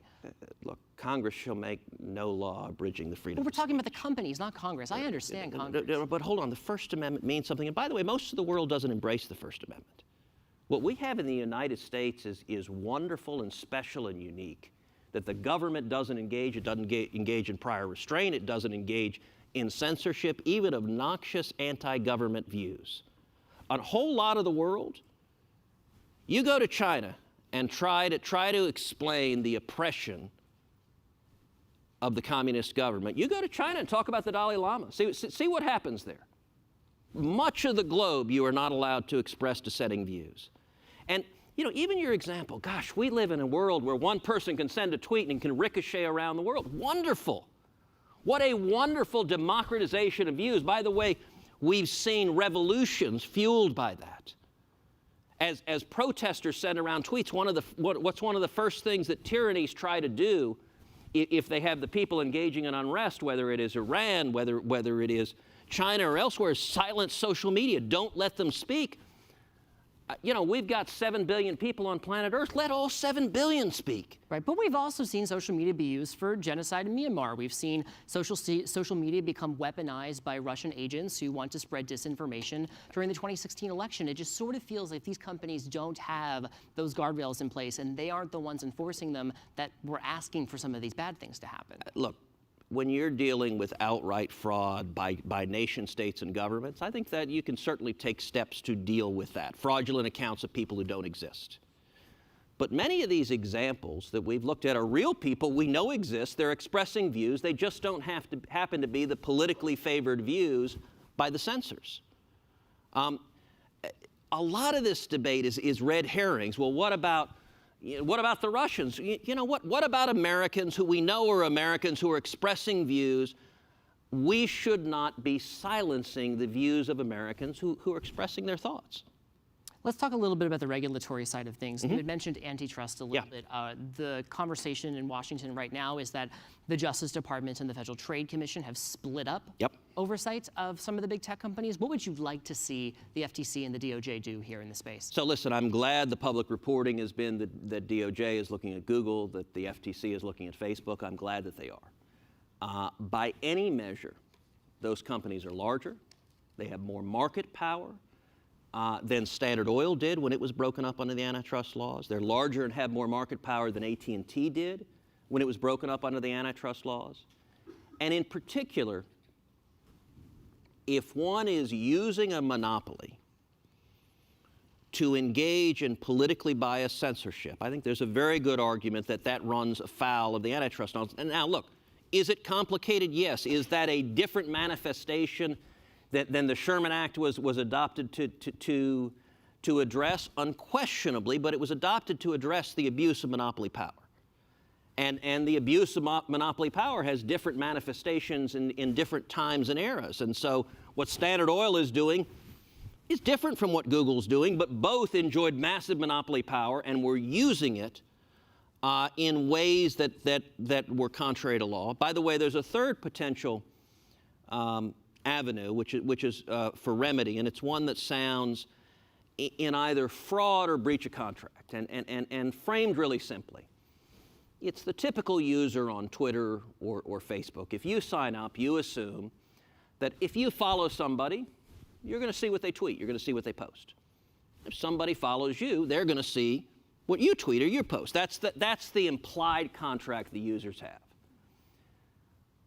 [SPEAKER 12] Look, Congress shall make no law abridging the freedom.
[SPEAKER 11] But we're talking about the companies, not Congress. I understand Congress.
[SPEAKER 12] But hold on, the First Amendment means something. And by the way, most of the world doesn't embrace the First Amendment. What we have in the United States is wonderful and special and unique. That the government doesn't engage, it doesn't engage in prior restraint, it doesn't engage in censorship, even obnoxious anti-government views. A whole lot of the world, you go to China and try to explain the oppression of the communist government. You go to China and talk about the Dalai Lama. See what happens there. Much of the globe you are not allowed to express dissenting views. And you know, even your example, gosh, we live in a world where one person can send a tweet and can ricochet around the world. Wonderful. What a wonderful democratization of views. By the way, we've seen revolutions fueled by that. As protesters send around tweets, what's one of the first things that tyrannies try to do if they have the people engaging in unrest, whether it is Iran, whether it is China or elsewhere, is silence social media. Don't let them speak. You know, we've got 7 billion people on planet Earth. Let all 7 billion speak.
[SPEAKER 11] Right, but we've also seen social media be used for genocide in Myanmar. We've seen social media become weaponized by Russian agents who want to spread disinformation during the 2016 election. It just sort of feels like these companies don't have those guardrails in place, and they aren't the ones enforcing them, that we're asking for some of these bad things to happen.
[SPEAKER 12] Look, when you're dealing with outright fraud by nation states and governments, I think that you can certainly take steps to deal with that. Fraudulent accounts of people who don't exist. But many of these examples that we've looked at are real people we know exist. They're expressing views. They just don't happen to be the politically favored views by the censors. A lot of this debate is red herrings. Well, what about What about the Russians? You know what? What about Americans who we know are Americans who are expressing views? We should not be silencing the views of Americans who are expressing their thoughts.
[SPEAKER 11] Let's talk a little bit about the regulatory side of things. You had mentioned antitrust a little bit. The conversation in Washington right now is that the Justice Department and the Federal Trade Commission have split up oversight of some of the big tech companies. What would you like to see the FTC and the DOJ do here in the space?
[SPEAKER 12] So listen, I'm glad the public reporting has been that DOJ is looking at Google, that the FTC is looking at Facebook. I'm glad that they are. By any measure, those companies are larger. They have more market power than Standard Oil did when it was broken up under the antitrust laws. They're larger and have more market power than AT&T did when it was broken up under the antitrust laws. And in particular, if one is using a monopoly to engage in politically biased censorship, I think there's a very good argument that that runs afoul of the antitrust laws. And now look, is it complicated? Yes. Is that a different manifestation than the Sherman Act was adopted to address? Unquestionably, but it was adopted to address the abuse of monopoly power. And the abuse of monopoly power has different manifestations in different times and eras. And so what Standard Oil is doing is different from what Google's doing, but both enjoyed massive monopoly power and were using it in ways that were contrary to law. By the way, there's a third potential avenue, which is for remedy, and it's one that sounds in either fraud or breach of contract, and framed really simply. It's the typical user on Twitter or Facebook. If you sign up, you assume that if you follow somebody, you're going to see what they tweet, you're going to see what they post. If somebody follows you, they're going to see what you tweet or you post. That's the implied contract the users have.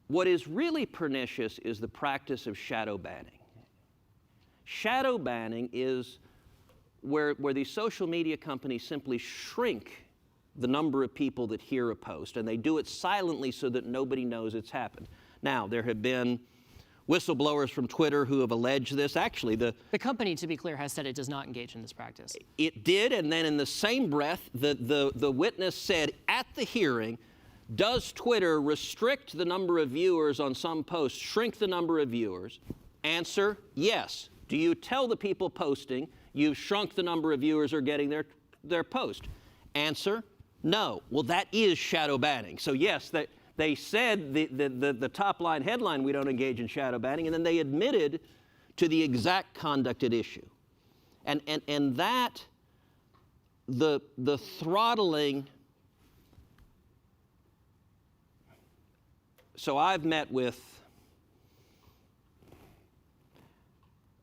[SPEAKER 12] What is really pernicious is the practice of shadow banning. Shadow banning is where these social media companies simply shrink the number of people that hear a post, and they do it silently so that nobody knows it's happened. Now, there have been whistleblowers from Twitter who have alleged this. Actually, the
[SPEAKER 11] company, to be clear, has said it does not engage in this practice.
[SPEAKER 12] It did, and then in the same breath, the witness said at the hearing, does Twitter restrict the number of viewers on some posts, shrink the number of viewers? Answer, yes. Do you tell the people posting you've shrunk the number of viewers who are getting their post? Answer, no. Well, that is shadow banning. So yes, they said the top line headline, we don't engage in shadow banning, and then they admitted to the exact conduct at issue. And that, the throttling. So I've met with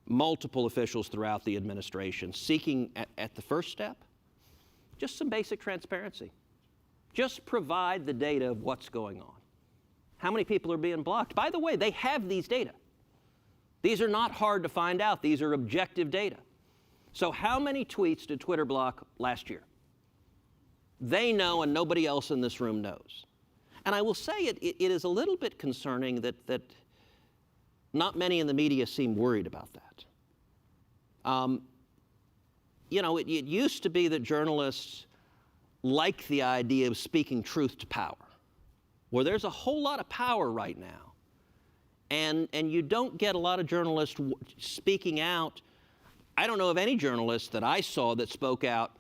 [SPEAKER 12] multiple officials throughout the administration seeking at the first step just some basic transparency. Just provide the data of what's going on. How many people are being blocked? By the way, they have these data. These are not hard to find out. These are objective data. So how many tweets did Twitter block last year? They know and nobody else in this room knows. And I will say it is a little bit concerning that not many in the media seem worried about that. You know, it used to be that journalists like the idea of speaking truth to power. Well, there's a whole lot of power right now. And you don't get a lot of journalists speaking out. I don't know of any journalist that I saw that spoke out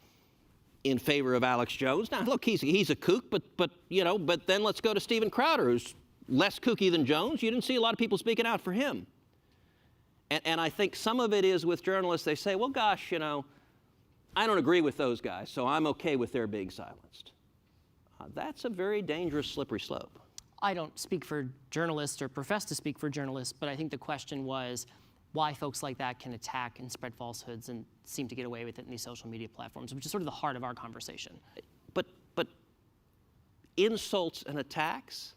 [SPEAKER 12] in favor of Alex Jones. Now, look, he's a kook, but then let's go to Steven Crowder, who's less kooky than Jones. You didn't see a lot of people speaking out for him. And I think some of it is with journalists, they say, well, gosh, I don't agree with those guys, so I'm okay with their being silenced. That's a very dangerous, slippery slope.
[SPEAKER 11] I don't speak for journalists or profess to speak for journalists, but I think the question was why folks like that can attack and spread falsehoods and seem to get away with it in these social media platforms, which is sort of the heart of our conversation.
[SPEAKER 12] But insults and attacks?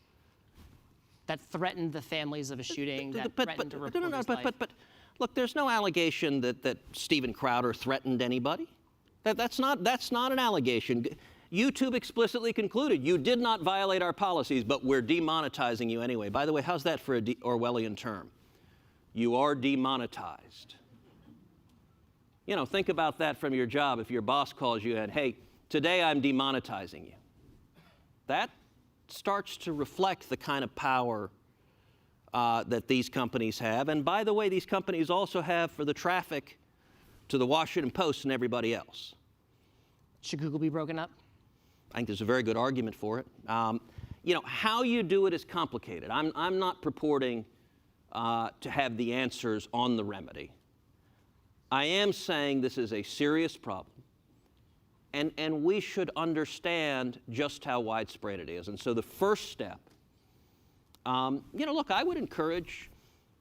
[SPEAKER 11] That threatened the families of a shooting, that threatened a reporter's life.
[SPEAKER 12] But look, there's no allegation that Steven Crowder threatened anybody. That's not an allegation. YouTube explicitly concluded you did not violate our policies, but we're demonetizing you anyway. By the way, how's that for an Orwellian term? You are demonetized. Think about that from your job. If your boss calls you and, hey, Today I'm demonetizing you. That starts to reflect the kind of power that these companies have. And by the way, these companies also have for the traffic to the Washington Post and everybody else.
[SPEAKER 11] Should Google be broken up?
[SPEAKER 12] I think there's a very good argument for it. You know, how you do it is complicated. I'm not purporting to have the answers on the remedy. I am saying this is a serious problem, and we should understand just how widespread it is. And so the first step, you know, look, I would encourage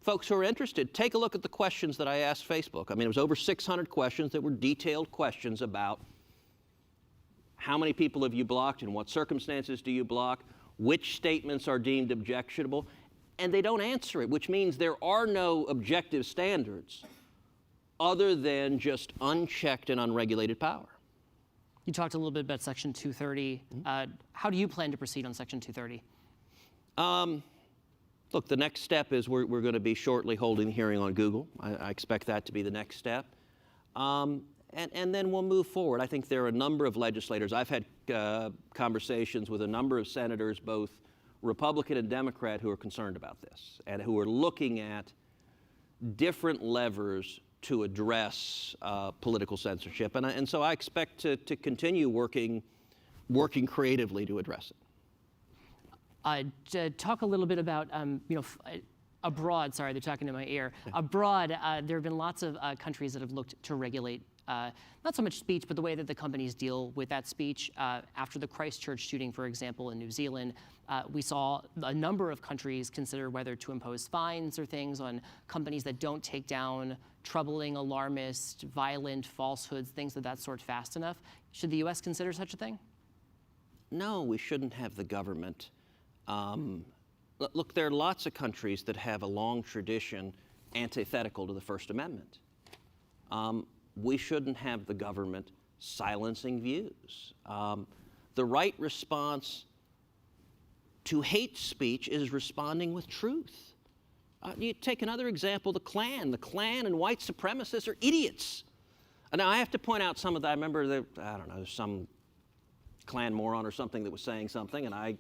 [SPEAKER 12] folks who are interested, take a look at the questions that I asked Facebook. I mean, it was over 600 questions that were detailed questions about how many people have you blocked, in what circumstances do you block, which statements are deemed objectionable, and they don't answer it, which means there are no objective standards other than just unchecked and unregulated power.
[SPEAKER 11] You talked a little bit about Section 230. How do you plan to proceed on Section 230?
[SPEAKER 12] Look, the next step is we're going to be shortly holding a hearing on Google. I expect that to be the next step. And then we'll move forward. I think there are a number of legislators. I've had conversations with a number of senators, both Republican and Democrat, who are concerned about this and who are looking at different levers to address political censorship. And so I expect to continue working creatively to address it.
[SPEAKER 11] To talk a little bit about, you know, abroad, sorry, they're talking to my ear. Abroad, there have been lots of countries that have looked to regulate not so much speech, but the way that the companies deal with that speech. After the Christchurch shooting, for example, in New Zealand, we saw a number of countries consider whether to impose fines or things on companies that don't take down troubling, alarmist, violent falsehoods, things of that sort fast enough. Should the U.S. consider such a thing?
[SPEAKER 12] No, we shouldn't have the government. Look, there are lots of countries that have a long tradition antithetical to the First Amendment. We shouldn't have the government silencing views. The right response to hate speech is responding with truth. You take another example, the Klan. The Klan and white supremacists are idiots. Now, I have to point out some of that. I remember, I don't know, there's some Klan moron or something that was saying something, and I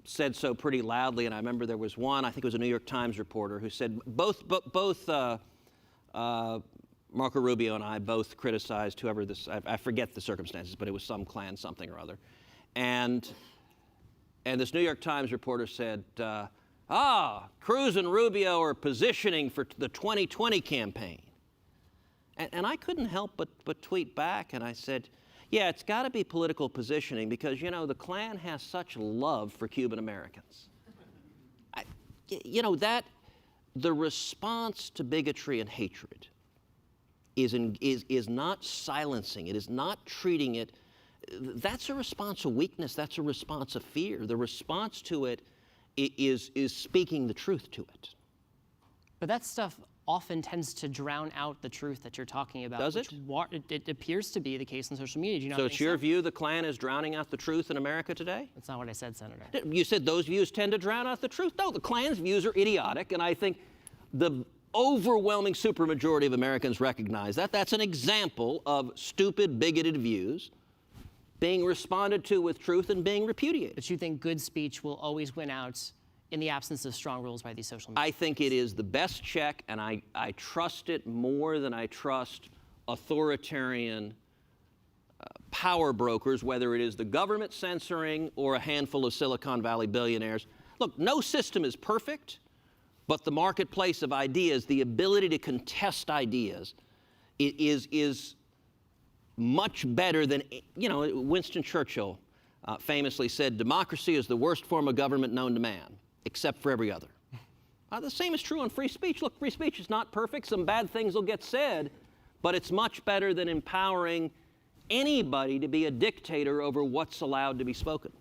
[SPEAKER 12] said so pretty loudly, and I remember there was one, I think it was a New York Times reporter, who said, both Marco Rubio and I both criticized whoever this, I forget the circumstances, but it was some Klan something or other. And this New York Times reporter said, Cruz and Rubio are positioning for the 2020 campaign. And I couldn't help but tweet back, and I said, yeah, it's got to be political positioning because, you know, the Klan has such love for Cuban Americans. You know, the response to bigotry and hatred is not silencing it, is not treating it. That's a response of weakness. That's a response of fear. The response to it is speaking the truth to it.
[SPEAKER 11] But that stuff often tends to drown out the truth that you're talking about.
[SPEAKER 12] Does it?
[SPEAKER 11] It appears to be the case on social media. Do you not
[SPEAKER 12] So
[SPEAKER 11] think
[SPEAKER 12] it's your view the Klan is drowning out the truth in America today?
[SPEAKER 11] That's not what I said, Senator.
[SPEAKER 12] You said those views tend to drown out the truth. No, the Klan's views are idiotic, and I think the overwhelming supermajority of Americans recognize that. That's an example of stupid, bigoted views being responded to with truth and being repudiated.
[SPEAKER 11] But you think good speech will always win out in the absence of strong rules by these social media?
[SPEAKER 12] I think it is the best check, and I trust it more than I trust authoritarian power brokers, whether it is the government censoring or a handful of Silicon Valley billionaires. Look, no system is perfect, but the marketplace of ideas, the ability to contest ideas, is much better than, you know, Winston Churchill famously said, democracy is the worst form of government known to man, except for every other. The same is true on free speech. Look, free speech is not perfect. Some bad things will get said, but it's much better than empowering anybody to be a dictator over what's allowed to be spoken.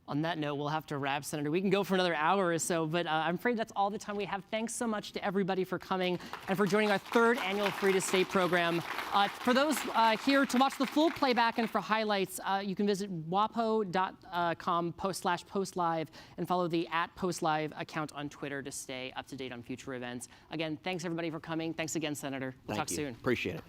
[SPEAKER 11] On that note, we'll have to wrap, Senator. We can go for another hour or so, but I'm afraid that's all the time we have. Thanks so much to everybody for coming and for joining our third annual Free to State program. For those here to watch the full playback and for highlights, you can visit wapo.com/postlive and follow the @postlive account on Twitter to stay up to date on future events. Again, thanks everybody for coming. Thanks again, Senator. We'll talk soon.
[SPEAKER 12] Appreciate it.